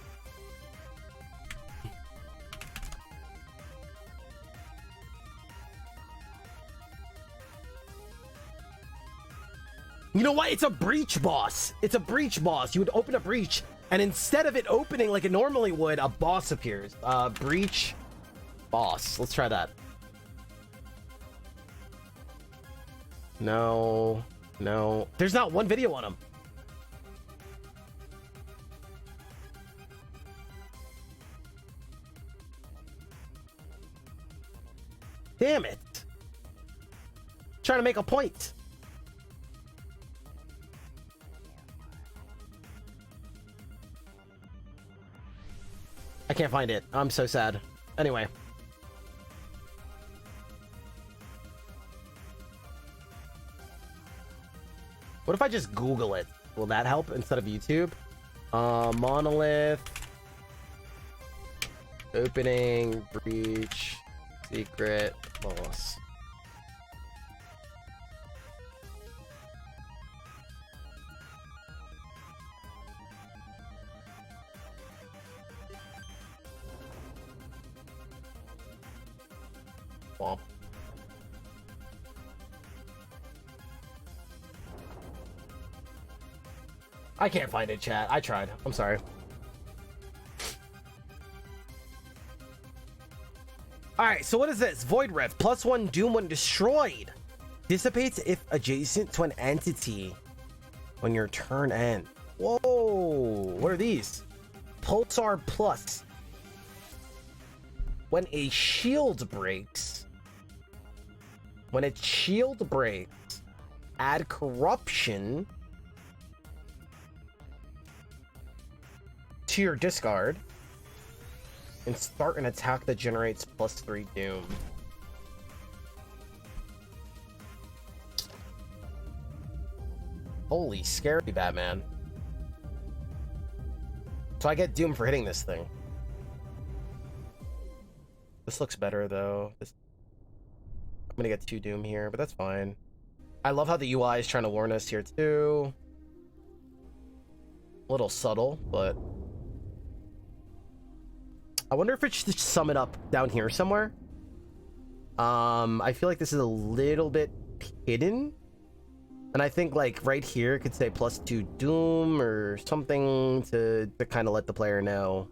You know what? It's a breach boss. It's a breach boss. You would open a breach, and instead of it opening like it normally would, a boss appears. Breach boss. Let's try that. No. No. There's not one video on him. Damn it. Trying to make a point. I can't find it. I'm so sad. Anyway. What if I just Google it? Will that help instead of YouTube? Monolith. Opening. Breach. Secret. Boss. Womp. I can't find it, chat. I tried. I'm sorry. Alright, so what is this? Void Rift. +1 Doom when destroyed. Dissipates if adjacent to an entity when your turn ends. Whoa. What are these? Pulsar Plus. When a shield breaks. When its shield breaks, add corruption to your discard and start an attack that generates +3 Doom. Holy scary Batman. So I get Doom for hitting this thing. This looks better though. I'm gonna get 2 Doom here, but that's fine. I love how the UI is trying to warn us here too. A little subtle, but I wonder if it should sum it up down here somewhere. I feel like this is a little bit hidden, and I think like right here it could say +2 Doom or something to kind of let the player know.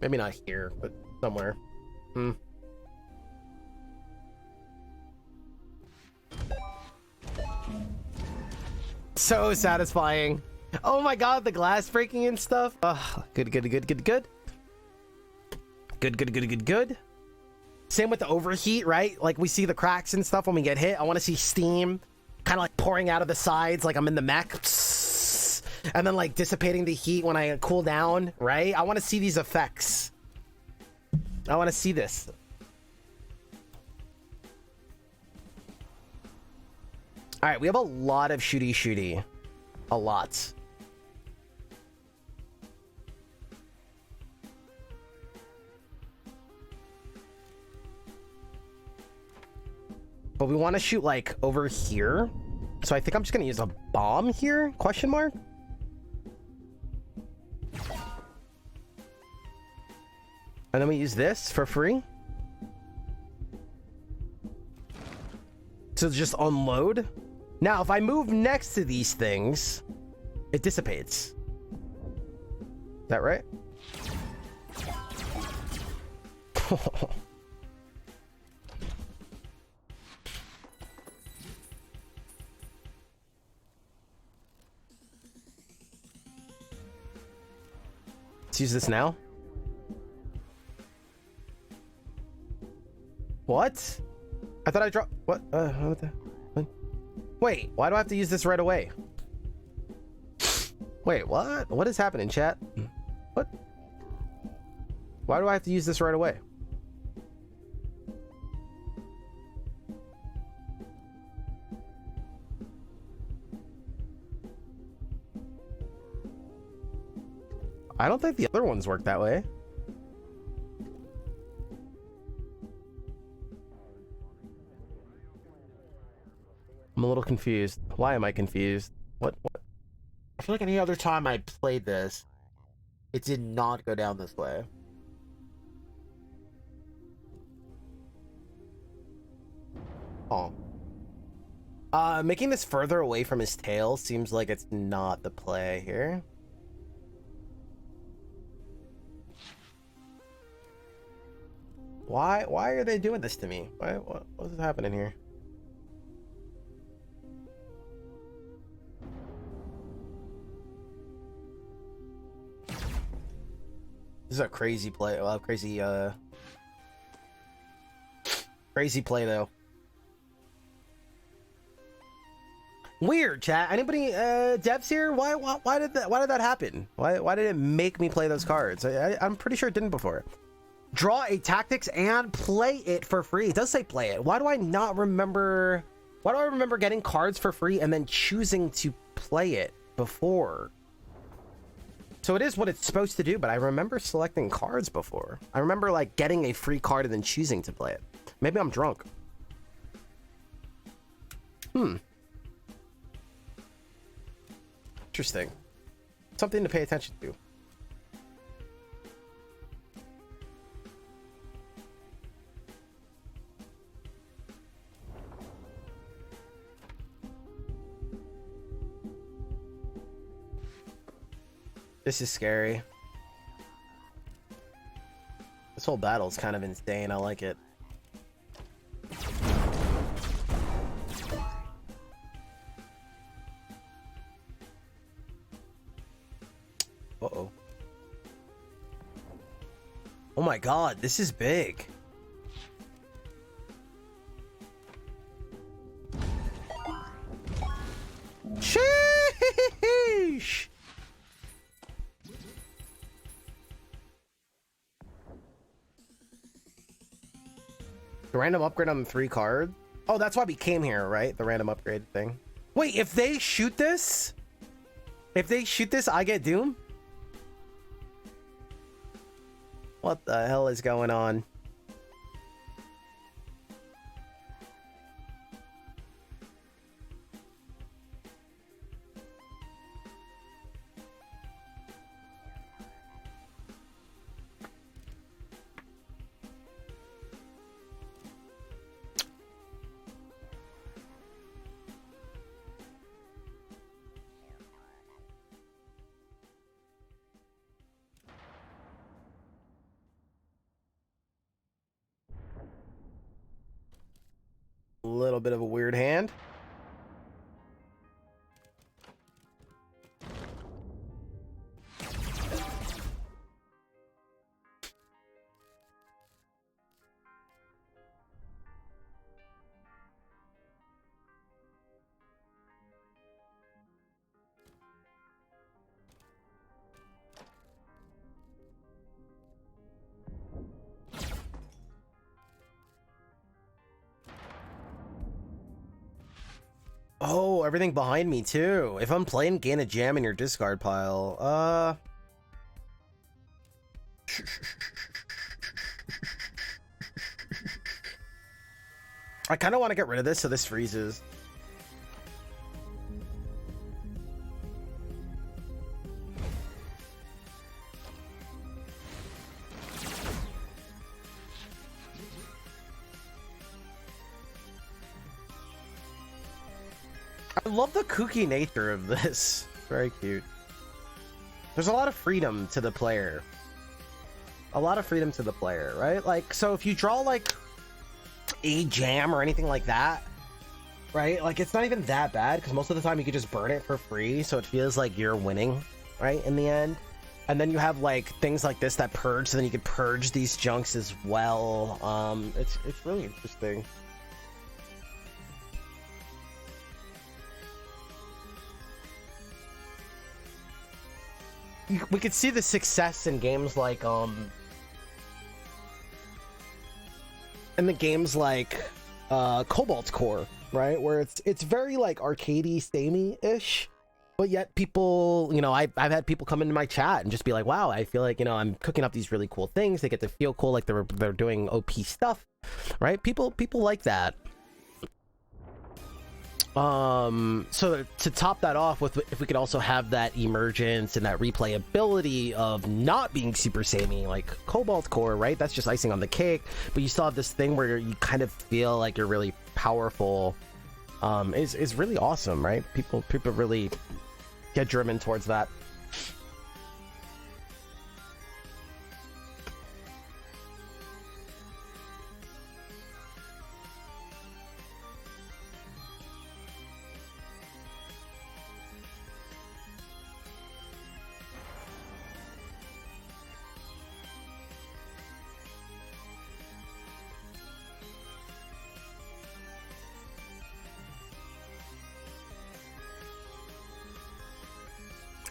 Maybe not here, but somewhere. So satisfying. Oh my god, the glass breaking and stuff. Good. Good. Same with the overheat, right? Like we see the cracks and stuff when we get hit. I want to see steam kind of like pouring out of the sides like I'm in the mech. And then like dissipating the heat when I cool down, right? I want to see these effects. I want to see this. All right, we have a lot of shooty. A lot. But we want to shoot like over here. So I think I'm just going to use a bomb here? Question mark? And then we use this for free. So just unload. Now, if I move next to these things, it dissipates. Is that right? Let's use this now. What? I thought I dropped... What? What the... What? Wait, why do I have to use this right away? Wait, what? What is happening, chat? What? Why do I have to use this right away? I don't think the other ones work that way. I'm a little confused. Why am I confused? What? I feel like any other time I played this, it did not go down this way. Oh. Making this further away from his tail seems like it's not the play here. Why are they doing this to me? What is happening here? This is a crazy play. Well, crazy play though. Weird, chat. Anybody devs here? Why did that happen? Why did it make me play those cards? I'm pretty sure it didn't before. Draw a tactics and play it for free. It does say play it. Why do I not remember? Why do I remember getting cards for free and then choosing to play it before? So it is what it's supposed to do, but I remember selecting cards before. I remember like getting a free card and then choosing to play it. Maybe I'm drunk. Interesting. Something to pay attention to. This is scary. This whole battle is kind of insane. I like it. Uh-oh. Oh my god, this is big. Sheesh! The random upgrade on the 3 card? Oh, that's why we came here, right? The random upgrade thing. Wait, if they shoot this? If they shoot this, I get Doom? What the hell is going on? A little bit of a weird hand. Oh, everything behind me too. If I'm playing, gain a jam in your discard pile. I kind of want to get rid of this so this freezes. I love the kooky nature of this. Very cute. There's a lot of freedom to the player. A lot of freedom to the player, right? Like, so if you draw like a jam or anything like that, right? Like, it's not even that bad because most of the time you could just burn it for free, so it feels like you're winning, right? In the end. And then you have like things like this that purge, so then you can purge these junks as well. It's really interesting. We could see the success in games like in the games like Cobalt Core, right? Where it's very like arcadey, samey-ish, but yet people, you know, I've had people come into my chat and just be like, wow, I feel like, you know, I'm cooking up these really cool things. They get to feel cool, like they're doing OP stuff, right? People like that. So to top that off with, if we could also have that emergence and that replayability of not being super samey like Cobalt Core, right? That's just icing on the cake. But you still have this thing where you kind of feel like you're really powerful. Is really awesome, right? People really get driven towards that.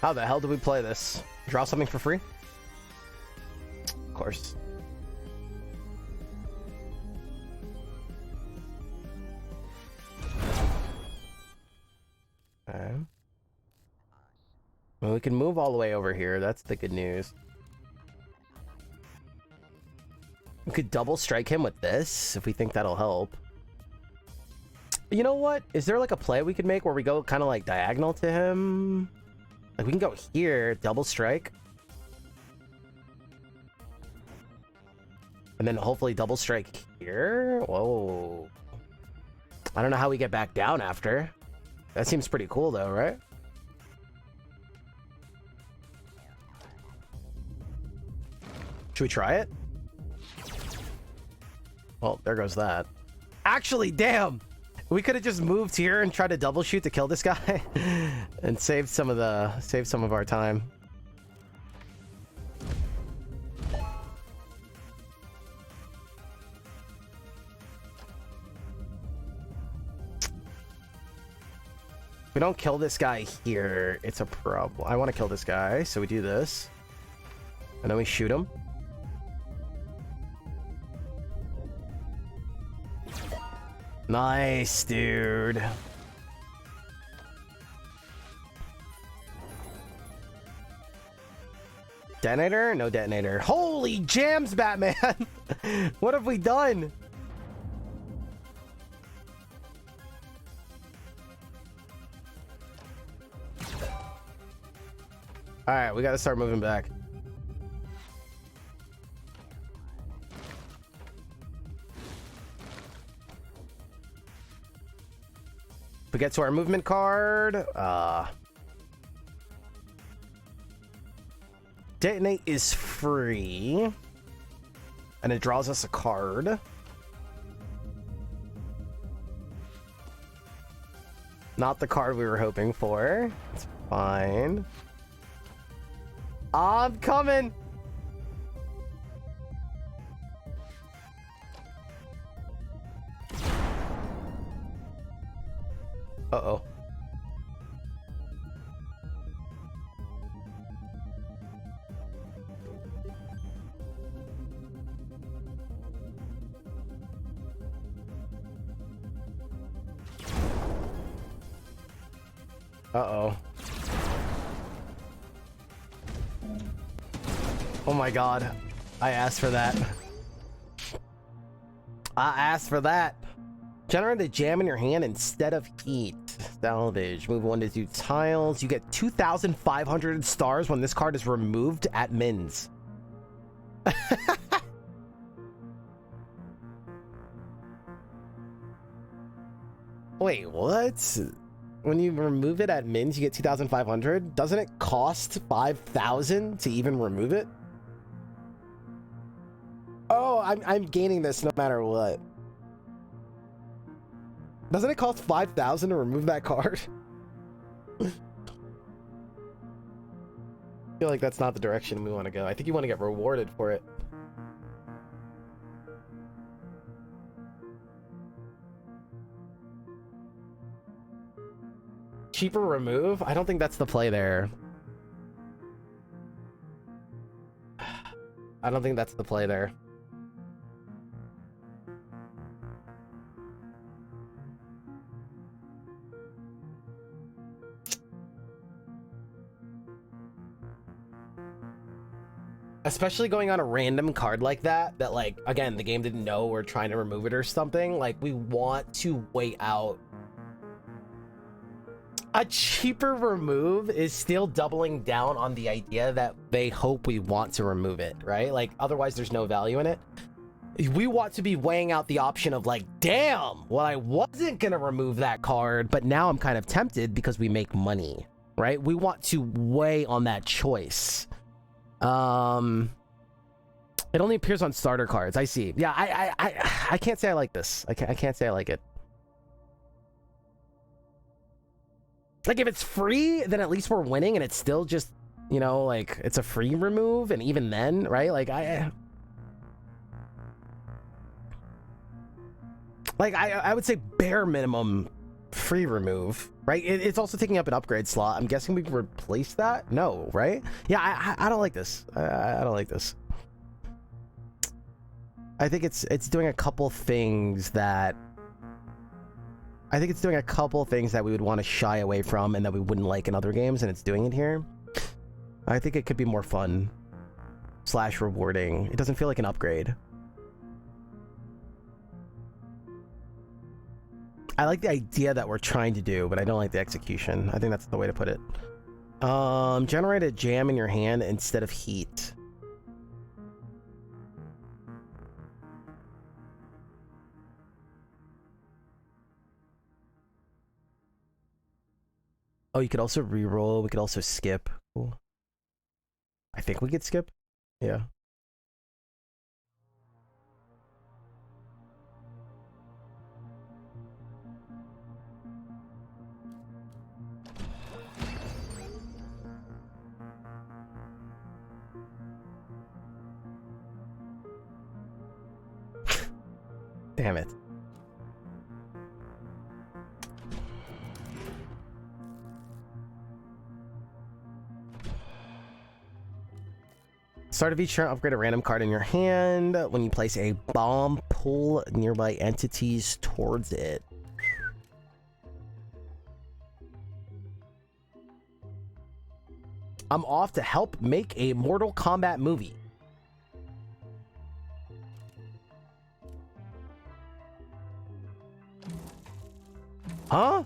How the hell do we play this? Draw something for free? Of course. Okay. Well, we can move all the way over here. That's the good news. We could double strike him with this if we think that'll help. You know what? Is there like a play we could make where we go kind of like diagonal to him? Like we can go here, double strike. And then hopefully double strike here. Whoa. I don't know how we get back down after. That seems pretty cool though, right? Should we try it? Well, there goes that. Actually, damn! We could have just moved here and tried to double shoot to kill this guy and save some of our time. If we don't kill this guy here, it's a problem. I want to kill this guy, so we do this. And then we shoot him. Nice, dude. Detonator? No detonator. Holy jams, Batman! What have we done? Alright, we gotta start moving back. We get to our movement card. Detonate is free. And it draws us a card. Not the card we were hoping for. It's fine. I'm coming! Uh-oh. Uh-oh. Oh my god. I asked for that. I asked for that. Generate the jam in your hand instead of heat. Salvage. Move 1 to 2 tiles. You get 2,500 stars when this card is removed at mins. Wait, what? When you remove it at mins, you get 2,500? Doesn't it cost 5,000 to even remove it? Oh, I'm gaining this no matter what. Doesn't it cost 5,000 to remove that card? feel like that's not the direction we want to go. I think you want to get rewarded for it. Cheaper remove? I don't think that's the play there. I don't think that's the play there. Especially going on a random card like that, like, again, the game didn't know we're trying to remove it or something. Like, we want to wait out. A cheaper remove is still doubling down on the idea that they hope we want to remove it, right? Like, otherwise there's no value in it. We want to be weighing out the option of like, damn, well, I wasn't gonna remove that card, but now I'm kind of tempted because we make money, right? We want to weigh on that choice. It only appears on starter cards. I see. Yeah, I can't say I like this. I can't say I like it. Like, if it's free, then at least we're winning, and it's still just, you know, like, it's a free remove, and even then, right? Like, I would say bare minimum free remove, right? It's also taking up an upgrade slot. I'm guessing we can replace that? No, right? Yeah, I don't like this. I don't like this. I think it's doing a couple things that... I think it's doing a couple things that we would want to shy away from and that we wouldn't like in other games, and it's doing it here. I think it could be more fun / rewarding. It doesn't feel like an upgrade. I like the idea that we're trying to do, but I don't like the execution. I think that's the way to put it. Generate a jam in your hand instead of heat. Oh, you could also reroll. We could also skip. Cool. I think we could skip. Yeah. Damn it. Start of each turn, upgrade a random card in your hand. When you place a bomb, pull nearby entities towards it. I'm off to help make a Mortal Kombat movie. Huh?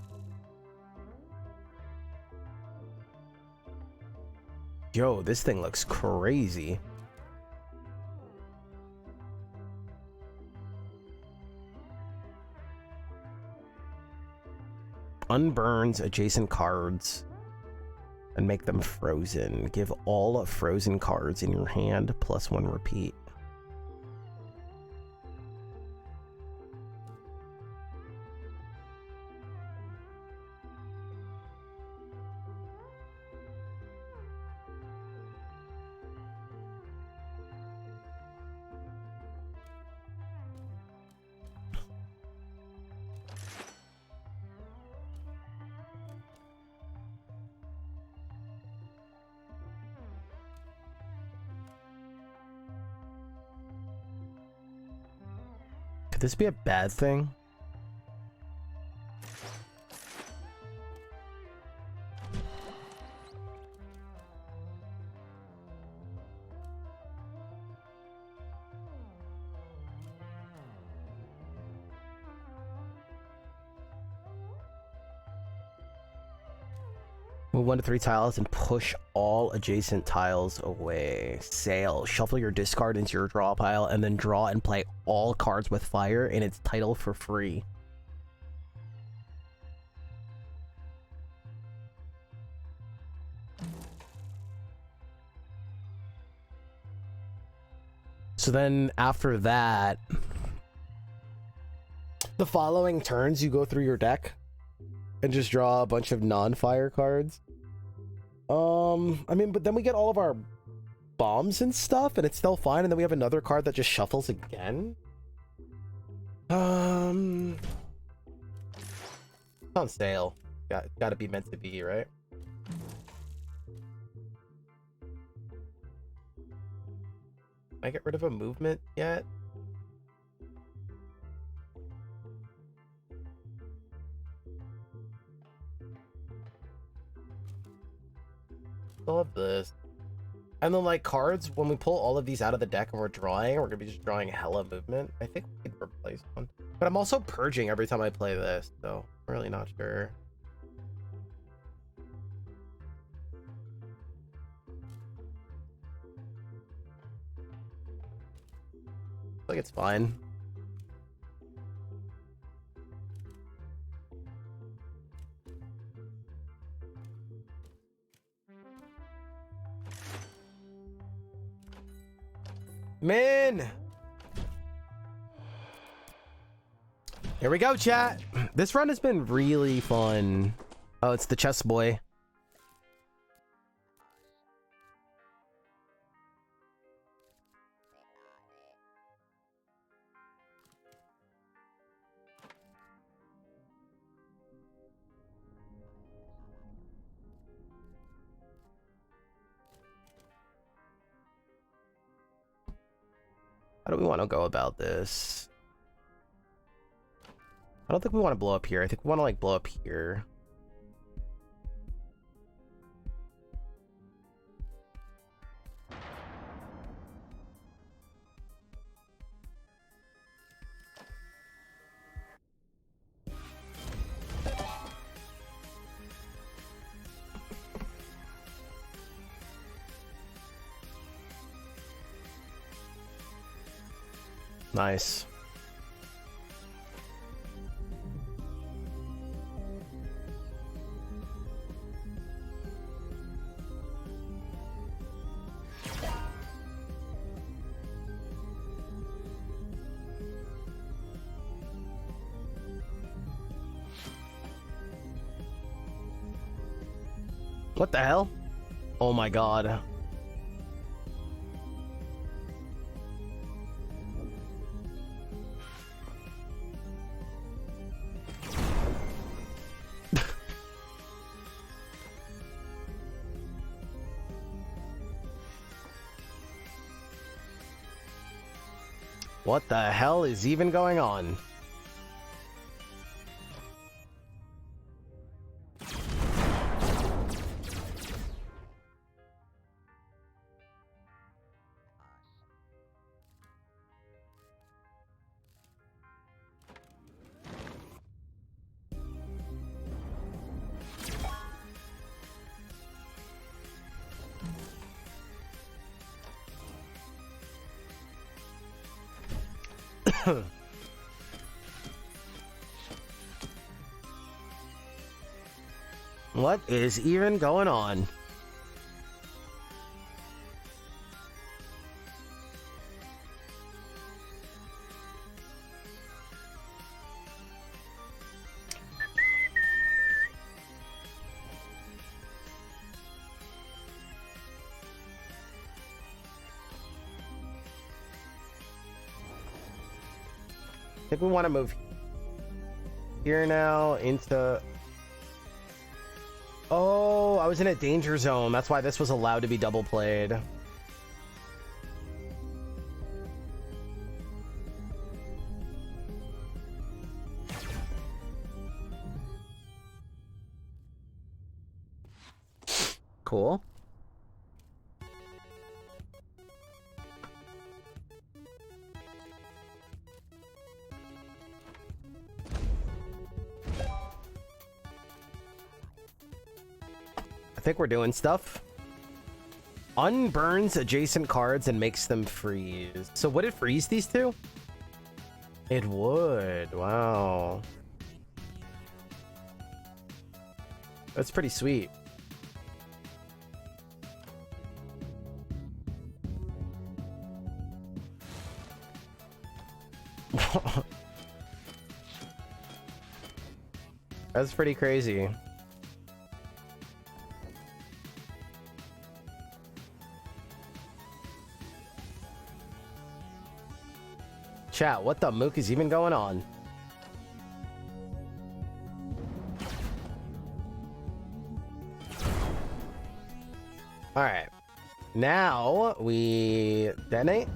Yo, this thing looks crazy. Unburns adjacent cards and make them frozen. Give all frozen cards in your hand +1 repeat. Could this be a bad thing? Move 1 to 3 tiles and push all adjacent tiles away. Sail. Shuffle your discard into your draw pile and then draw and play all cards with fire in its title for free. So then after that, the following turns you go through your deck and just draw a bunch of non-fire cards. I mean, but then we get all of our bombs and stuff, and it's still fine, and then we have another card that just shuffles again. On sale. Gotta be meant to be, right? Can I get rid of a movement yet? Still have this. And then, like, cards, when we pull all of these out of the deck and we're gonna be just drawing hella movement. I think we could replace one. But I'm also purging every time I play this, so I'm really not sure. I think it's fine. Man! Here we go, chat. This run has been really fun. Oh, it's the chess boy. How do we want to go about this? I don't think we want to blow up here. I think we want to, like, blow up here. Nice. What the hell? Oh my god. What the hell is even going on? What is even going on? I think we want to move here now into... Oh, I was in a danger zone. That's why this was allowed to be double played. Cool. I think we're doing stuff. Unburns adjacent cards and makes them freeze. So would it freeze these two? It would. Wow. That's pretty sweet. That's pretty crazy. Chat, what the mook is even going on? Alright. Now we detonate.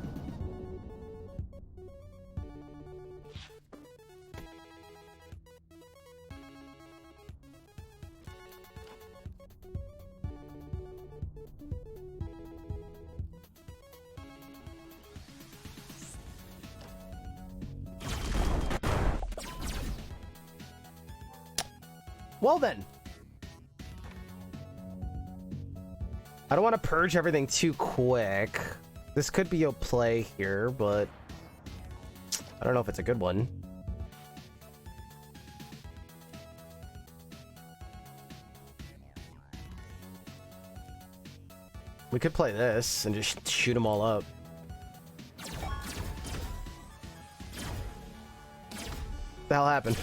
Well then. I don't want to purge everything too quick. This could be a play here, but I don't know if it's a good one. We could play this and just shoot them all up. What the hell happened?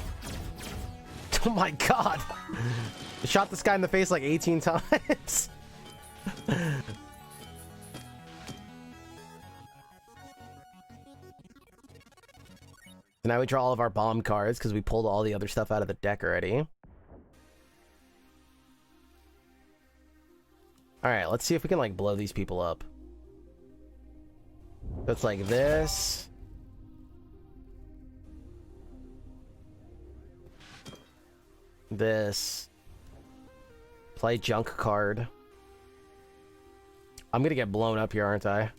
Oh my god! I shot this guy in the face like 18 times. Now we draw all of our bomb cards because we pulled all the other stuff out of the deck already. Alright, let's see if we can like blow these people up. That's like this. This. Play junk card. I'm gonna get blown up here, aren't I?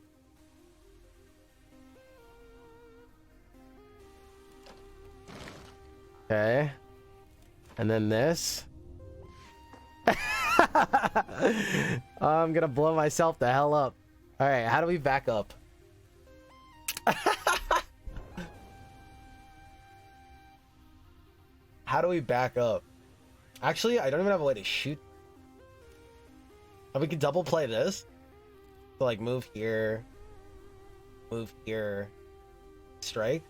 Okay. And then this. I'm gonna blow myself the hell up. Alright, how do we back up? How do we back up? Actually, I don't even have a way to shoot. We could double play this. So like move here, strike.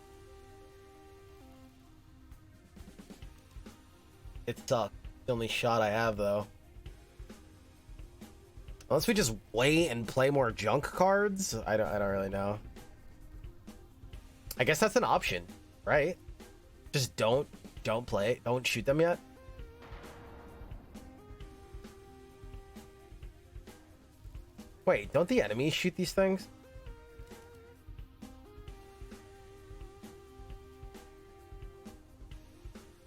It sucks. The only shot I have though. Unless we just wait and play more junk cards, I don't really know. I guess that's an option, right? Just don't play, don't shoot them yet. Wait, don't the enemies shoot these things?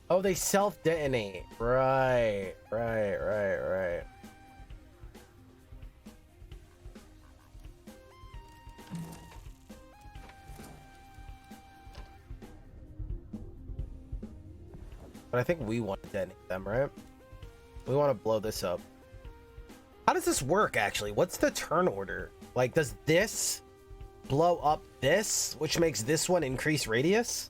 Oh, they self-detonate. Right. But I think we want to detonate them, right? We want to blow this up. How does this work, actually? What's the turn order? Like, does this blow up this, which makes this one increase radius?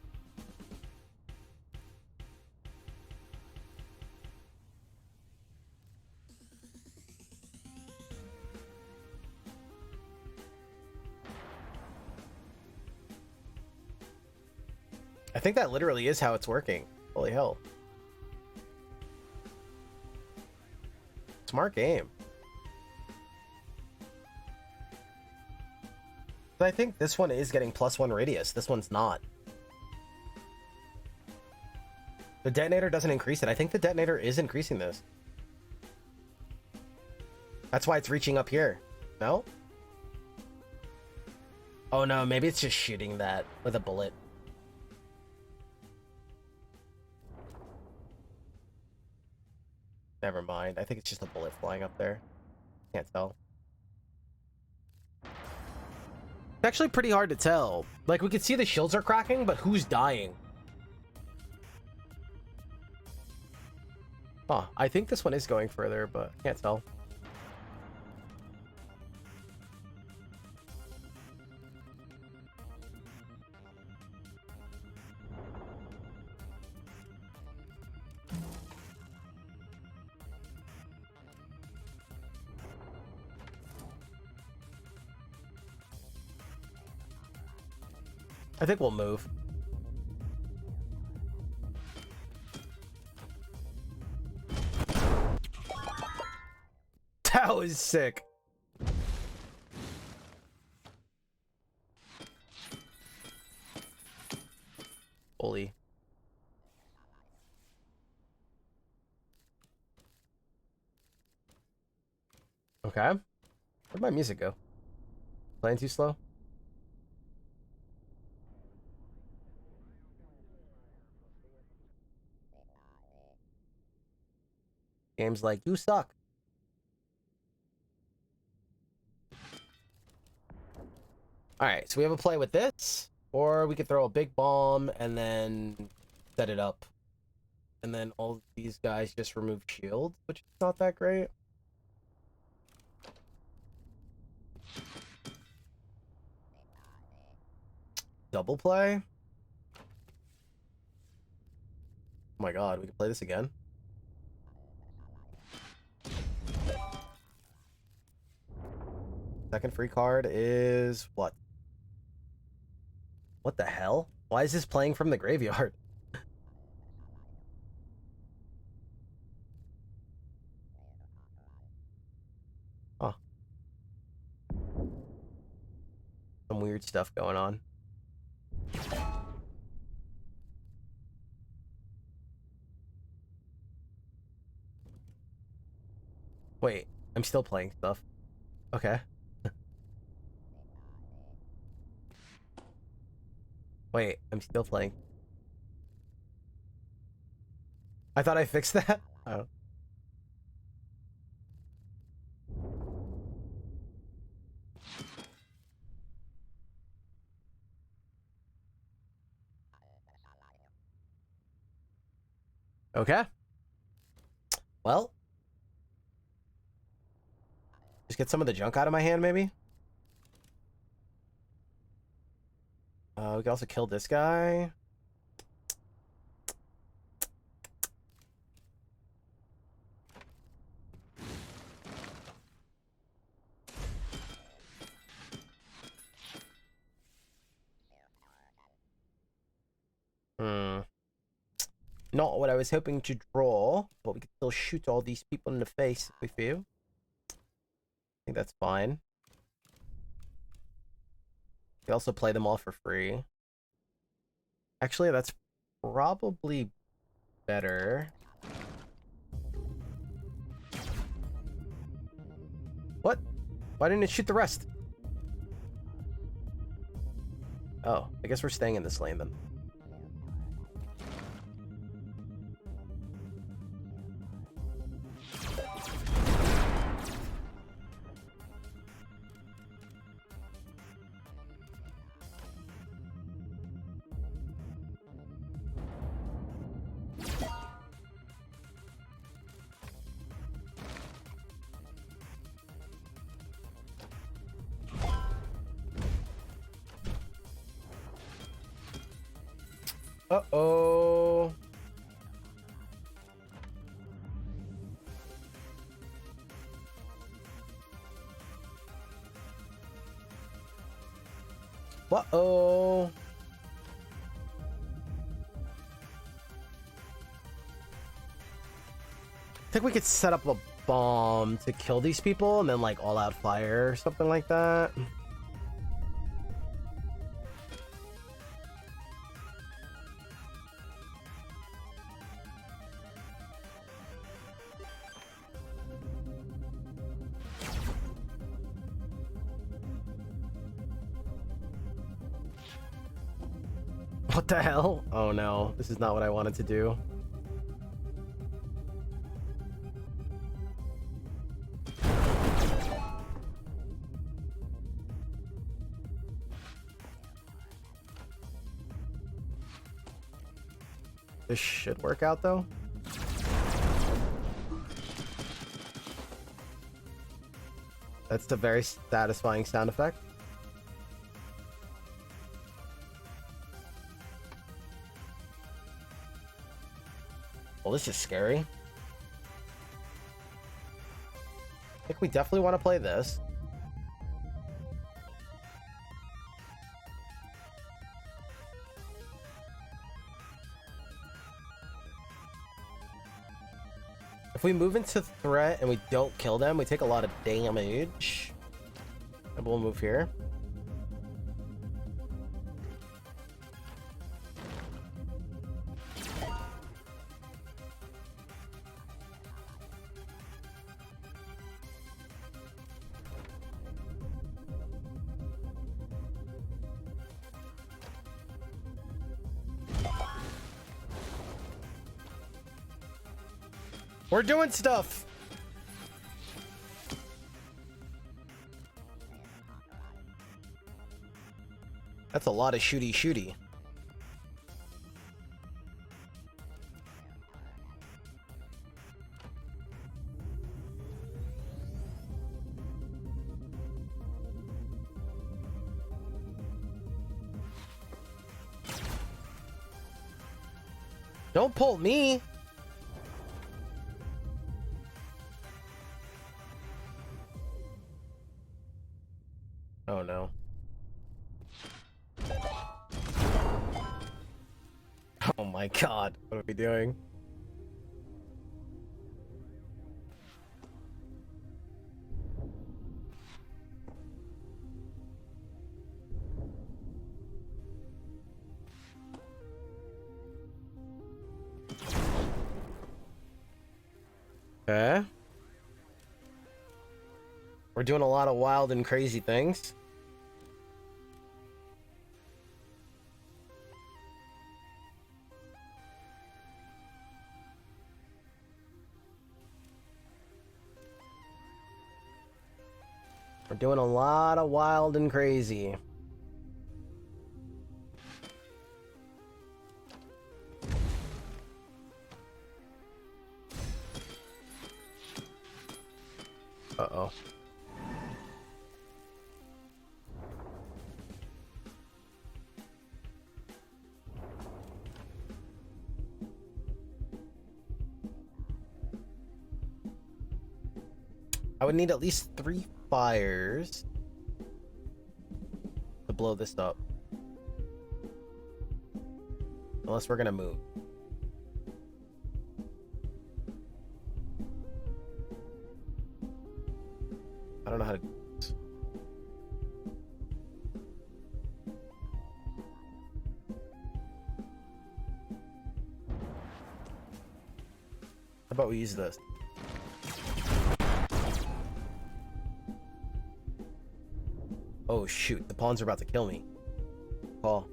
I think that literally is how it's working. Holy hell. Smart game. But I think this one is getting +1 radius. This one's not. The detonator doesn't increase it. I think the detonator is increasing this. That's why it's reaching up here. No? Oh no, maybe it's just shooting that with a bullet. Never mind. I think it's just a bullet flying up there. Can't tell. It's actually pretty hard to tell. Like, we can see the shields are cracking, but who's dying? Huh. I think this one is going further, but can't tell. I think we'll move. That was sick. Holy. Okay. Where'd my music go? Playing too slow? Game's like, you suck. Alright, so we have a play with this, or we could throw a big bomb and then set it up. And then all these guys just remove shields, which is not that great. Double play? Oh my god, we can play this again. Second free card is what? What the hell? Why is this playing from the graveyard? Huh. Some weird stuff going on. Wait, I'm still playing stuff. Okay. Wait, I'm still playing. I thought I fixed that. Oh. Okay. Well. Just get some of the junk out of my hand, maybe? We can also kill this guy. Not what I was hoping to draw, but we can still shoot all these people in the face if we feel. I think that's fine. We also play them all for free. Actually, that's probably better. What? Why didn't it shoot the rest? Oh, I guess we're staying in this lane then. Uh-oh. Uh-oh. I think we could set up a bomb to kill these people and then like all out fire or something like that. What the hell? Oh no, this is not what I wanted to do. This should work out though. That's a very satisfying sound effect. Well, this is scary. I think we definitely want to play this. If we move into threat and we don't kill them, we take a lot of damage. And we'll move here. We're doing stuff. That's a lot of shooty. Don't pull me. Oh no. Oh my god, what are we doing? Okay. We're doing a lot of wild and crazy things. We're doing a lot of wild and crazy. Uh-oh. I would need at least 3 fires to blow this up. Unless we're gonna move. I don't know how to do this. How about we use this? Oh shoot, the pawns are about to kill me. Call.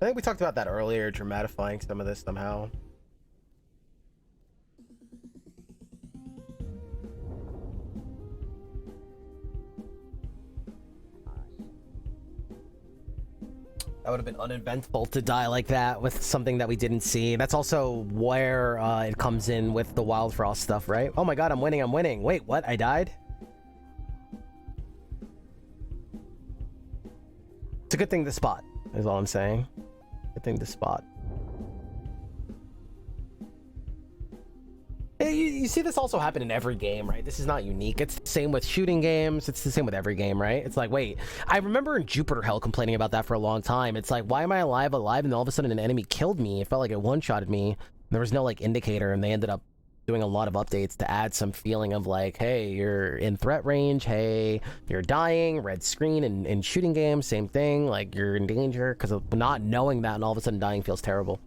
I think we talked about that earlier, dramatifying some of this somehow. That would have been uneventful to die like that with something that we didn't see. That's also where it comes in with the Wild Frost stuff, right? Oh my god, I'm winning. Wait, what? I died? It's a good thing to spot, is all I'm saying. Good thing to spot. You see this also happen in every game, right? This is not unique. It's the same with shooting games. It's the same with every game, right? It's like, wait, I remember in Jupiter Hell complaining about that for a long time. It's like, why am I alive, and then all of a sudden an enemy killed me. It felt like it one-shotted me. There was no like indicator, and they ended up doing a lot of updates to add some feeling of like, hey, you're in threat range. Hey, you're dying. Red screen. And in shooting games, same thing. Like, you're in danger, because of not knowing that, and all of a sudden dying feels terrible.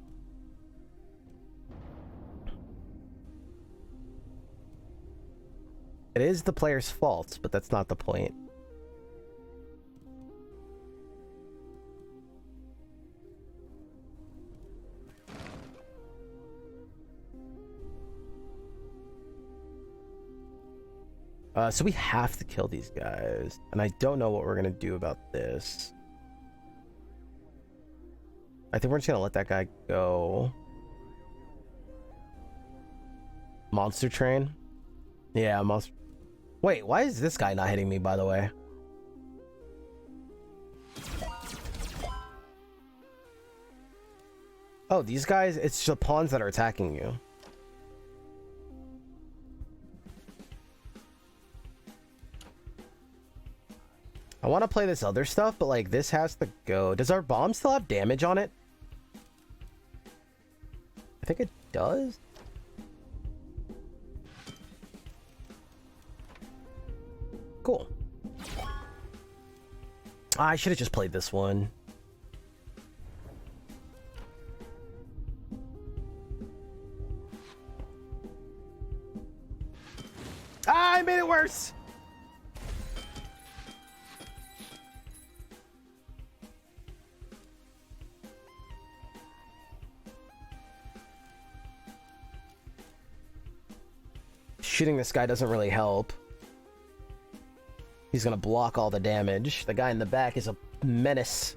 It is the player's fault, but that's not the point. So we have to kill these guys, and I don't know what we're gonna do about this. I think we're just gonna let that guy go. Monster train? Yeah, monster. Wait, why is this guy not hitting me, by the way? Oh, these guys, it's the pawns that are attacking you. I want to play this other stuff, but like this has to go. Does our bomb still have damage on it? I think it does. Cool. I should have just played this one. Ah, I made it worse. shooting this guy doesn't really help. He's gonna block all the damage. The guy in the back is a menace.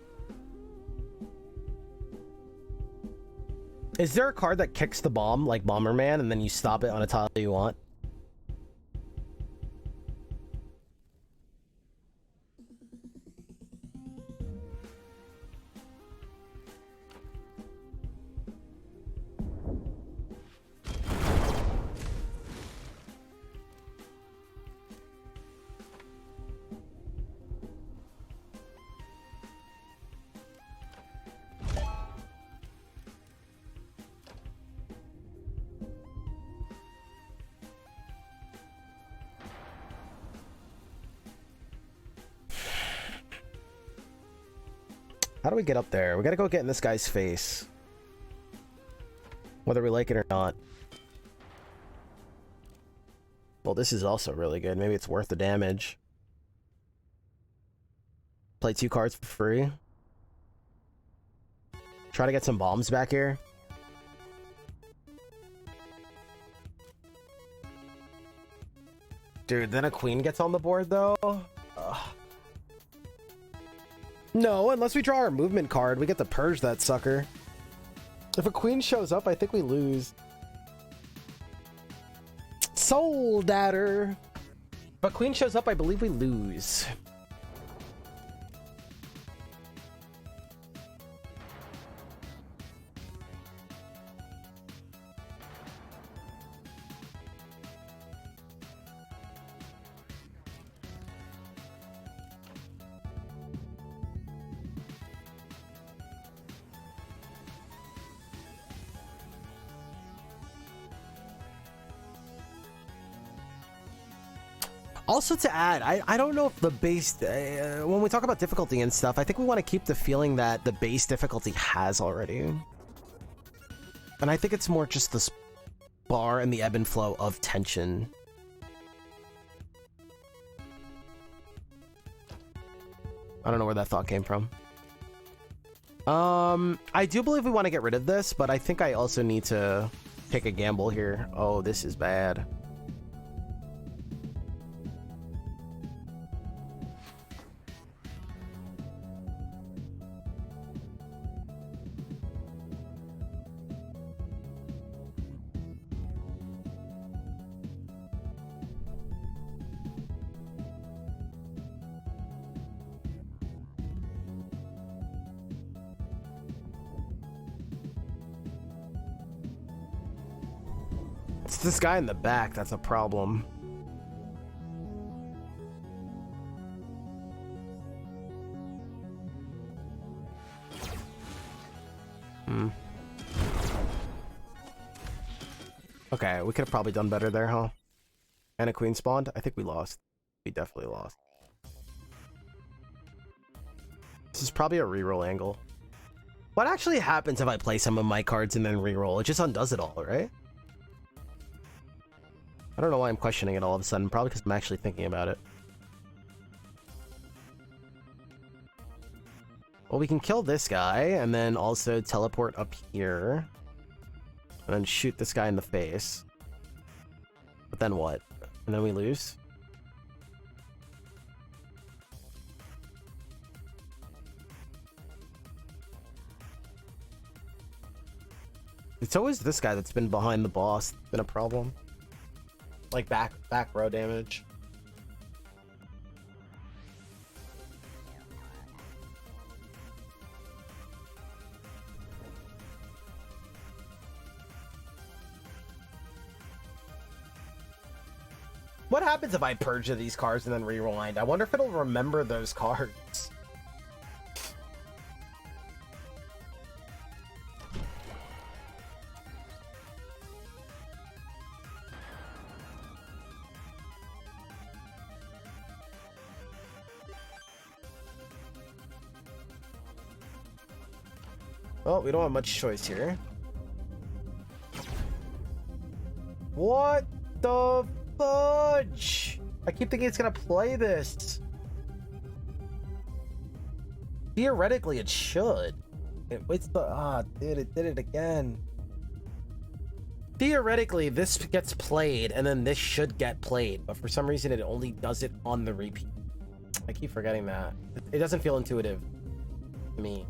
Is there a card that kicks the bomb, like Bomberman, and then you stop it on a tile you want? How do we get up there? We gotta go get in this guy's face. Whether we like it or not. Well, this is also really good. Maybe it's worth the damage. Play 2 cards for free. Try to get some bombs back here. Dude, then a queen gets on the board, though? Ugh. No, unless we draw our movement card, we get to purge that sucker. If a queen shows up, I think we lose. Soul Dadder! If a queen shows up, I believe we lose. Also to add, I don't know if the base, when we talk about difficulty and stuff, I think we want to keep the feeling that the base difficulty has already. And I think it's more just the bar and the ebb and flow of tension. I don't know where that thought came from. I do believe we want to get rid of this, but I think I also need to take a gamble here. Oh, this is bad. It's this guy in the back that's a problem. Okay, we could have probably done better there, huh? And a queen spawned? I think we lost. We definitely lost. This is probably a reroll angle. What actually happens if I play some of my cards and then reroll? It just undoes it all, right? I don't know why I'm questioning it all of a sudden. Probably because I'm actually thinking about it. Well, we can kill this guy and then also teleport up here. And then shoot this guy in the face. But then what? And then we lose? It's always this guy that's been behind the boss. Been a problem. Like back row damage. What happens if I purge these cards and then rewind? I wonder if it'll remember those cards. Well, we don't have much choice here. What the fudge? I keep thinking it's gonna play this. Theoretically, it should. It waits the... Ah, dude, it did it again. theoretically, this gets played, and then this should get played, but for some reason, it only does it on the repeat. I keep forgetting that. It doesn't feel intuitive to me.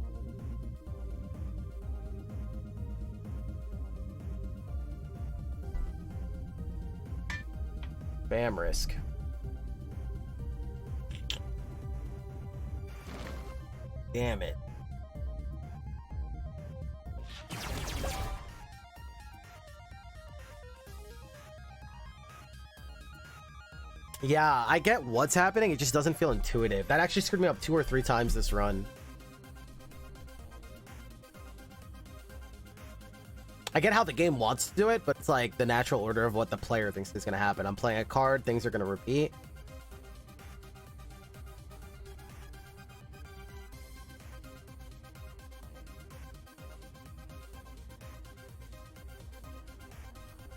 Bam risk. Damn it. Yeah, I get what's happening. It just doesn't feel intuitive. That actually screwed me up 2 or 3 times this run. I get how the game wants to do it, but it's like the natural order of what the player thinks is going to happen. I'm playing a card, things are going to repeat.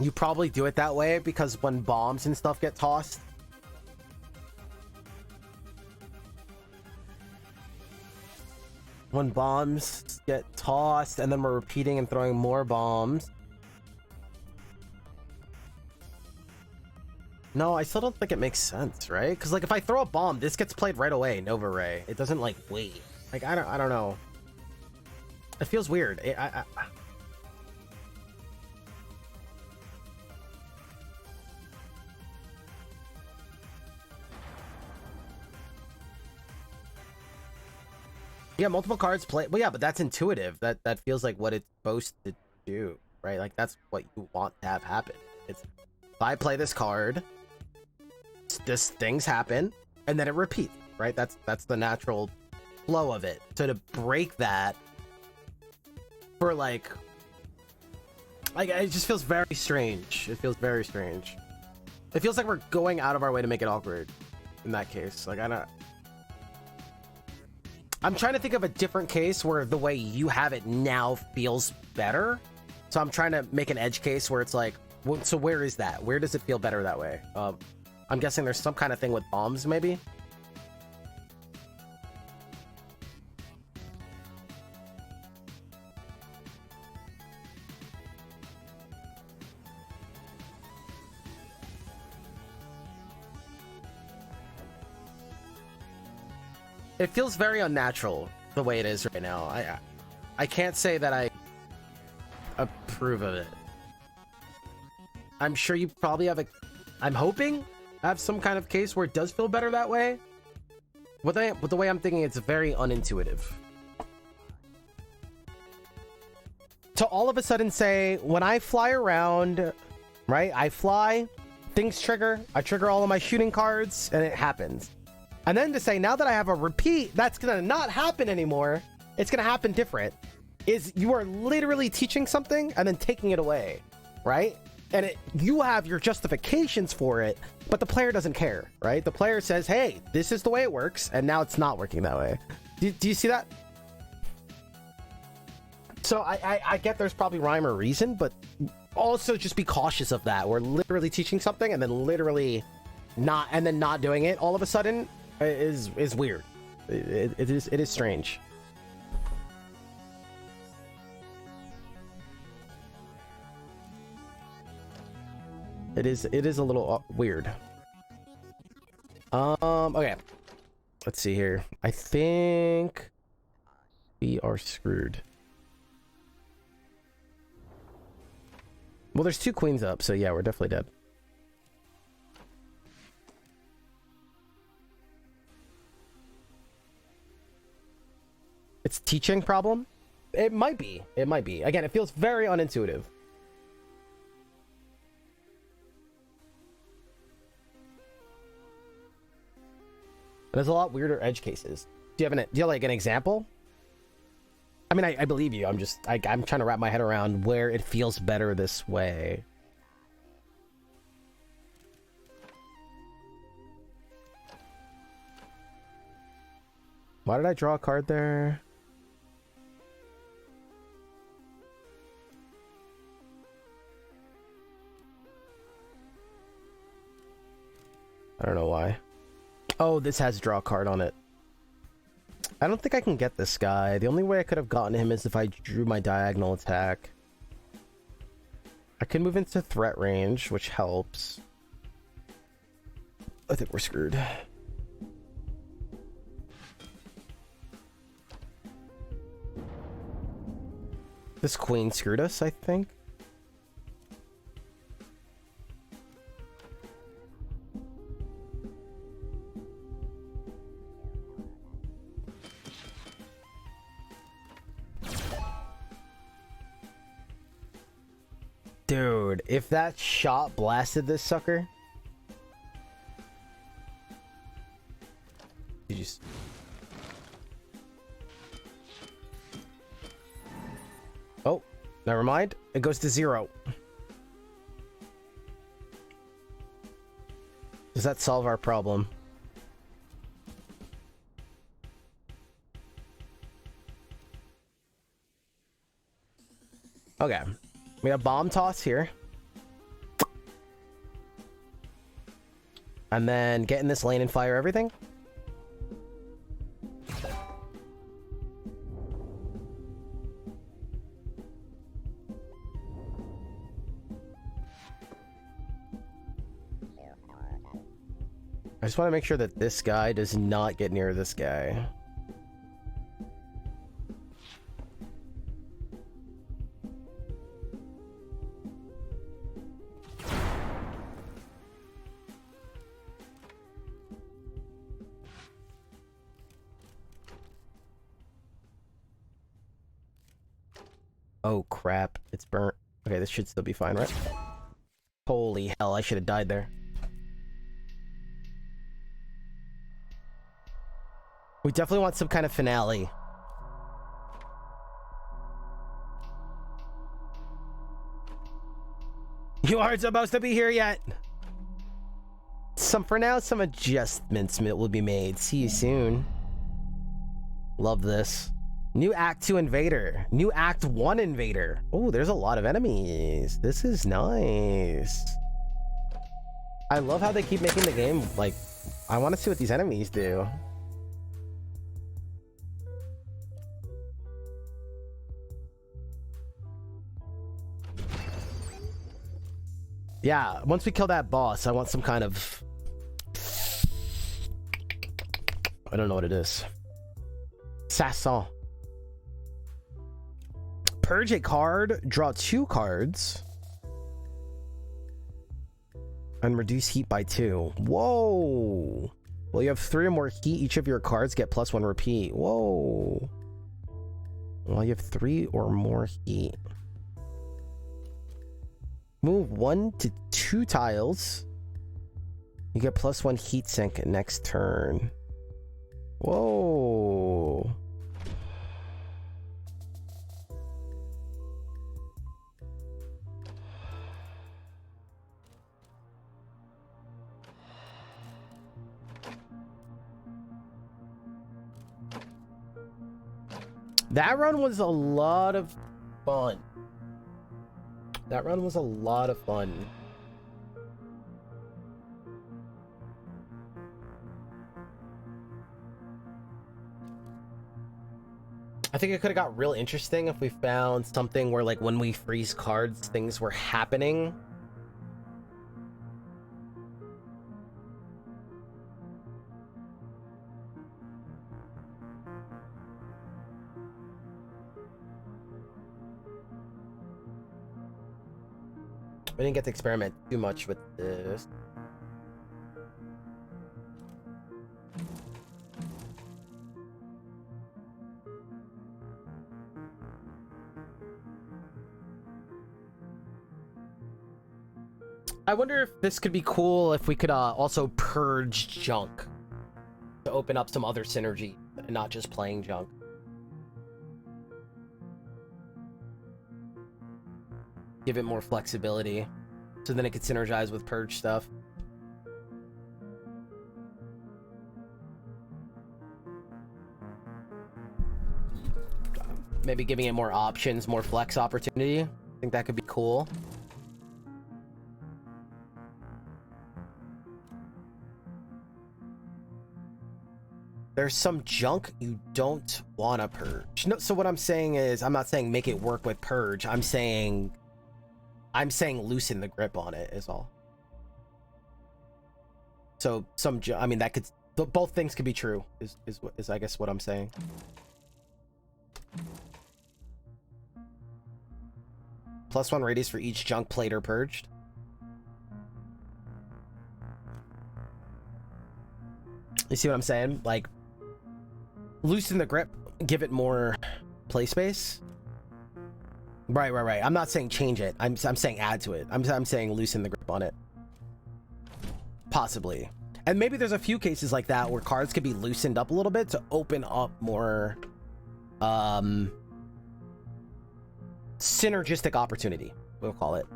You probably do it that way because when bombs and stuff get tossed, and then we're repeating and throwing more bombs. No, I still don't think it makes sense, right? Because like if I throw a bomb, this gets played right away, Nova Ray. It doesn't like wait. Like I don't know. It feels weird. Yeah, multiple cards play. Well, yeah, but that's intuitive. That feels like what it's supposed to do, right? Like that's what you want to have happen. It's if I play this card, this things happen, and then it repeats, right? That's the natural flow of it. So to break that for like it just feels very strange. It feels very strange. It feels like we're going out of our way to make it awkward in that case. Like I'm trying to think of a different case where the way you have it now feels better. So I'm trying to make an edge case where it's like, well, so where is that? Where does it feel better that way? I'm guessing there's some kind of thing with bombs, maybe? It feels very unnatural the way it is right now. I can't say that I approve of it. I'm sure you probably have I'm hoping have some kind of case where it does feel better that way. With the way I'm thinking, it's very unintuitive. To all of a sudden say, when I fly around, right? I fly, things trigger, I trigger all of my shooting cards, and it happens. And then to say, now that I have a repeat, that's going to not happen anymore. It's going to happen different. You are literally teaching something and then taking it away, right? And you have your justifications for it, but the player doesn't care, right? The player says, hey, this is the way it works, and now it's not working that way. Do you see that? So I get there's probably rhyme or reason, but also just be cautious of that. We're literally teaching something and then literally not doing it all of a sudden is weird. It is strange. It is a little weird. Okay. Let's see here. I think we are screwed. Well, there's 2 queens up, so yeah, we're definitely dead. It's teaching problem? It might be. It might be. Again, it feels very unintuitive. There's a lot weirder edge cases. Do you have like an example? I mean, I believe you. I'm trying to wrap my head around where it feels better this way. Why did I draw a card there? I don't know why. Oh, this has draw a card on it. I don't think I can get this guy. The only way I could have gotten him is if I drew my diagonal attack. I can move into threat range, which helps. I think we're screwed. This queen screwed us, I think. Dude, if that shot blasted this sucker. You just... Oh, never mind. It goes to 0. Does that solve our problem? Okay. We have bomb toss here. And then get in this lane and fire everything. I just want to make sure that this guy does not get near this guy. Oh crap, it's burnt. Okay, this should still be fine, right? Holy hell, I should have died there. We definitely want some kind of finale. You aren't supposed to be here yet. For now, some adjustments will be made. See you soon. Love this. New Act 2 Invader. New Act 1 Invader. Oh, there's a lot of enemies. This is nice. I love how they keep making the game, like, I want to see what these enemies do. Yeah, once we kill that boss, I want some kind of... I don't know what it is. Sasson. Purge a card, draw 2 cards, and reduce heat by 2. Whoa! Well, you have 3 or more heat. Each of your cards get +1 repeat. Whoa! Well, you have 3 or more heat. Move 1 to 2 tiles. You get +1 heat sink next turn. Whoa! That run was a lot of fun. That run was a lot of fun. I think it could have got real interesting if we found something where, like, when we freeze cards, things were happening. We didn't get to experiment too much with this. I wonder if this could be cool if we could also purge junk to open up some other synergy and not just playing junk. Give it more flexibility so then it could synergize with purge stuff. Maybe giving it more options, more flex opportunity. I think that could be cool. There's some junk you don't want to purge. No, so what I'm saying is, I'm not saying make it work with purge. I'm saying I'm saying loosen the grip on it is all. So I mean, that could, both things could be true is I guess what I'm saying. +1 radius for each junk played or purged. You see what I'm saying? Like, loosen the grip, give it more play space. Right. I'm not saying change it. I'm saying add to it. I'm saying loosen the grip on it. Possibly. And maybe there's a few cases like that where cards could be loosened up a little bit to open up more synergistic opportunity, we'll call it.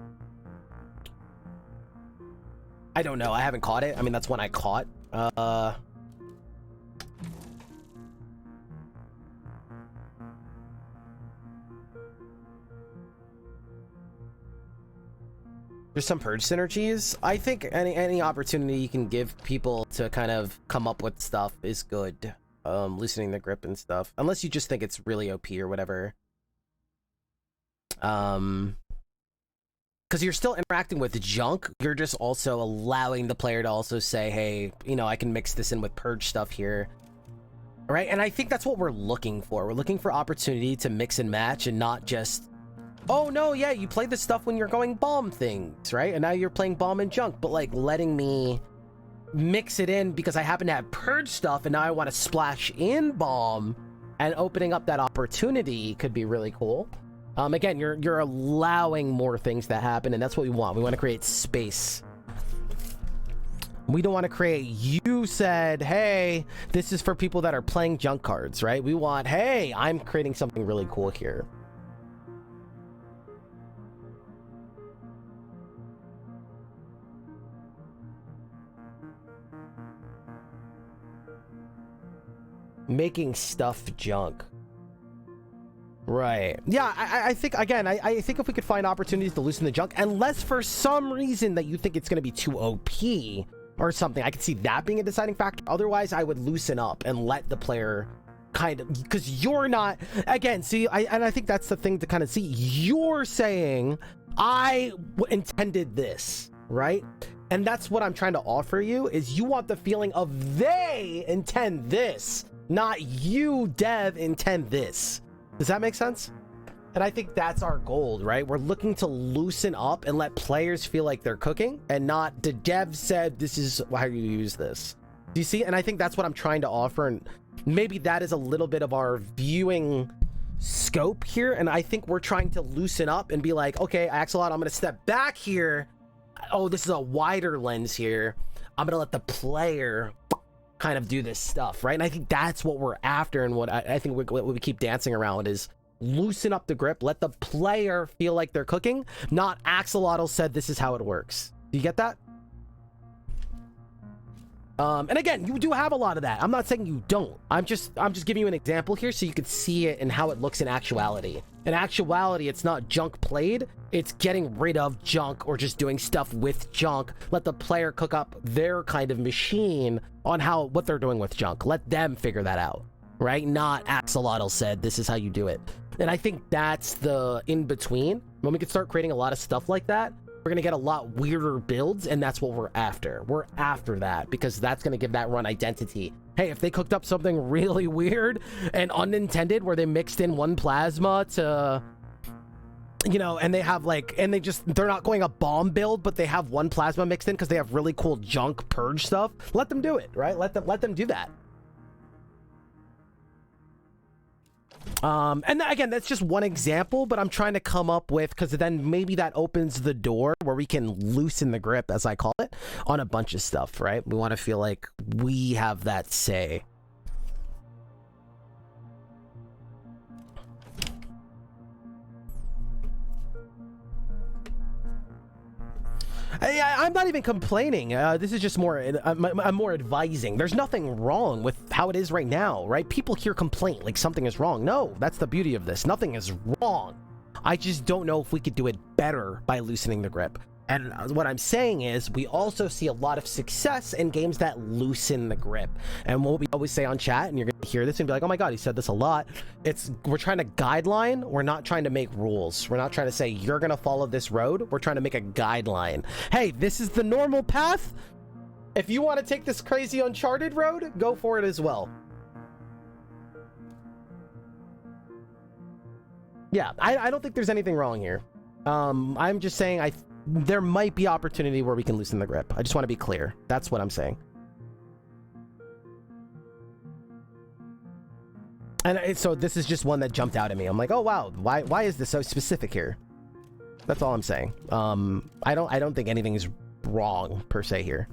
I don't know. I haven't caught it. I mean, that's one I caught. There's some purge synergies. I think any opportunity you can give people to kind of come up with stuff is good. Loosening the grip and stuff, unless you just think it's really OP or whatever. Because you're still interacting with junk, you're just also allowing the player to also say, hey, you know, I can mix this in with purge stuff here. Right? And I think that's what we're looking for. We're looking for opportunity to mix and match and not just, oh no, yeah, you played this stuff when you're going bomb things, right? And now you're playing bomb and junk, but like letting me mix it in because I happen to have purge stuff and now I want to splash in bomb, and opening up that opportunity could be really cool. Again, you're allowing more things to happen, and that's what we want. We want to create space. We don't want to create, you said, hey, this is for people that are playing junk cards, right? We want, hey, I'm creating something really cool here. Making stuff junk. Right. Yeah, I think, again, I think if we could find opportunities to loosen the junk, unless for some reason that you think it's going to be too OP or something, I could see that being a deciding factor. Otherwise, I would loosen up and let the player kind of, because you're not, again, see, I think that's the thing to kind of see. You're saying, I intended this, right? And that's what I'm trying to offer you, is you want the feeling of they intend this, not you, dev, intend this. Does that make sense? And I think that's our goal, right? We're looking to loosen up and let players feel like they're cooking, and not the dev said this is how you use this. Do you see? And I think that's what I'm trying to offer, and maybe that is a little bit of our viewing scope here. And I think we're trying to loosen up and be like, okay, Axolot, I'm going to step back here. Oh, this is a wider lens here. I'm going to let the player kind of do this stuff, right? And I think that's what we're after, and what I think what we keep dancing around is loosen up the grip, let the player feel like they're cooking, not Axolotl said this is how it works. Do you get that? And again, you do have a lot of that. I'm not saying you don't. I'm just giving you an example here so you could see it and how it looks in actuality. In actuality, it's not junk played, it's getting rid of junk or just doing stuff with junk. Let the player cook up their kind of machine on what they're doing with junk. Let them figure that out, right? Not Axolotl said this is how you do it. And I think that's the in-between. When we can start creating a lot of stuff like that, we're gonna get a lot weirder builds, and that's what we're after. We're after that because that's gonna give that run identity. Hey, if they cooked up something really weird and unintended where they mixed in one plasma to, you know, and they have like, and they're not going a bomb build, but they have one plasma mixed in because they have really cool junk purge stuff. Let them do it, right? Let them do that. And again, that's just one example, but I'm trying to come up with, because then maybe that opens the door where we can loosen the grip, as I call it, on a bunch of stuff, right? We want to feel like we have that say. I'm not even complaining. This is just more, I'm more advising. There's nothing wrong with how it is right now, right? People hear complaint like something is wrong. No, that's the beauty of this. Nothing is wrong. I just don't know if we could do it better by loosening the grip. And what I'm saying is we also see a lot of success in games that loosen the grip. And what we always say on chat, and you're going to hear this and be like, oh my God, he said this a lot. We're trying to guideline. We're not trying to make rules. We're not trying to say you're going to follow this road. We're trying to make a guideline. Hey, this is the normal path. If you want to take this crazy Uncharted road, go for it as well. Yeah, I don't think there's anything wrong here. I'm just saying there might be opportunity where we can loosen the grip. I just want to be clear. That's what I'm saying. And so this is just one that jumped out at me. I'm like, oh wow, why is this so specific here? That's all I'm saying. I don't think anything is wrong per se here.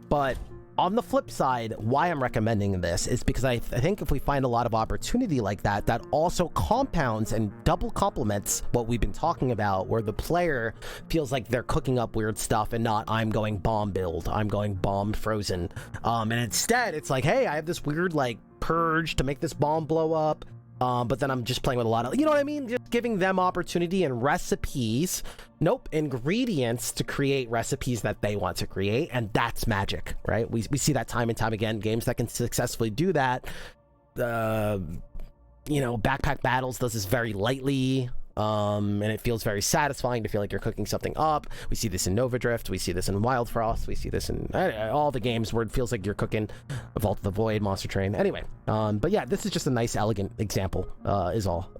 But on the flip side, why I'm recommending this is because I think if we find a lot of opportunity like that, that also compounds and double complements what we've been talking about, where the player feels like they're cooking up weird stuff and not, I'm going bomb build, I'm going bomb frozen. And instead, it's like, hey, I have this weird, like, purge to make this bomb blow up. But then I'm just playing with a lot of, you know what I mean? Just giving them opportunity and recipes, ingredients to create recipes that they want to create. And that's magic, right? We see that time and time again. Games that can successfully do that. Backpack Battles does this very lightly. And it feels very satisfying to feel like you're cooking something up. We see this in Nova Drift. We see this in Wild Frost. We see this in all the games where it feels like you're cooking Vault of the Void, Monster Train. Anyway, but yeah, this is just a nice, elegant example, is all.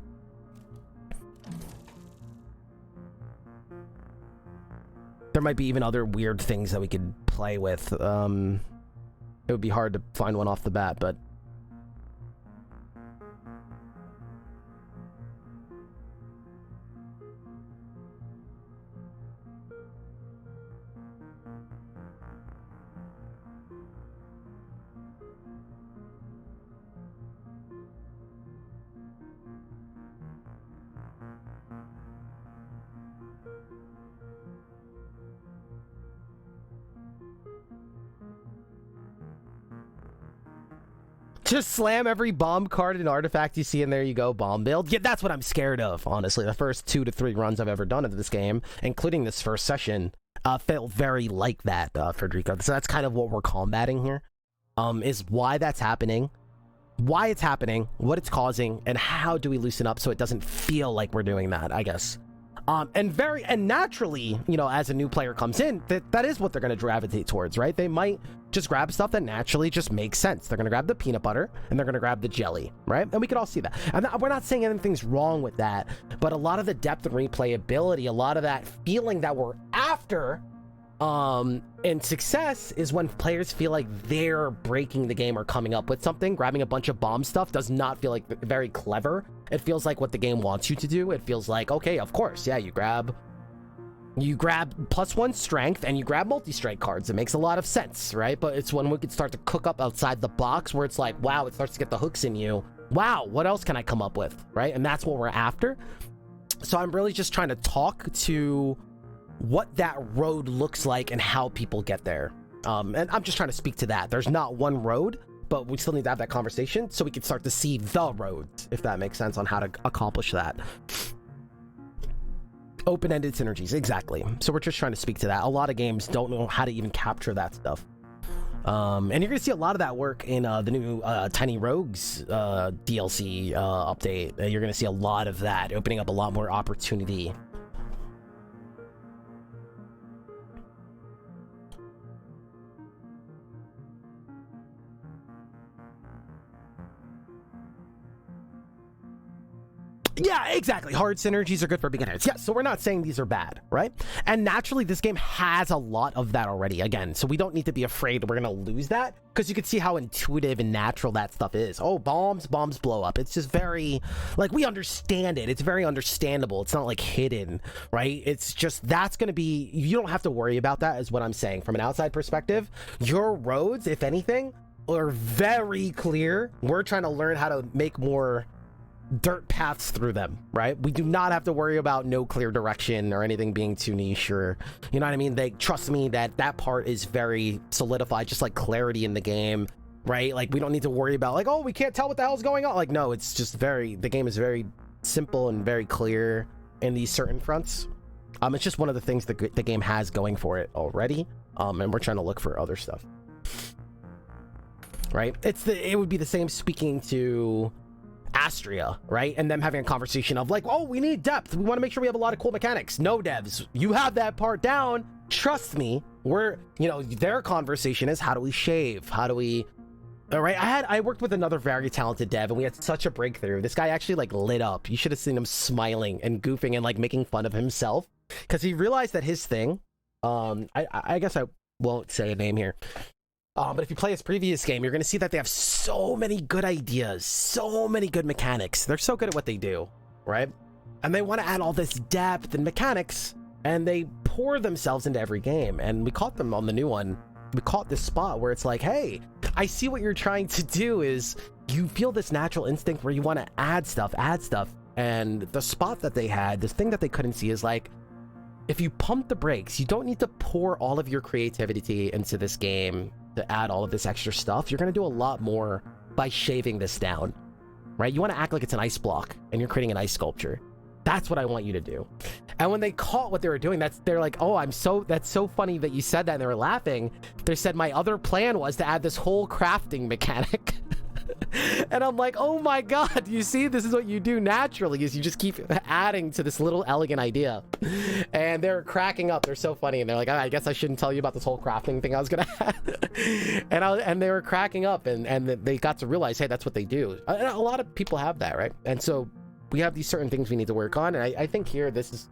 There might be even other weird things that we could play with. It would be hard to find one off the bat, but... Just slam every bomb card and artifact you see, and there you go, bomb build. Yeah, that's what I'm scared of, honestly. The first 2 to 3 runs I've ever done of this game, including this first session, felt very like that, Federico. So that's kind of what we're combating here, is why that's happening, why it's happening, what it's causing, and how do we loosen up so it doesn't feel like we're doing that, I guess. And naturally, as a new player comes in, that is what they're going to gravitate towards, right? They might just grab stuff that naturally just makes sense. They're going to grab the peanut butter and they're going to grab the jelly, right? And we can all see that. And we're not saying anything's wrong with that, but a lot of the depth and replayability, a lot of that feeling that we're after, and success is when players feel like they're breaking the game or coming up with something. Grabbing a bunch of bomb stuff does not feel like very clever. It feels like what the game wants you to do. It feels like, okay, of course, yeah, you grab +1 strength and you grab multi-strike cards. It makes a lot of sense, right? But it's when we can start to cook up outside the box where it's like, wow, it starts to get the hooks in you. Wow, what else can I come up with, right? And that's what we're after. So I'm really just trying to talk to what that road looks like and how people get there. And I'm just trying to speak to that. There's not one road, but we still need to have that conversation so we can start to see the roads, if that makes sense, on how to accomplish that. Open-ended synergies, exactly. So we're just trying to speak to that. A lot of games don't know how to even capture that stuff. And you're going to see a lot of that work in the new Tiny Rogues DLC update. You're going to see a lot of that, opening up a lot more opportunity. Yeah, exactly. Hard synergies are good for beginners. Yeah, so we're not saying these are bad, right? And naturally, this game has a lot of that already, again. So we don't need to be afraid we're going to lose that, because you can see how intuitive and natural that stuff is. Oh, bombs blow up. It's just very, like, we understand it. It's very understandable. It's not, like, hidden, right? It's just, that's going to be, you don't have to worry about that, is what I'm saying. From an outside perspective, your roads, if anything, are very clear. We're trying to learn how to make more dirt paths through them, right? We do not have to worry about no clear direction or anything being too niche, or, you know what I mean? They trust me that that part is very solidified, just like clarity in the game, right? Like, we don't need to worry about, like, oh, we can't tell what the hell's going on. Like, no, it's just the game is very simple and very clear. in these certain fronts. It's just one of the things that the game has going for it already, and we're trying to look for other stuff. Right? It would be the same speaking to Astria, right? And them having a conversation of like, oh, we need depth. We want to make sure we have a lot of cool mechanics. No, devs, you have that part down. Trust me. Their conversation is, how do we shave? How do we... All right, I worked with another very talented dev, and we had such a breakthrough. This guy actually like lit up. You should have seen him smiling and goofing and like making fun of himself, because he realized that his thing, I guess I won't say a name here, but if you play his previous game, you're going to see that they have so many good ideas, so many good mechanics. They're so good at what they do, right? And they want to add all this depth and mechanics, and they pour themselves into every game. And we caught them on the new one. We caught this spot where it's like, hey, I see what you're trying to do is you feel this natural instinct where you want to add stuff. And the spot that they had, this thing that they couldn't see is like, if you pump the brakes, you don't need to pour all of your creativity into this game to add all of this extra stuff. You're going to do a lot more by shaving this down, right? You want to act like it's an ice block and you're creating an ice sculpture. That's what I want you to do. And when they caught what they were doing, they're like, oh, that's so funny that you said that. And they were laughing. They said, my other plan was to add this whole crafting mechanic. And I'm like, oh my God, you see, this is what you do naturally, is you just keep adding to this little elegant idea. And they're cracking up. They're so funny. And they're like, I guess I shouldn't tell you about this whole crafting thing I was going to add. and they were cracking up, and they got to realize, hey, that's what they do. A lot of people have that, right? And so we have these certain things we need to work on. And I think here, this is,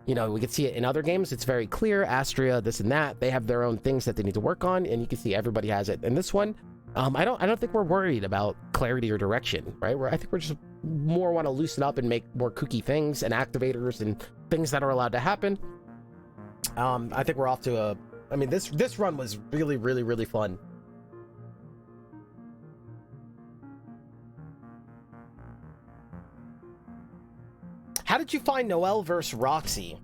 we can see it in other games. It's very clear. Astria, this and that, they have their own things that they need to work on. And you can see everybody has it. And this one, I don't think we're worried about clarity or direction, right? I think we're just more want to loosen up and make more kooky things and activators and things that are allowed to happen. I think we're off to this run was really, really, really fun. How did you find Noelle versus Roxy?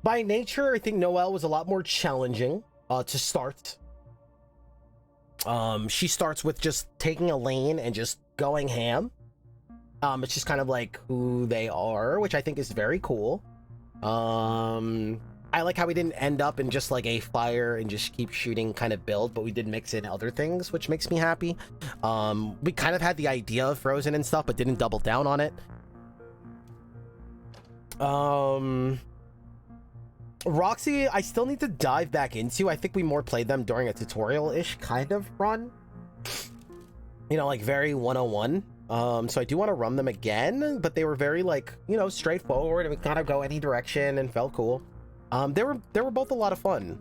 By nature, I think Noelle was a lot more challenging to start. She starts with just taking a lane and just going ham. It's just kind of like who they are, which I think is very cool. I like how we didn't end up in just like a fire and just keep shooting kind of build, but we did mix in other things, which makes me happy. We kind of had the idea of Frozen and stuff, but didn't double down on it. Roxy, I still need to dive back into. I think we more played them during a tutorial-ish kind of run. Like very 101. So I do want to run them again, but they were very like, straightforward, and we kind of go any direction and felt cool. They were both a lot of fun.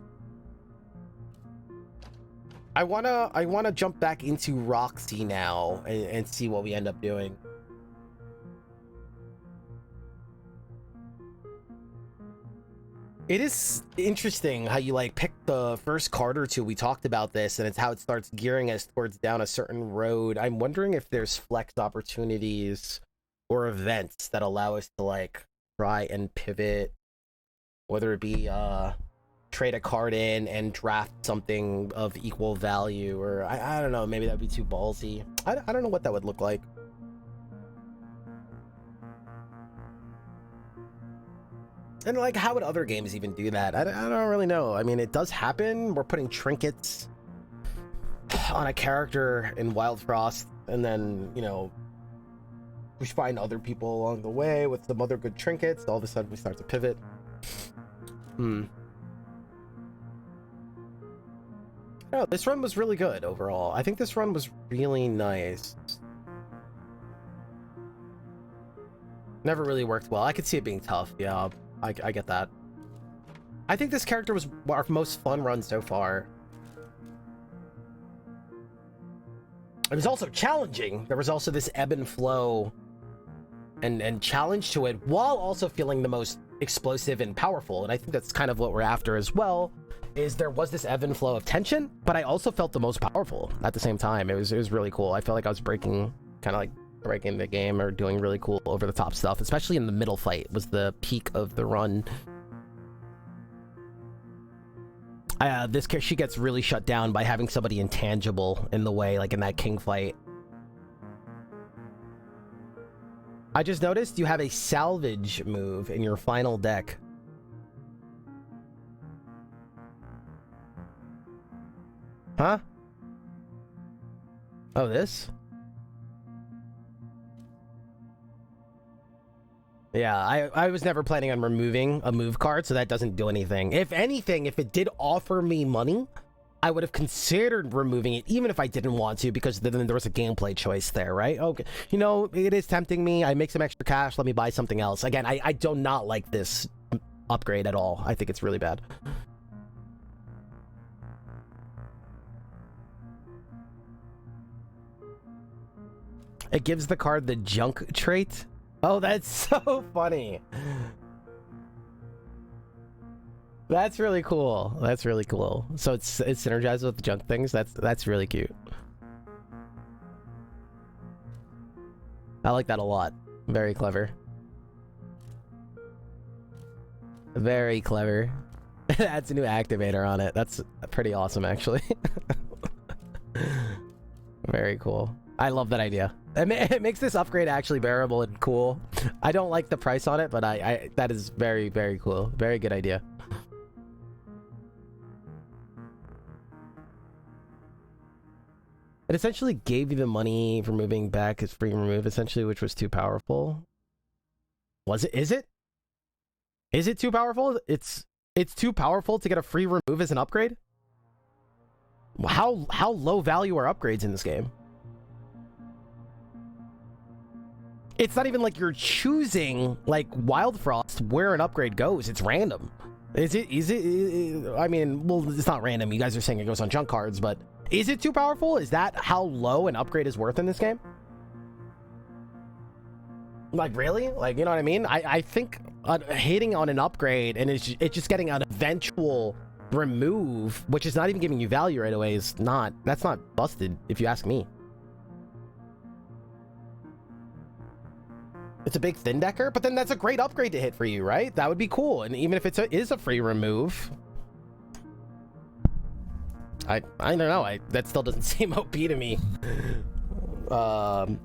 I wanna jump back into Roxy now and see what we end up doing. It is interesting how you like pick the first card or two. We talked about this, and it's how it starts gearing us towards down a certain road. I'm wondering if there's flex opportunities or events that allow us to like try and pivot, whether it be trade a card in and draft something of equal value, or I don't know, maybe that'd be too ballsy. I don't know what that would look like. And like, how would other games even do that? I don't really know. I mean, it does happen. We're putting trinkets on a character in Wild Frost, and then, we find other people along the way with some other good trinkets. All of a sudden, we start to pivot. Oh, this run was really good overall. I think this run was really nice. Never really worked well. I could see it being tough. Yeah, I get that. I think this character was our most fun run so far. It was also challenging. There was also this ebb and flow and challenge to it, while also feeling the most explosive and powerful. And I think that's kind of what we're after as well, is there was this ebb and flow of tension, but I also felt the most powerful at the same time. It was really cool. I felt like I was breaking the game, or doing really cool over the top stuff, especially in the middle fight was the peak of the run. She gets really shut down by having somebody intangible in the way, like in that king fight. I just noticed you have a salvage move in your final deck. Huh? Oh, this? Yeah, I was never planning on removing a move card, so that doesn't do anything. If anything, if it did offer me money, I would have considered removing it, even if I didn't want to, because then there was a gameplay choice there, right? Okay, you know, it is tempting me. I make some extra cash. Let me buy something else. Again, I do not like this upgrade at all. I think it's really bad. It gives the card the junk trait. Oh, that's so funny. That's really cool. That's really cool. So it's synergized with the junk things. That's really cute. I like that a lot. Very clever. Very clever. That's a new activator on it. That's pretty awesome, actually. Very cool. I love that idea. It makes this upgrade actually bearable and cool. I don't like the price on it, but that is very, very cool. Very good idea. It essentially gave you the money for moving back as free remove, essentially, which was too powerful. Was it? Is it? Is it too powerful? It's too powerful to get a free remove as an upgrade? How low value are upgrades in this game? It's not even like you're choosing, like, Wild Frost where an upgrade goes. It's random. Is it, I mean, well, it's not random. You guys are saying it goes on junk cards, but is it too powerful? Is that how low an upgrade is worth in this game? Like, really? Like, you know what I mean? I think hitting on an upgrade and it's just getting an eventual remove, which is not even giving you value right away, that's not busted, if you ask me. It's a big thin decker, but then that's a great upgrade to hit for you, right? That would be cool. And even if it is a free remove, I don't know. That still doesn't seem OP to me.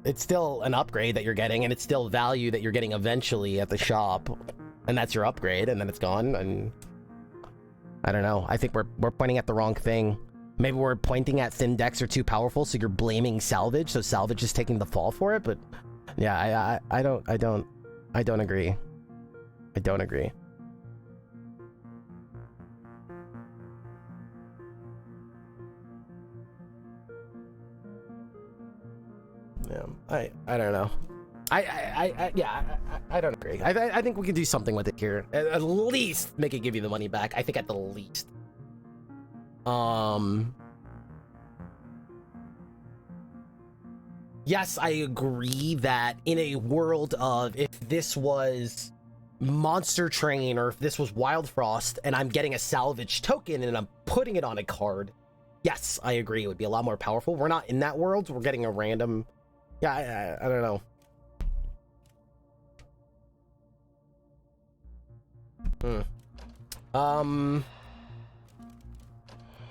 It's still an upgrade that you're getting, and it's still value that you're getting eventually at the shop, and that's your upgrade, and then it's gone. And I don't know. I think we're pointing at the wrong thing. Maybe we're pointing at thin decks are too powerful, so you're blaming salvage, so salvage is taking the fall for it. But yeah, I don't agree. I don't agree. Yeah, I don't know. I don't agree. I think we can do something with it here. At least make it give you the money back. I think at the least. Yes, I agree that in a world of, if this was Monster Train or if this was Wild Frost and I'm getting a salvage token and I'm putting it on a card, yes, I agree. It would be a lot more powerful. We're not in that world. We're getting a random... Yeah, I don't know.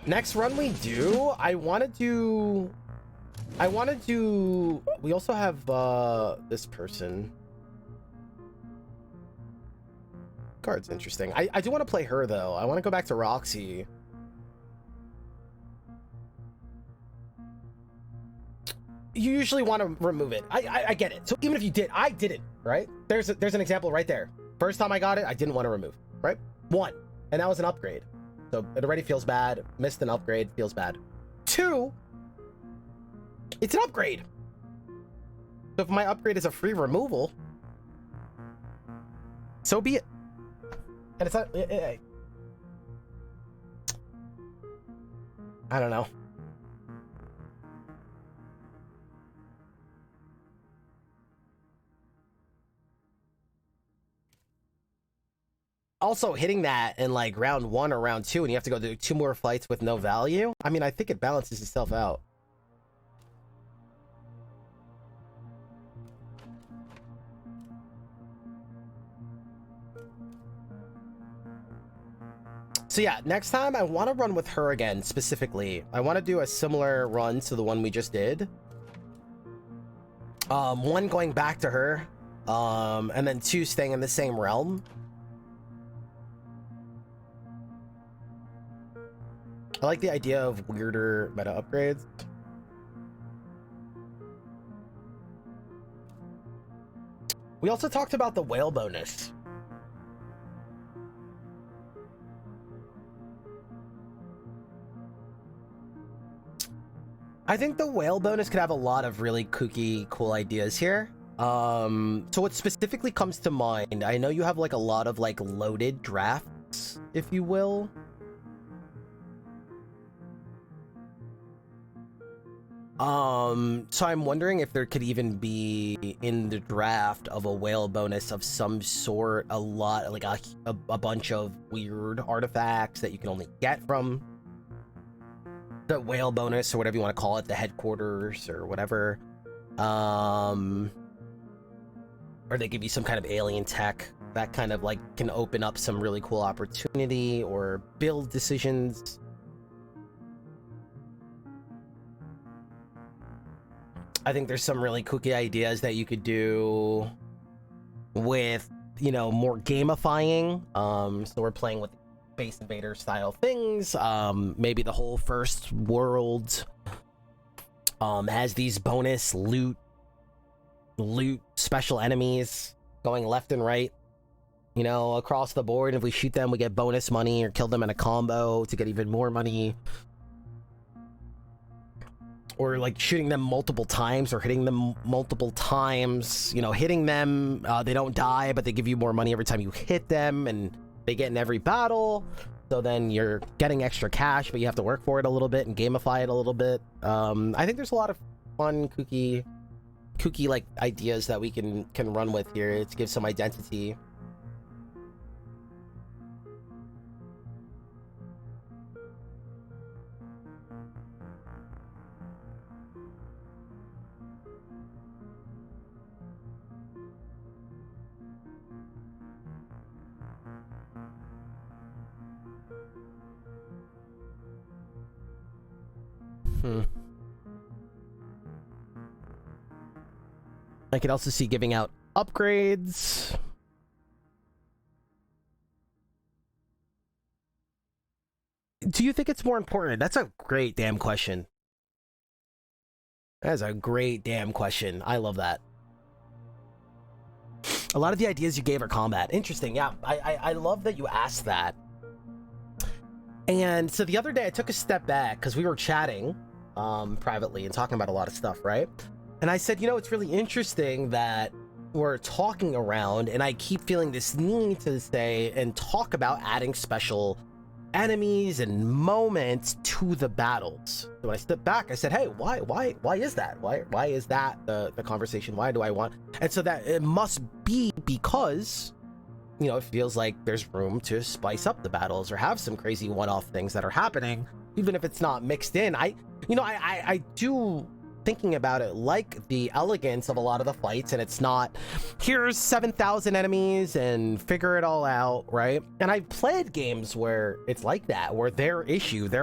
Next run we do, I wanted to... We also have, this person. Card's interesting. I do want to play her, though. I want to go back to Roxy. You usually want to remove it. I get it. So even if you did, I didn't, right? There's an example right there. First time I got it, I didn't want to remove, right? 1, and that was an upgrade. So it already feels bad. Missed an upgrade, feels bad. 2, it's an upgrade. So if my upgrade is a free removal, so be it. And it's not... I don't know. Also, hitting that in like round 1 or round 2 and you have to go do 2 more fights with no value. I mean, I think it balances itself out. So yeah, next time I want to run with her again, specifically. I want to do a similar run to the one we just did. One, going back to her, and then two, staying in the same realm. I like the idea of weirder meta upgrades. We also talked about the whale bonus. I think the whale bonus could have a lot of really kooky, cool ideas here. So what specifically comes to mind, I know you have like a lot of like loaded drafts, if you will. So I'm wondering if there could even be in the draft of a whale bonus of some sort, a lot, like a bunch of weird artifacts that you can only get from the whale bonus, or whatever you want to call it, the headquarters or whatever. Or they give you some kind of alien tech that kind of like can open up some really cool opportunity or build decisions. I think there's some really kooky ideas that you could do with, you know, more gamifying. So we're playing with Space Invader style things. Maybe the whole first world has these bonus loot special enemies going left and right, you know, across the board. If we shoot them, we get bonus money, or kill them in a combo to get even more money. Or like shooting them multiple times or hitting them multiple times, you know, hitting them, they don't die, but they give you more money every time you hit them, and they get in every battle. So then you're getting extra cash, but you have to work for it a little bit and gamify it a little bit. I think there's a lot of fun, kooky like ideas that we can run with here to give some identity. I could also see giving out upgrades. Do you think it's more important? That's a great damn question. That is a great damn question. I love that. A lot of the ideas you gave are combat. Interesting. Yeah, I love that you asked that. And so the other day I took a step back because we were chatting privately and talking about a lot of stuff, right? And I said, you know, it's really interesting that we're talking around, and I keep feeling this need to say and talk about adding special enemies and moments to the battles. So when I stepped back, I said, hey, why is that? Why is that the conversation? Why do I want? And so that it must be because, you know, it feels like there's room to spice up the battles or have some crazy one-off things that are happening, even if it's not mixed in. I do, thinking about it, like the elegance of a lot of the fights, and it's not here's 7,000 enemies and figure it all out, right? And I've played games where it's like that, where their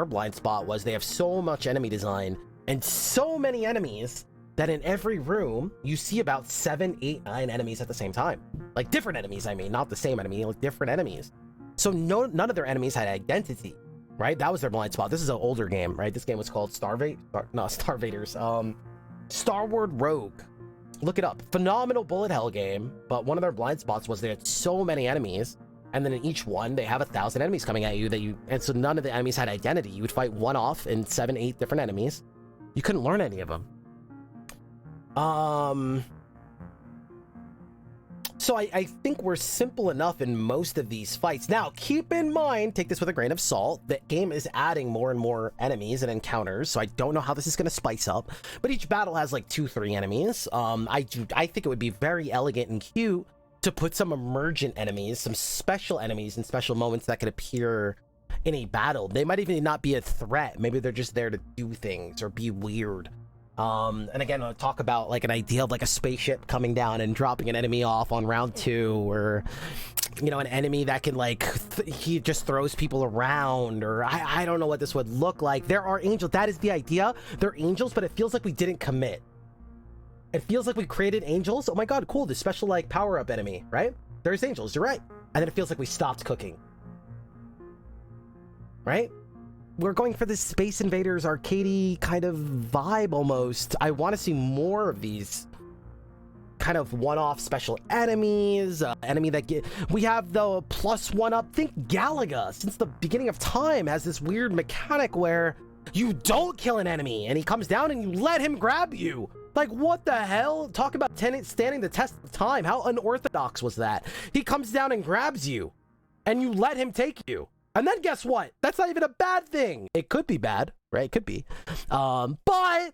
blind spot was they have so much enemy design and so many enemies that in every room you see about 7, 8, 9 enemies at the same time. Like different enemies, I mean, not the same enemy, like different enemies. So none of their enemies had identity, right? That was their blind spot. This is an older game, right? This game was called Star Vaders. Starward Rogue. Look it up. Phenomenal bullet hell game, but one of their blind spots was they had so many enemies, and then in each one they have 1,000 enemies coming at you and so none of the enemies had identity. You would fight one off in 7, 8 different enemies. You couldn't learn any of them. So I think we're simple enough in most of these fights. Now, keep in mind, take this with a grain of salt, that game is adding more and more enemies and encounters, so I don't know how this is going to spice up, but each battle has like 2, 3 enemies. I think it would be very elegant and cute to put some emergent enemies, some special enemies and special moments that could appear in a battle. They might even not be a threat. Maybe they're just there to do things or be weird. And again, I'll talk about like an idea of like a spaceship coming down and dropping an enemy off on round 2, or you know, an enemy that can like he just throws people around, or I don't know what this would look like. There are angels. That is the idea. They're angels, but it feels like we didn't commit. It feels like we created angels. Oh my god, cool! This special like power up enemy, right? There's angels. You're right. And then it feels like we stopped cooking, right? We're going for this Space Invaders arcadey kind of vibe almost. I want to see more of these kind of one-off special enemies. Enemy that we have the +1 up. Think Galaga, since the beginning of time, has this weird mechanic where you don't kill an enemy and he comes down and you let him grab you. Like, what the hell? Talk about standing the test of time. How unorthodox was that? He comes down and grabs you and you let him take you. And then guess what? That's not even a bad thing. It could be bad, right? It could be. But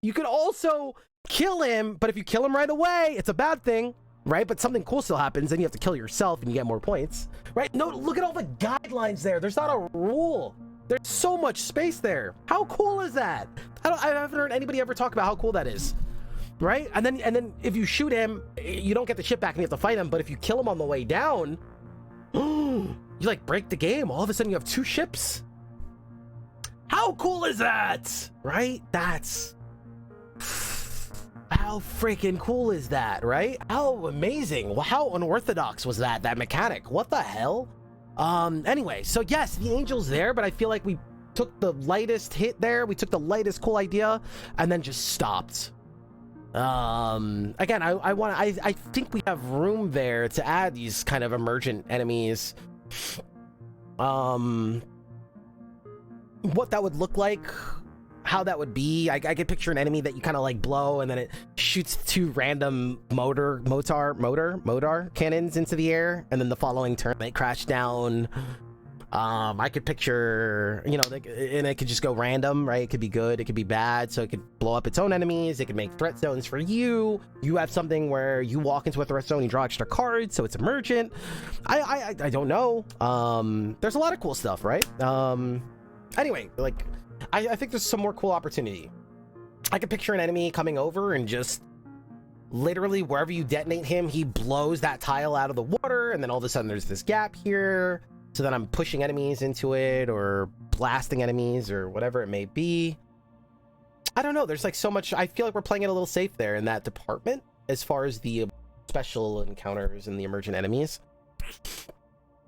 you could also kill him. But if you kill him right away, it's a bad thing, right? But something cool still happens. Then you have to kill yourself and you get more points, right? No, look at all the guidelines there. There's not a rule. There's so much space there. How cool is that? I haven't heard anybody ever talk about how cool that is, right? And then if you shoot him, you don't get the ship back and you have to fight him. But if you kill him on the way down, you like break the game. All of a sudden you have 2 ships. How cool is that? Right? That's how freaking cool is that, right? How amazing. Well, how unorthodox was that mechanic? What the hell? Anyway, so yes, the angel's there, but I feel like we took the lightest hit there. We took the lightest cool idea and then just stopped. Again, I think we have room there to add these kind of emergent enemies. What that would look like, how that would be. I could picture an enemy that you kind of like blow and then it shoots 2 random motor cannons into the air, and then the following turn they crash down. I could picture, you know, and it could just go random, right? It could be good, it could be bad, so it could blow up its own enemies, it could make threat zones for you. You have something where you walk into a threat zone, you draw extra cards, so it's emergent. I don't know. There's a lot of cool stuff, right? Anyway, like, I think there's some more cool opportunity. I could picture an enemy coming over and just literally wherever you detonate him, he blows that tile out of the water, and then all of a sudden there's this gap here. So then I'm pushing enemies into it or blasting enemies or whatever it may be. I don't know. There's like so much. I feel like we're playing it a little safe there in that department as far as the special encounters and the emergent enemies.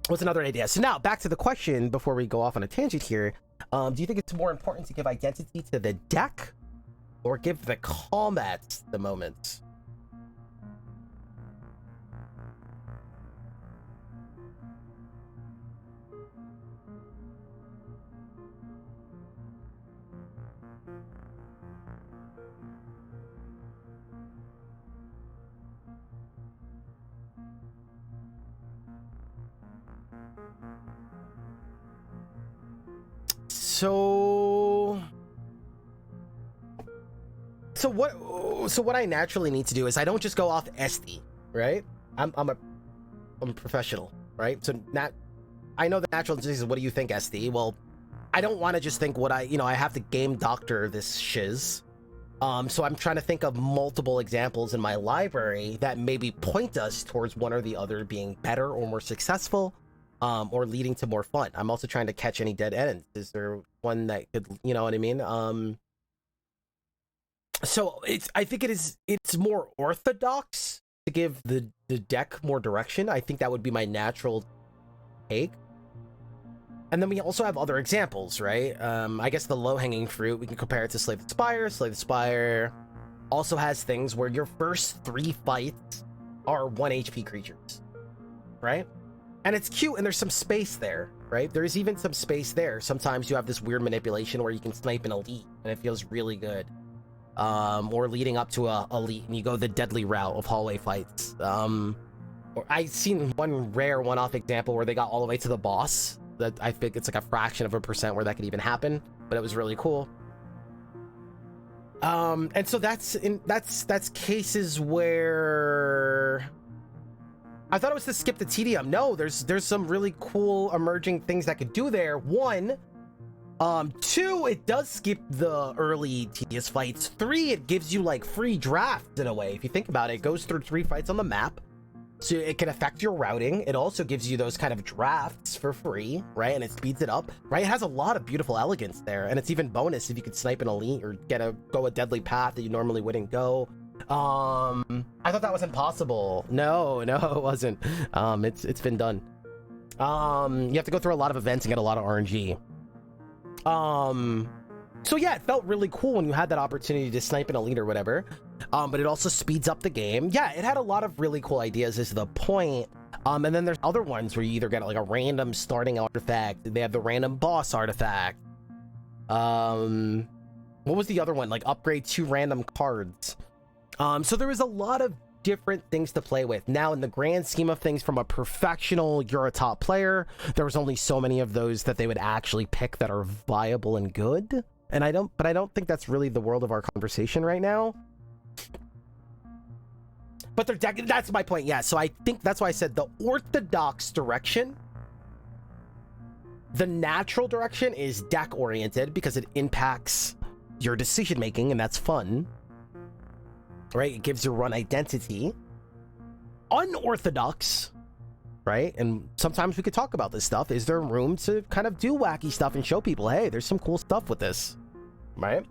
What's another idea? So now back to the question before we go off on a tangent here. Do you think it's more important to give identity to the deck or give the combat the moment? So what I naturally need to do is I don't just go off Esty, right? I'm a professional, right? So I know the natural instinct is, what do you think, Esty? Well, I don't want to just think what I have to game doctor this shiz. So I'm trying to think of multiple examples in my library that maybe point us towards one or the other being better or more successful, or leading to more fun. I'm also trying to catch any dead ends. Is there one that could, you know what I mean? So I think it's more orthodox to give the deck more direction. I think that would be my natural take. And then we also have other examples, right? I guess the low-hanging fruit, we can compare it to Slay the Spire. Slay the Spire also has things where your first 3 fights are 1 HP creatures, right? And it's cute, and there's some space there, right? There's even some space there. Sometimes you have this weird manipulation where you can snipe an elite, and it feels really good. Or leading up to a elite, and you go the deadly route of hallway fights. Or I've seen one rare one-off example where they got all the way to the boss. That I think it's like a fraction of a percent where that could even happen, but it was really cool. And so that's cases where I thought it was to skip the tedium. No, there's some really cool emerging things that could do there. One, 2, it does skip the early tedious fights. 3, it gives you like free drafts in a way. If you think about it, it goes through 3 fights on the map, so it can affect your routing. It also gives you those kind of drafts for free, right? And it speeds it up, right? It has a lot of beautiful elegance there, and it's even bonus if you could snipe an elite or go a deadly path that you normally wouldn't go. I thought that was impossible. No, it wasn't. It's been done. You have to go through a lot of events and get a lot of RNG. So yeah, it felt really cool when you had that opportunity to snipe an elite or whatever. But it also speeds up the game. Yeah, it had a lot of really cool ideas is the point. And then there's other ones where you either get like a random starting artifact. They have the random boss artifact. What was the other one? Like upgrade 2 random cards. So there was a lot of different things to play with. Now, in the grand scheme of things, from a professional, you're a top player, there was only so many of those that they would actually pick that are viable and good. And I don't think that's really the world of our conversation right now. But that's my point. Yeah, so I think that's why I said the orthodox direction, the natural direction is deck oriented because it impacts your decision making, and that's fun. Right? It gives your run identity. Unorthodox, right? And sometimes we could talk about this stuff. Is there room to kind of do wacky stuff and show people, hey, there's some cool stuff with this, right?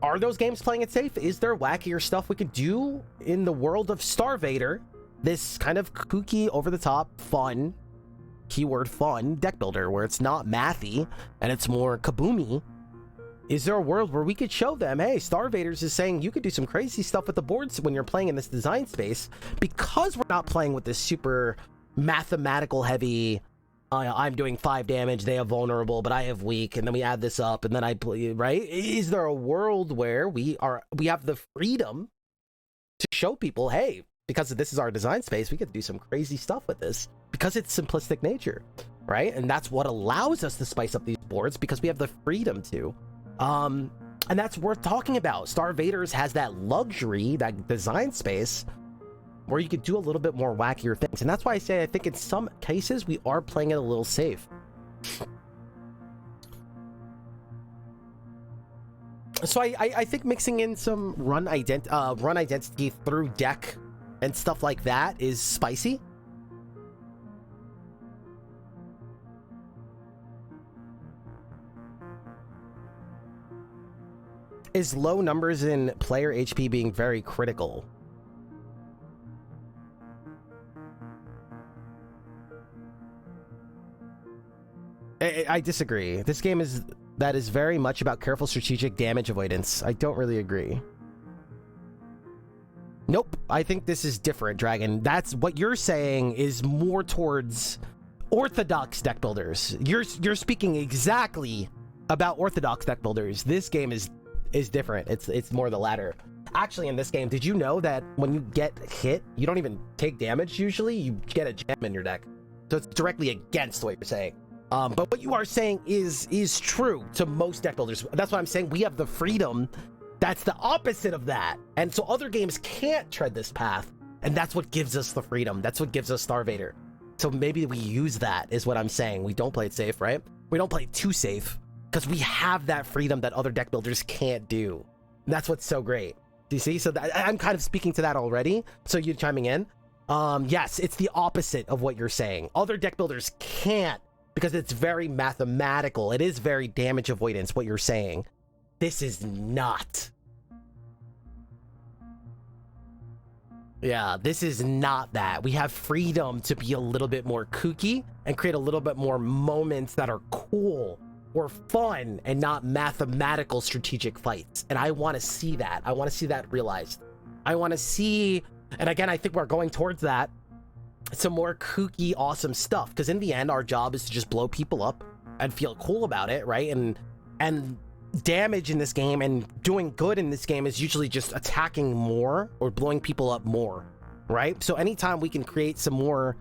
Are those games playing it safe? Is there wackier stuff we could do in the world of Star Vader? This kind of kooky, over-the-top, fun, keyword fun, deck builder where it's not mathy and it's more kaboomy. Is there a world where we could show them, hey, Star Vaders is saying you could do some crazy stuff with the boards when you're playing in this design space, because we're not playing with this super mathematical heavy, I'm doing 5 damage, they have vulnerable, but I have weak, and then we add this up, and then I play, right? Is there a world where we have the freedom to show people, hey, because this is our design space, we could do some crazy stuff with this, because it's simplistic nature, right? And that's what allows us to spice up these boards, because we have the freedom to. And that's worth talking about. Star Vaders has that luxury, that design space, where you could do a little bit more wackier things. And that's why I say I think in some cases we are playing it a little safe. So I think mixing in some run identity through deck and stuff like that is spicy. Is low numbers in player HP being very critical? I disagree. This game is very much about careful strategic damage avoidance. I don't really agree. Nope. I think this is different, Dragon. That's what you're saying is more towards orthodox deck builders. You're speaking exactly about orthodox deck builders. This game is different. It's more the latter. Actually, in this game, did you know that when you get hit, you don't even take damage usually? You get a gem in your deck. So it's directly against what you're saying. But what you are saying is true to most deck builders. That's why I'm saying we have the freedom. That's the opposite of that. And so other games can't tread this path. And that's what gives us the freedom. That's what gives us Star Vader. So maybe we use that, is what I'm saying. We don't play it safe, right? We don't play it too safe, because we have that freedom that other deck builders can't do. And that's what's so great. Do you see? So I'm kind of speaking to that already. So you're chiming in. Yes, it's the opposite of what you're saying. Other deck builders can't, because it's very mathematical. It is very damage avoidance, what you're saying. This is not. Yeah, this is not that. We have freedom to be a little bit more kooky and create a little bit more moments that are cool or fun and not mathematical strategic fights. And I want to see that. I want to see that realized. I want to see, and again, I think we're going towards that, some more kooky, awesome stuff. Because in the end, our job is to just blow people up and feel cool about it, right? And damage in this game and doing good in this game is usually just attacking more or blowing people up more, right? So anytime we can create some more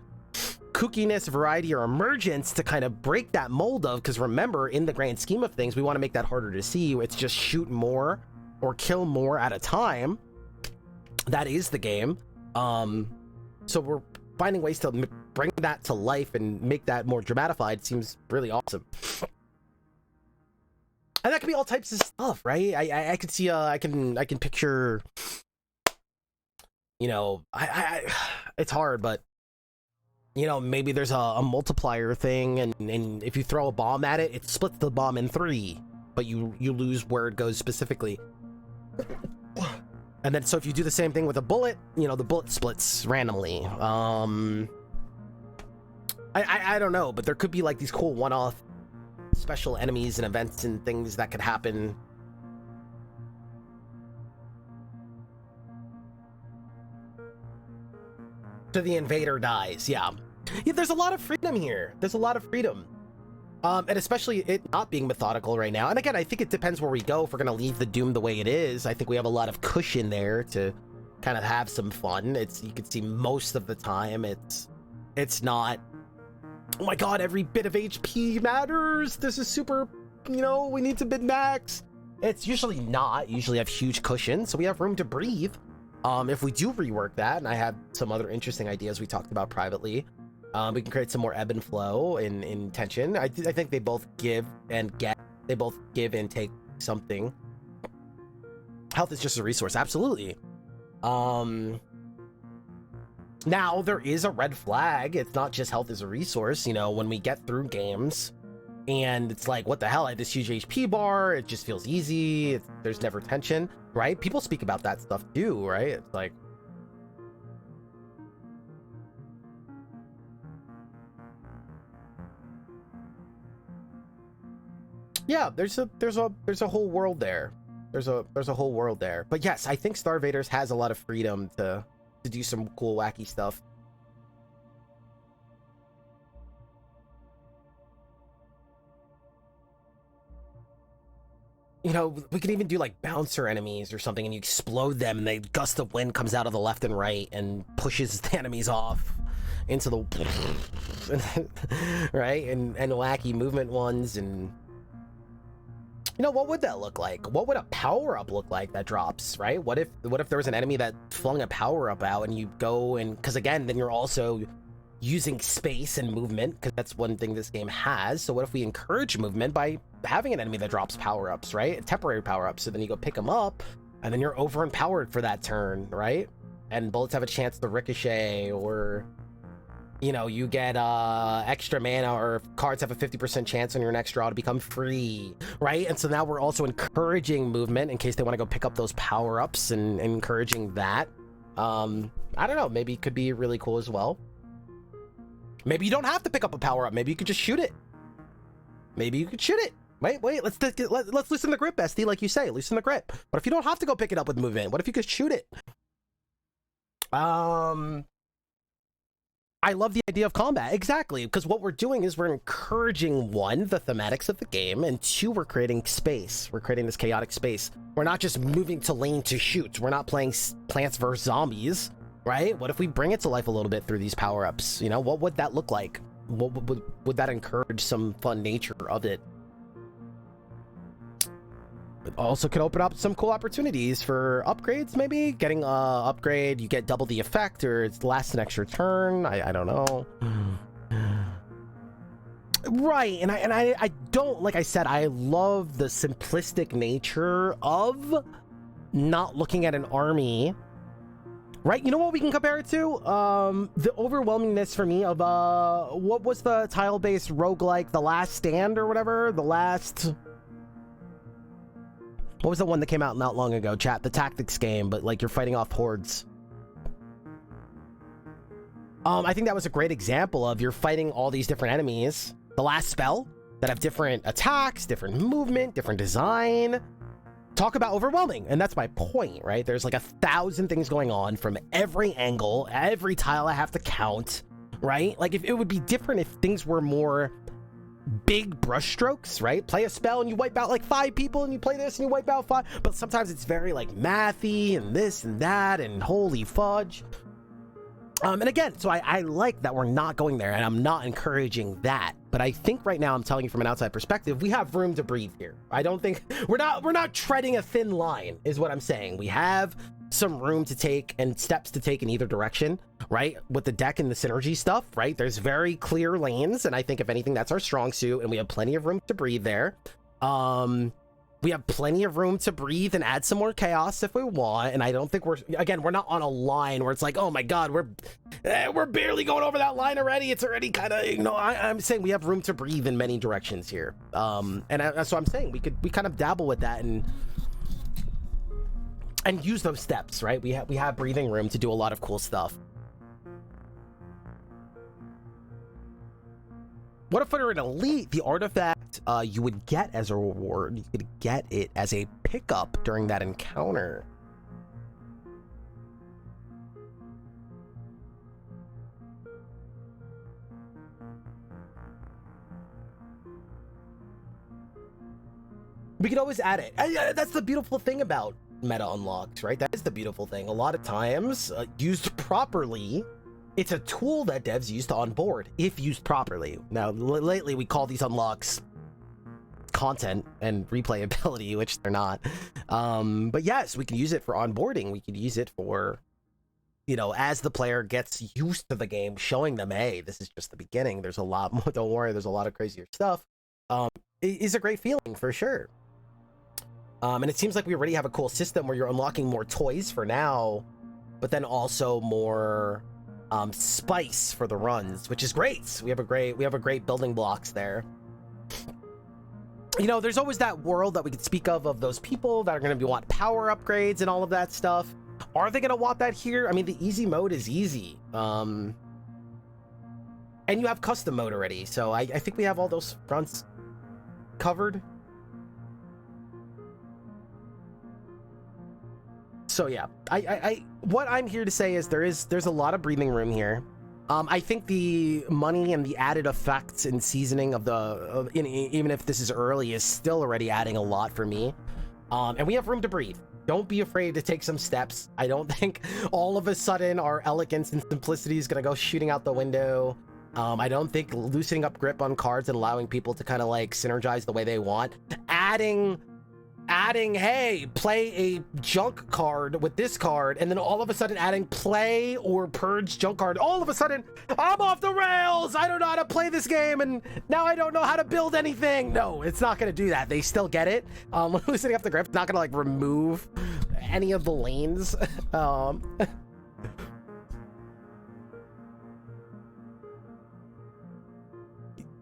kookiness, variety, or emergence to kind of break that mold of, because remember, in the grand scheme of things, we want to make that harder to see. It's just shoot more or kill more at a time. That is the game. So we're finding ways to bring that to life and make that more dramatified seems really awesome. And that could be all types of stuff, right? I could see, I can picture, you know, it's hard, but, you know, maybe there's a multiplier thing, and if you throw a bomb at it, it splits the bomb in 3, but you lose where it goes specifically. And then, so if you do the same thing with a bullet, you know, the bullet splits randomly. I don't know, but there could be like these cool one-off special enemies and events and things that could happen. So the invader dies, yeah. There's a lot of freedom here. There's a lot of freedom. And especially it not being methodical right now. And again, I think it depends where we go. If we're gonna leave the Doom the way it is, I think we have a lot of cushion there to kind of have some fun. You can see most of the time it's not, oh my god, every bit of HP matters. This is super, you know, we need to min-max. It's usually not. Usually have huge cushion, so we have room to breathe. If we do rework that, and I have some other interesting ideas we talked about privately, we can create some more ebb and flow in tension. I think they both give and get. They both give and take something. Health is just a resource, absolutely. Now, there is a red flag. It's not just health as a resource. You know, when we get through games and it's like, what the hell? I have this huge HP bar. It just feels easy. There's never tension, right? People speak about that stuff too, right? It's like, yeah, there's a whole world there. There's a whole world there. But yes, I think Star Vaders has a lot of freedom to do some cool, wacky stuff. You know, we can even do like bouncer enemies or something, and you explode them, and the gust of wind comes out of the left and right and pushes the enemies off into the right, and wacky movement ones. And you know, what would that look like? What would a power-up look like that drops, right? What if there was an enemy that flung a power-up out, and you go and, because again, then you're also using space and movement, because that's one thing this game has. So what if we encourage movement by having an enemy that drops power-ups, right? Temporary power-ups, so then you go pick them up, and then you're over-empowered for that turn, right? And bullets have a chance to ricochet, or, you know, you get extra mana, or cards have a 50% chance on your next draw to become free, right? And so now we're also encouraging movement in case they want to go pick up those power-ups, and encouraging that. I don't know, maybe it could be really cool as well. Maybe you don't have to pick up a power-up. Maybe you could just shoot it. Maybe you could shoot it. Wait, let's loosen the grip, Esty, like you say, loosen the grip. What if you don't have to go pick it up with movement? What if you could shoot it? I love the idea of combat, exactly, because what we're doing is we're encouraging, one, the thematics of the game, and two, we're creating space. We're creating this chaotic space. We're not just moving to lane to shoot. We're not playing Plants vs. Zombies, right? What if we bring it to life a little bit through these power-ups? You know, what would that look like? What would that encourage some fun nature of it? It also could open up some cool opportunities for upgrades, maybe getting upgrade, you get double the effect, or it lasts an extra turn. I don't know. Right, and I don't, like I said, I love the simplistic nature of not looking at an army, right? You know what we can compare it to? The overwhelmingness for me of what was the tile-based roguelike, The Last Stand or whatever? What was the one that came out not long ago, chat? The tactics game, but like you're fighting off hordes. I think that was a great example of you're fighting all these different enemies. The last spell that have different attacks, different movement, different design. Talk about overwhelming, and that's my point, right? There's like 1,000 things going on from every angle, every tile I have to count, right? Like if it would be different if things were more big brushstrokes, right? Play a spell and you wipe out like 5 people, and you play this and you wipe out 5, but sometimes it's very like mathy and this and that and holy fudge. And again, so I like that we're not going there, and I'm not encouraging that, but I think right now, I'm telling you from an outside perspective, we have room to breathe here. I don't think we're not treading a thin line is what I'm saying. We have some room to take and steps to take in either direction, right? With the deck and the synergy stuff, right? There's very clear lanes, and I think if anything, that's our strong suit, and we have plenty of room to breathe there. We have plenty of room to breathe and add some more chaos if we want, and I don't think we're not on a line where it's like, oh my god, we're barely going over that line already. It's already kind of, you know, I'm saying we have room to breathe in many directions here, and that's what I'm saying. We kind of dabble with that and use those steps, right? We have breathing room to do a lot of cool stuff. What if we're an elite? The artifact you would get as a reward, you could get it as a pickup during that encounter. We could always add it. That's the beautiful thing about meta unlocks, right? That is the beautiful thing. A lot of times, used properly, it's a tool that devs use to onboard, if used properly. Now, lately, we call these unlocks content and replayability, which they're not. But yes, we can use it for onboarding. We could use it for, you know, as the player gets used to the game, showing them, hey, this is just the beginning. There's a lot more. Don't worry, there's a lot of crazier stuff. It is a great feeling for sure. And it seems like we already have a cool system where you're unlocking more toys for now, but then also more spice for the runs, which is great. We have a great building blocks there. You know, there's always that world that we could speak of those people that are going to want power upgrades and all of that stuff. Are they going to want that here? I mean, the easy mode is easy. And you have custom mode already, so I think we have all those fronts covered. So yeah, what I'm here to say is there's a lot of breathing room here. I think the money and the added effects and seasoning of even if this is early, is still already adding a lot for me. And we have room to breathe. Don't be afraid to take some steps. I don't think all of a sudden our elegance and simplicity is gonna go shooting out the window. I don't think loosening up grip on cards and allowing people to kind of like synergize the way they want. Adding, hey, play a junk card with this card, and then all of a sudden adding play or purge junk card. All of a sudden, I'm off the rails. I don't know how to play this game, and now I don't know how to build anything. No, it's not going to do that. They still get it. Loosening up the grip, it's not going to like remove any of the lanes.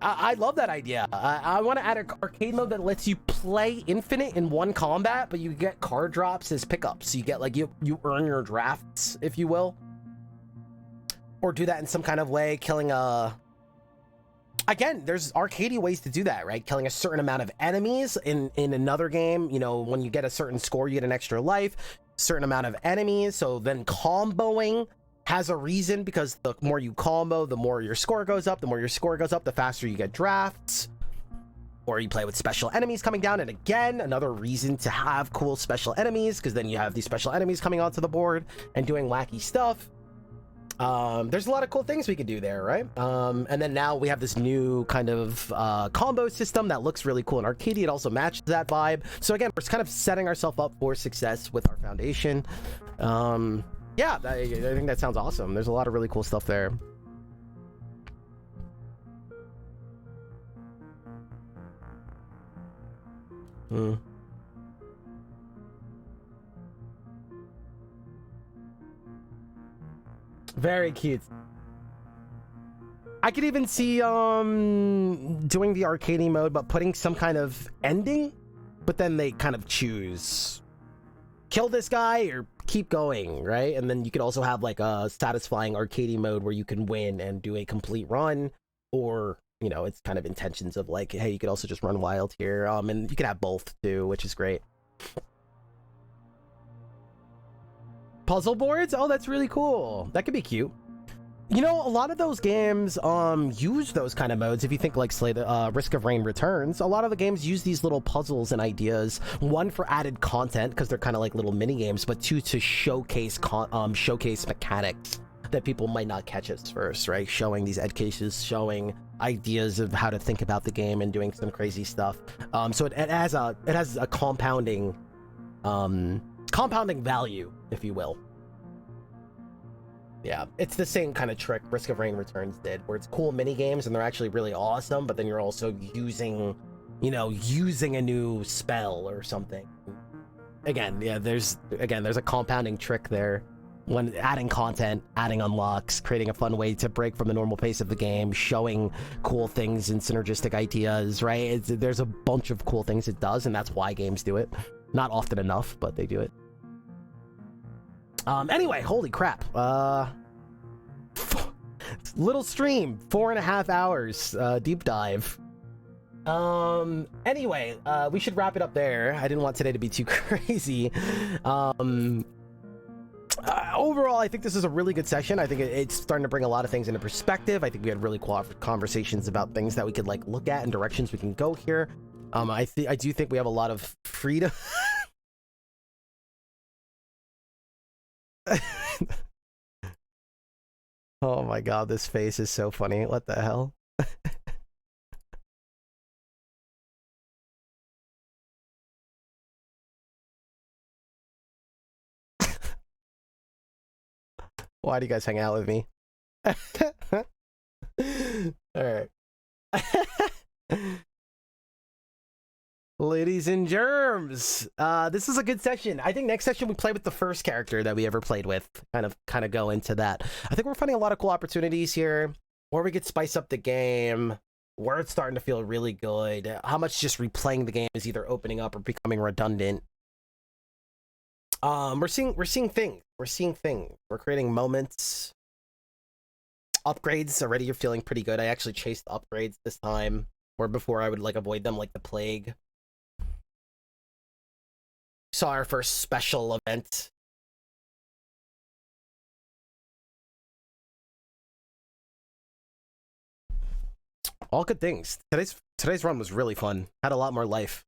I love that idea. I want to add an arcade mode that lets you play infinite in one combat, but you get card drops as pickups. So you get like you earn your drafts, if you will, or do that in some kind of way, killing again, there's arcadey ways to do that, right? Killing a certain amount of enemies in another game. You know, when you get a certain score, you get an extra life. Certain amount of enemies. So then comboing has a reason, because the more you combo, the more your score goes up. The more your score goes up, the faster you get drafts. Or you play with special enemies coming down, and again, another reason to have cool special enemies, because then you have these special enemies coming onto the board and doing wacky stuff. There's a lot of cool things we could do there, right? And then now we have this new kind of combo system that looks really cool and arcadey. It also matches that vibe. So again, we're kind of setting ourselves up for success with our foundation. Yeah, I think that sounds awesome. There's a lot of really cool stuff there. Very cute. I could even see doing the arcadey mode, but putting some kind of ending, but then they kind of choose kill this guy or keep going, right? And then you could also have like a satisfying arcadey mode where you can win and do a complete run, or you know, it's kind of intentions of like, hey, you could also just run wild here, and you could have both too, which is great. Puzzle boards? Oh, that's really cool. That could be cute. You know, a lot of those games use those kind of modes. If you think like Slay the Risk of Rain Returns, a lot of the games use these little puzzles and ideas. One, for added content, because they're kind of like little mini games, but two, to showcase showcase mechanics that people might not catch at first, right? Showing these edge cases, showing ideas of how to think about the game and doing some crazy stuff. So it has a compounding compounding value, if you will. Yeah, it's the same kind of trick Risk of Rain Returns did, where it's cool mini games and they're actually really awesome, but then you're also using, you know, using a new spell or something. Again, yeah, there's a compounding trick there. When adding content, adding unlocks, creating a fun way to break from the normal pace of the game, showing cool things and synergistic ideas, right? There's a bunch of cool things it does, and that's why games do it. Not often enough, but they do it. Anyway, holy crap. Little stream, 4.5 hours, deep dive. Anyway, we should wrap it up there. I didn't want today to be too crazy. Overall, I think this is a really good session. I think it's starting to bring a lot of things into perspective. I think we had really cool conversations about things that we could like look at and directions we can go here. I do think we have a lot of freedom. Oh my god, this face is so funny. What the hell? Why do you guys hang out with me? Alright. Ladies and germs, this is a good session. I think next session we play with the first character that we ever played with. Kind of go into that. I think we're finding a lot of cool opportunities here, where we could spice up the game, where it's starting to feel really good, how much just replaying the game is either opening up or becoming redundant. We're seeing things. We're creating moments. Upgrades already. You're feeling pretty good. I actually chased upgrades this time, where before I would like avoid them like the plague. Saw our first special event. All good things. Today's run was really fun. Had a lot more life.